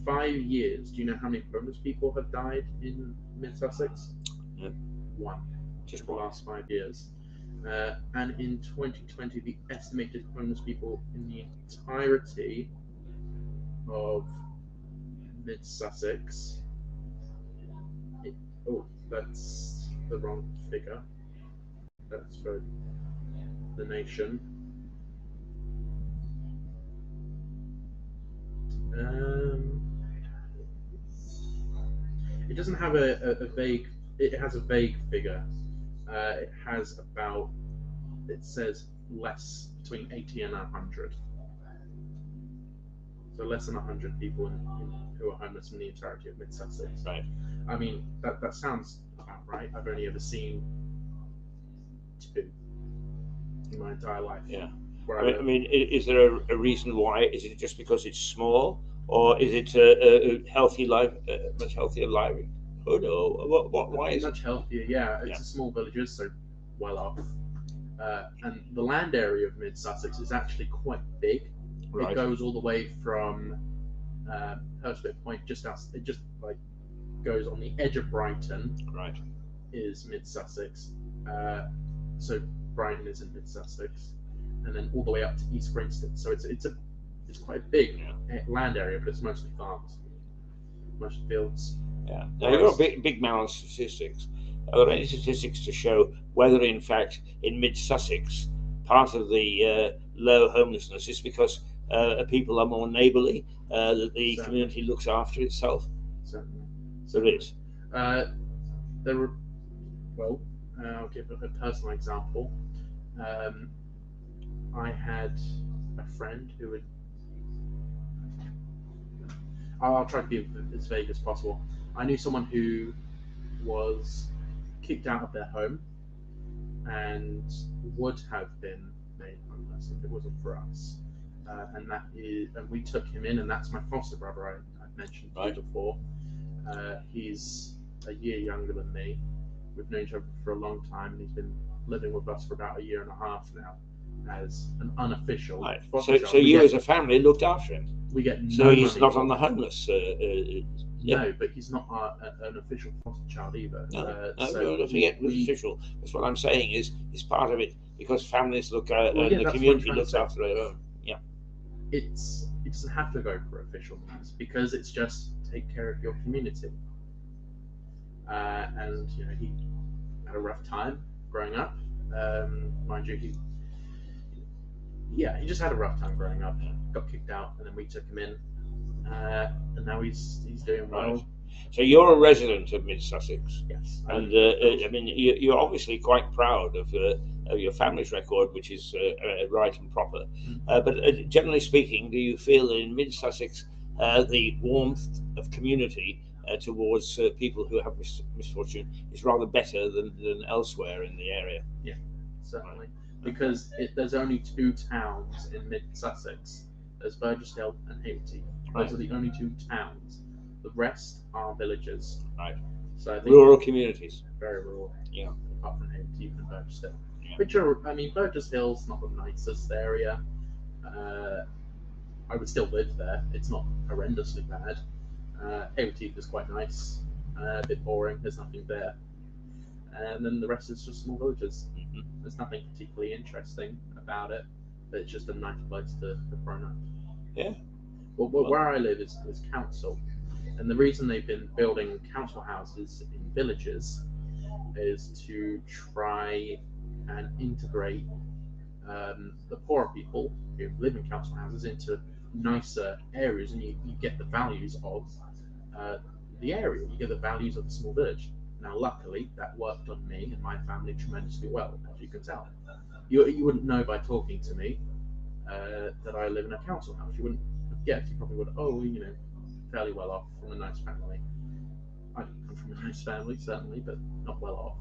S1: 5 years, do you know how many homeless people have died in Mid-Sussex?
S2: No.
S1: One.
S2: Just
S1: the last 5 years. And in 2020, the estimated homeless people in the entirety of Mid-Sussex. Oh, that's the wrong figure. That's for the nation. It doesn't have a vague. It has a vague figure. It has about. It says less, between 80 and 100. So less than 100 people who are homeless in the entirety of Mid-Sussex.
S2: Right.
S1: I mean, that sounds about right. I've only ever seen 2 in my entire life.
S2: Yeah.
S1: I
S2: mean, is there a reason why? Is it just because it's small, or is it a healthy life, much healthier livelihood, or what? Why is
S1: much
S2: it
S1: healthier? Yeah, it's a small villages, so well off. And the land area of Mid-Sussex is actually quite big.
S2: Right.
S1: It goes all the way from Hurstfield Point, just outside. It just like goes on the edge of Brighton.
S2: Right.
S1: Is Mid-Sussex. So Brighton is in Mid-Sussex, and then all the way up to East Grinstead. So it's quite a big land area, but it's mostly farms, mostly fields.
S2: Yeah. Now you've got big amount of statistics. Are there any statistics to show whether, in fact, in Mid-Sussex, part of the low homelessness is because people are more neighbourly, that the community looks after itself?
S1: Certainly.
S2: There is.
S1: There were, well, I'll give a personal example. I had a friend who would. I'll try to be as vague as possible. I knew someone who was kicked out of their home and would have been made homeless if it wasn't for us. And we took him in, and that's my foster brother I mentioned before. He's a year younger than me. We've known each other for a long time, and he's been living with us for about 1.5 years now as an unofficial foster child.
S2: So you as a family looked after him?
S1: We get no
S2: So he's
S1: money
S2: not
S1: for
S2: on the
S1: him.
S2: homeless?
S1: No, but he's not an official foster child either.
S2: No, forget official. That's what I'm saying is part of it, because families look at the community looks after their own. Yeah.
S1: It doesn't have to go for official means, because it's just take care of your community. And he had a rough time growing up. Mind you, he just had a rough time growing up. Got kicked out, and then we took him in, and now he's doing well.
S2: Right. So you're a resident of Mid-Sussex.
S1: Yes.
S2: And I mean, you're obviously quite proud of your family's record, which is right and proper. But generally speaking, do you feel that in Mid-Sussex the warmth of community towards people who have misfortune is rather better than elsewhere in the area?
S1: Yeah, certainly. Because there's only 2 towns in Mid-Sussex. There's Burgess Hill and Hayward. Those are the only 2 towns. The rest are villages.
S2: Right.
S1: So I think
S2: Rural communities.
S1: Very rural.
S2: Yeah.
S1: Apart from Havertine and Burgess Hill.
S2: Yeah.
S1: Which are, I mean, Burgess Hill's not the nicest area. I would still live there. It's not horrendously bad. Havertine is quite nice. A bit boring. There's nothing there. And then the rest is just small villages.
S2: Mm-hmm.
S1: There's nothing particularly interesting about it, but it's just a nice place to grow up.
S2: Yeah.
S1: Well, where I live is council, and the reason they've been building council houses in villages is to try and integrate the poorer people who live in council houses into nicer areas, and you get the values of the area. You get the values of the small village. Now, luckily, that worked on me and my family tremendously well, as you can tell. You wouldn't know by talking to me that I live in a council house. You wouldn't guess. You probably would, fairly well off from a nice family. I didn't come from a nice family, certainly, but not well off.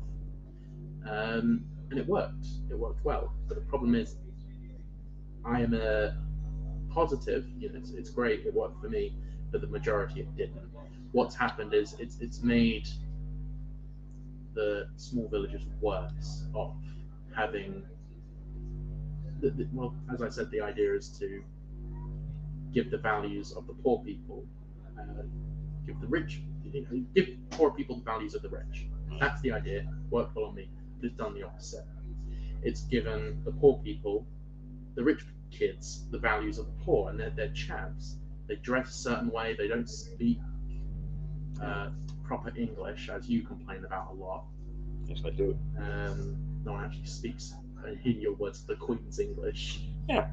S1: And it worked. It worked well. But the problem is, I am a positive. It's great. It worked for me, but the majority it didn't. What's happened is it's made the small villages worse off having. Well, as I said, the idea is to give the values of the poor people, give the rich, give poor people the values of the rich. That's the idea. Worked well on me. It's done the opposite. It's given the poor people, the rich kids, the values of the poor, and they're chavs. They dress a certain way. They don't speak proper English, as you complain about a lot.
S2: Yes, I do.
S1: No one actually speaks, in your words, the Queen's English.
S2: Yeah,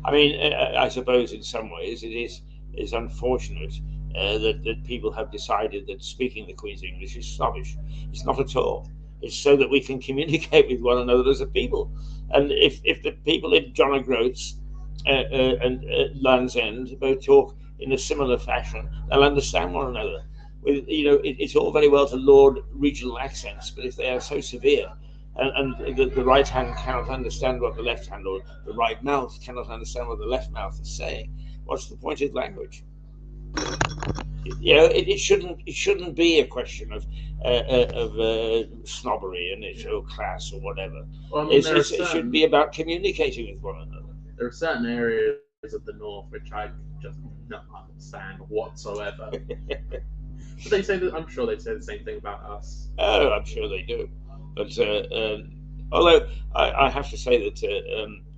S2: I mean, I suppose in some ways it's unfortunate that people have decided that speaking the Queen's English is snobbish. It's not at all. It's so that we can communicate with one another as a people. And if the people in John O'Groats and Land's End both talk in a similar fashion, they'll understand one another. It's all very well to laud regional accents, but if they are so severe, and the right hand cannot understand what the left hand, or the right mouth cannot understand what the left mouth is saying, what's the point of language? It shouldn't be a question of snobbery and class or whatever.
S1: Well, I mean,
S2: it should be about communicating with one another.
S1: There are certain areas of the north which I just don't understand whatsoever. But they say that, I'm sure they say the same thing about us.
S2: Oh, I'm sure they do. But although I have to say that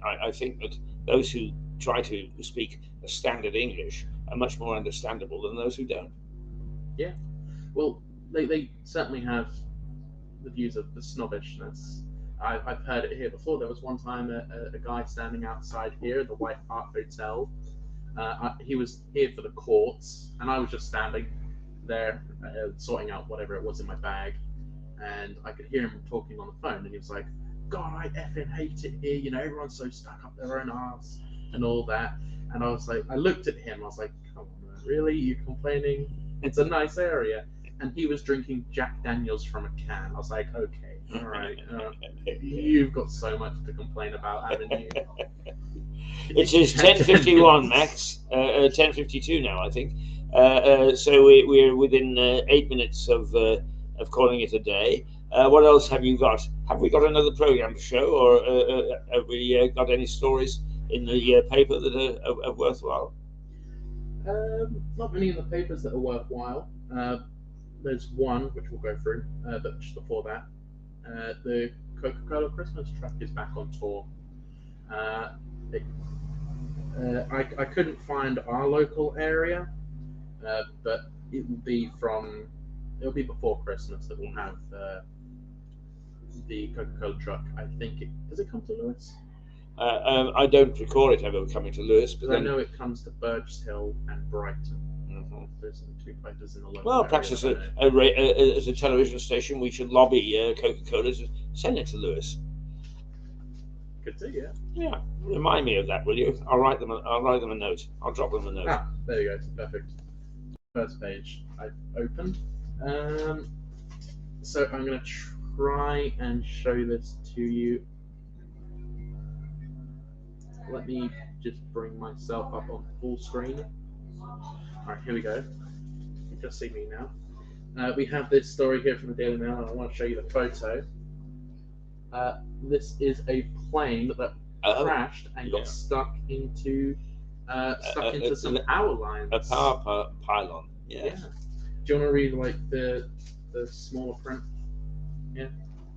S2: I think that those who try to speak a standard English are much more understandable than those who don't.
S1: Yeah. Well, they certainly have the views of the snobbishness. I've heard it here before. There was one time a guy standing outside here at the White Hart Hotel. He was here for the courts, and I was just standing there sorting out whatever it was in my bag, and I could hear him talking on the phone, and he was like, "God, I effing hate it here. Everyone's so stuck up their own arse and all that." And I was like, I looked at him, I was like, "Come on, man, really? You complaining? It's a nice area." And he was drinking Jack Daniels from a can. I was like, "Okay, all right, you've got so much to complain about, haven't you?"
S2: It is 10:51, Max. 10:52 now, I think. So we're within 8 minutes of calling it a day. What else have you got? Have we got another program to show, or have we got any stories in the paper that are worthwhile?
S1: Not many in the papers that are worthwhile. There's one which we'll go through, but just before that, the Coca-Cola Christmas truck is back on tour. I couldn't find our local area, but it will be before Christmas that we'll have the Coca-Cola truck. I think does it come to Lewis?
S2: I don't recall it ever coming to Lewis, but
S1: I know it comes to Burgess Hill and Brighton. Mm-hmm. There's two places in the local area.
S2: Perhaps as a television station, we should lobby Coca-Cola to send it to Lewis.
S1: Could do, yeah.
S2: Yeah, remind me of that, will you? I'll write them a note. I'll drop them a note.
S1: Ah, there you go. Perfect. First page I've opened. So I'm going to try and show this to you. Let me just bring myself up on full screen. Alright, here we go. just see me now. We have this story here from the Daily Mail, and I want to show you the photo. This is a plane that crashed and got stuck into some power lines.
S2: A power pylon. Yeah.
S1: Do you want to read like the smaller print? Yeah.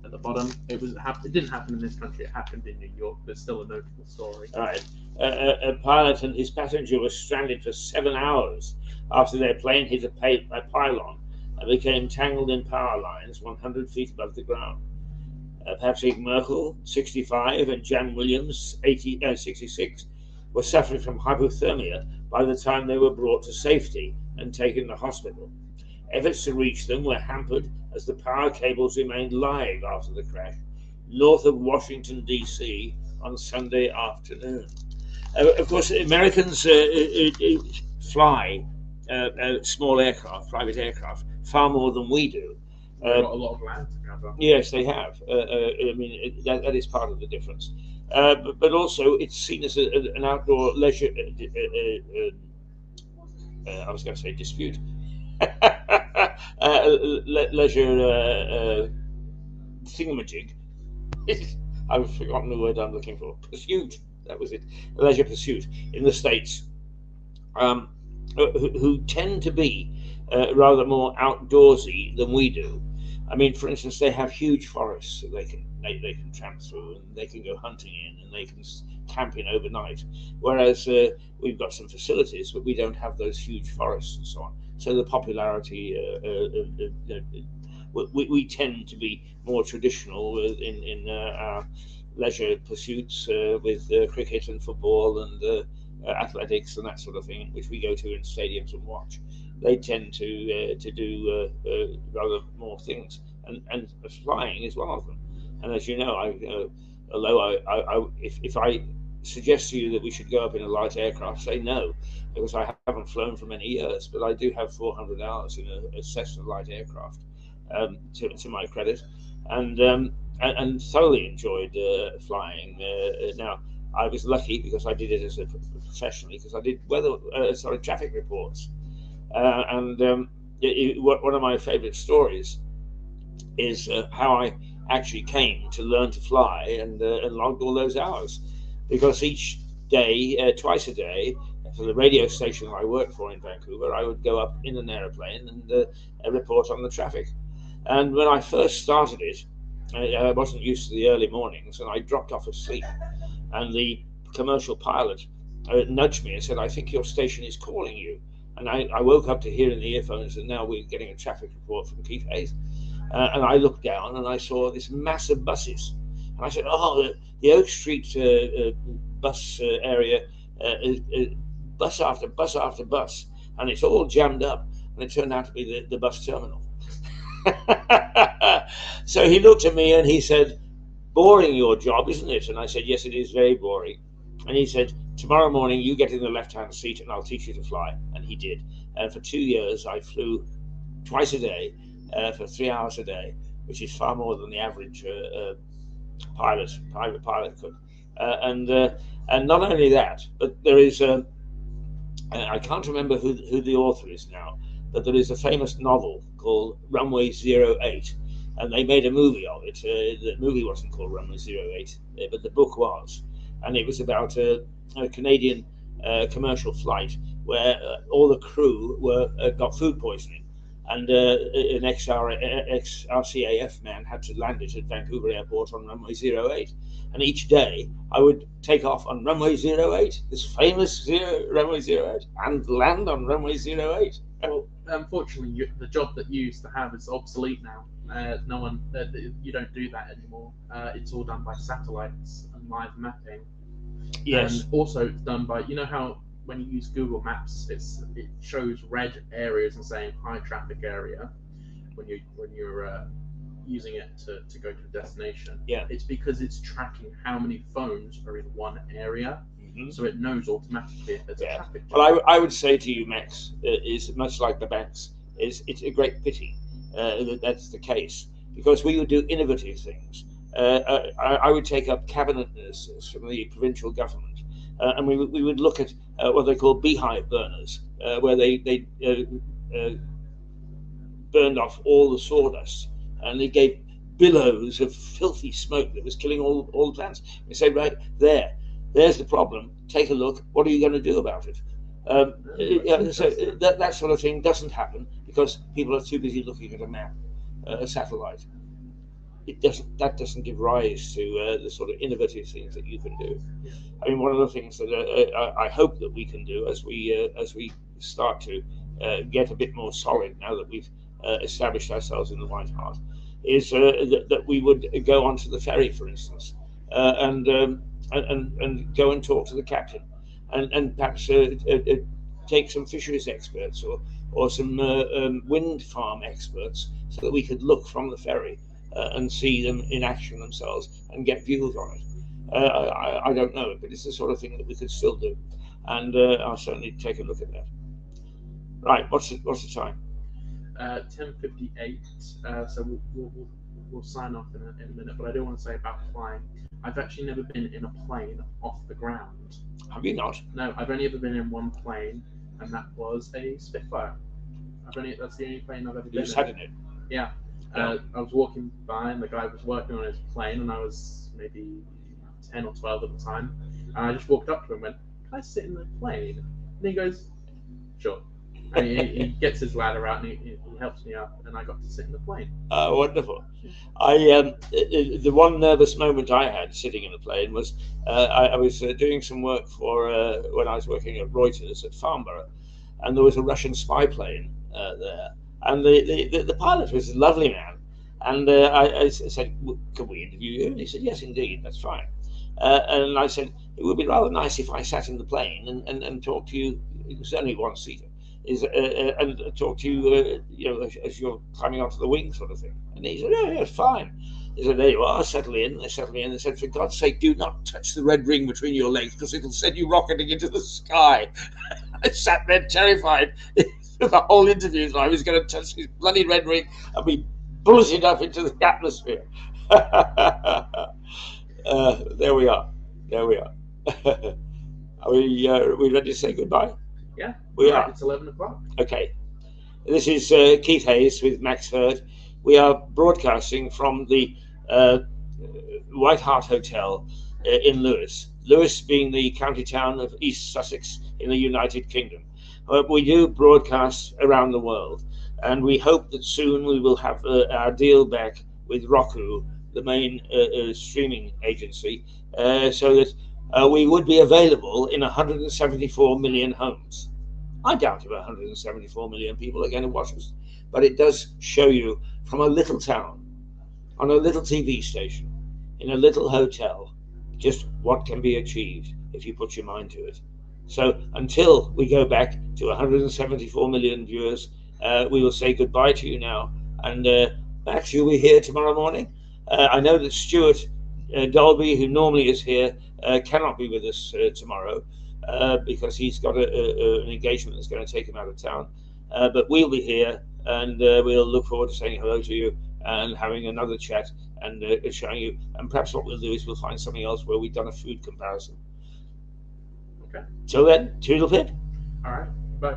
S1: At the bottom, it didn't happen in this country. It happened in New York. But still a notable story.
S2: All right. A pilot and his passenger were stranded for 7 hours after their plane hit a pylon and became tangled in power lines 100 feet above the ground. Patrick Merkel, 65, and Jan Williams, 66, were suffering from hypothermia by the time they were brought to safety and taken to hospital. Efforts to reach them were hampered as the power cables remained live after the crash, north of Washington, D.C. on Sunday afternoon. Of course, Americans fly small aircraft, private aircraft, far more than we do.
S1: They've got a lot of land to cover.
S2: Yes, they have. I mean, that is part of the difference. But also, it's seen as an outdoor leisure. I was going to say dispute. Leisure thingamajig. I've forgotten the word I'm looking for. Pursuit. That was it. A leisure pursuit in the States, who tend to be rather more outdoorsy than we do. I mean, for instance, they have huge forests that they can tramp through, and they can go hunting in, and they can camp in overnight. Whereas we've got some facilities, but we don't have those huge forests and so on. So the popularity, we tend to be more traditional in our leisure pursuits with cricket and football and athletics and that sort of thing, which we go to in stadiums and watch. They tend to do rather more things, and flying is one of them. And as you know, although if I suggest to you that we should go up in a light aircraft, say no, because I haven't flown for many years, but I do have 400 hours in a Cessna light aircraft, to my credit, and thoroughly enjoyed flying. Now, I was lucky because I did it as a professionally, because I did traffic reports. One of my favorite stories is how I actually came to learn to fly and logged all those hours, because each day, twice a day, for the radio station I worked for in Vancouver, I would go up in an aeroplane and report on the traffic. And when I first started it, I wasn't used to the early mornings, and I dropped off asleep. And the commercial pilot nudged me and said, "I think your station is calling you." And I woke up to hear in the earphones, and now we're getting a traffic report from Keith Hayes. And I looked down and I saw this mass of buses. And I said, "Oh, the Oak Street bus area, bus after bus after bus. And it's all jammed up." And it turned out to be the bus terminal. So he looked at me and he said, "Boring your job, isn't it?" And I said, "Yes, it is very boring." And he said, "Tomorrow morning you get in the left-hand seat and I'll teach you to fly." And he did. And for 2 years I flew twice a day for 3 hours a day, which is far more than the average private pilot could. And not only that, but there is I can't remember who the author is now, but there is a famous novel called Runway 08, and they made a movie of it. The movie wasn't called Runway 08, but the book was, and it was about a Canadian commercial flight where all the crew got food poisoning, and an ex-RCAF man had to land it at Vancouver Airport on Runway 08. And each day I would take off on Runway 08, this famous Runway 08, and land on Runway 08.
S1: Well, unfortunately, the job that you used to have is obsolete now. No one, you don't do that anymore. It's all done by satellites and live mapping.
S2: Yes.
S1: And also, it's done by, you know how when you use Google Maps, it shows red areas and saying high traffic area when you're using it to go to a destination.
S2: Yeah.
S1: It's because it's tracking how many phones are in one area. So it knows automatically if there's a traffic jam.
S2: Well, I would say to you, Max, is much like the banks, it's a great pity that that's the case, because we would do innovative things. I would take up cabinet ministers from the provincial government, and we would look at what they call beehive burners, where they burned off all the sawdust, and it gave billows of filthy smoke that was killing all the plants. We say, right, there's the problem. Take a look. What are you going to do about it? So that sort of thing doesn't happen because people are too busy looking at a map, a satellite. That doesn't give rise to the sort of innovative things that you can do. I mean, one of the things that I hope that we can do as we start to get a bit more solid now that we've established ourselves in the White Hart is that we would go onto the ferry, for instance, and go and talk to the captain, and perhaps take some fisheries experts or some wind farm experts so that we could look from the ferry and see them in action themselves and get views on it. I don't know, but it's the sort of thing that we could still do, and I'll certainly take a look at that. Right, what's the time?
S1: 10:58. So we'll sign off in a minute. But I do want to say about flying. I've actually never been in a plane off the ground.
S2: Have you not?
S1: No, I've only ever been in one plane, and that was a Spitfire. That's the only plane I've ever been in.
S2: You sat in it?
S1: Yeah. I was walking by, and the guy was working on his plane, and I was maybe 10 or 12 at the time. And I just walked up to him and went, "Can I sit in the plane?" And he goes, "Sure." And he gets his ladder out and he helps me up, and I got to sit in the plane.
S2: Wonderful. The one nervous moment I had sitting in the plane was I was doing some work for when I was working at Reuters at Farnborough, and there was a Russian spy plane there, and the pilot was a lovely man, and I said, "Can we interview you?" And he said, "Yes, indeed, that's fine." And I said, "It would be rather nice if I sat in the plane and talked to you." It was only one seater. And talk to you, as you're climbing onto the wing, sort of thing. And he said, "Yeah, fine." He said, "There you are, settle in." They settled me in. They said, "For God's sake, do not touch the red ring between your legs because it'll send you rocketing into the sky." I sat there terrified for the whole interview. So I was going to touch this bloody red ring and be bulleted up into the atmosphere. There we are. Are we ready to say goodbye?
S1: Yeah,
S2: we are.
S1: It's 11 o'clock.
S2: Okay. This is Keith Hayes with Max Hurd. We are broadcasting from the White Hart Hotel in Lewes. Lewes being the county town of East Sussex in the United Kingdom. We do broadcast around the world, and we hope that soon we will have our deal back with Roku, the main streaming agency, so that we would be available in 174 million homes. I doubt if 174 million people are going to watch us, but it does show you from a little town, on a little TV station, in a little hotel, just what can be achieved if you put your mind to it. So until we go back to 174 million viewers, we will say goodbye to you now. And Max, you'll be here tomorrow morning. I know that Stuart Dolby, who normally is here, cannot be with us tomorrow because he's got an engagement that's going to take him out of town. But we'll be here, and we'll look forward to saying hello to you and having another chat and showing you. And perhaps what we'll do is we'll find something else where we've done a food comparison.
S1: Okay.
S2: Till then, toodle pip.
S1: All right. Bye.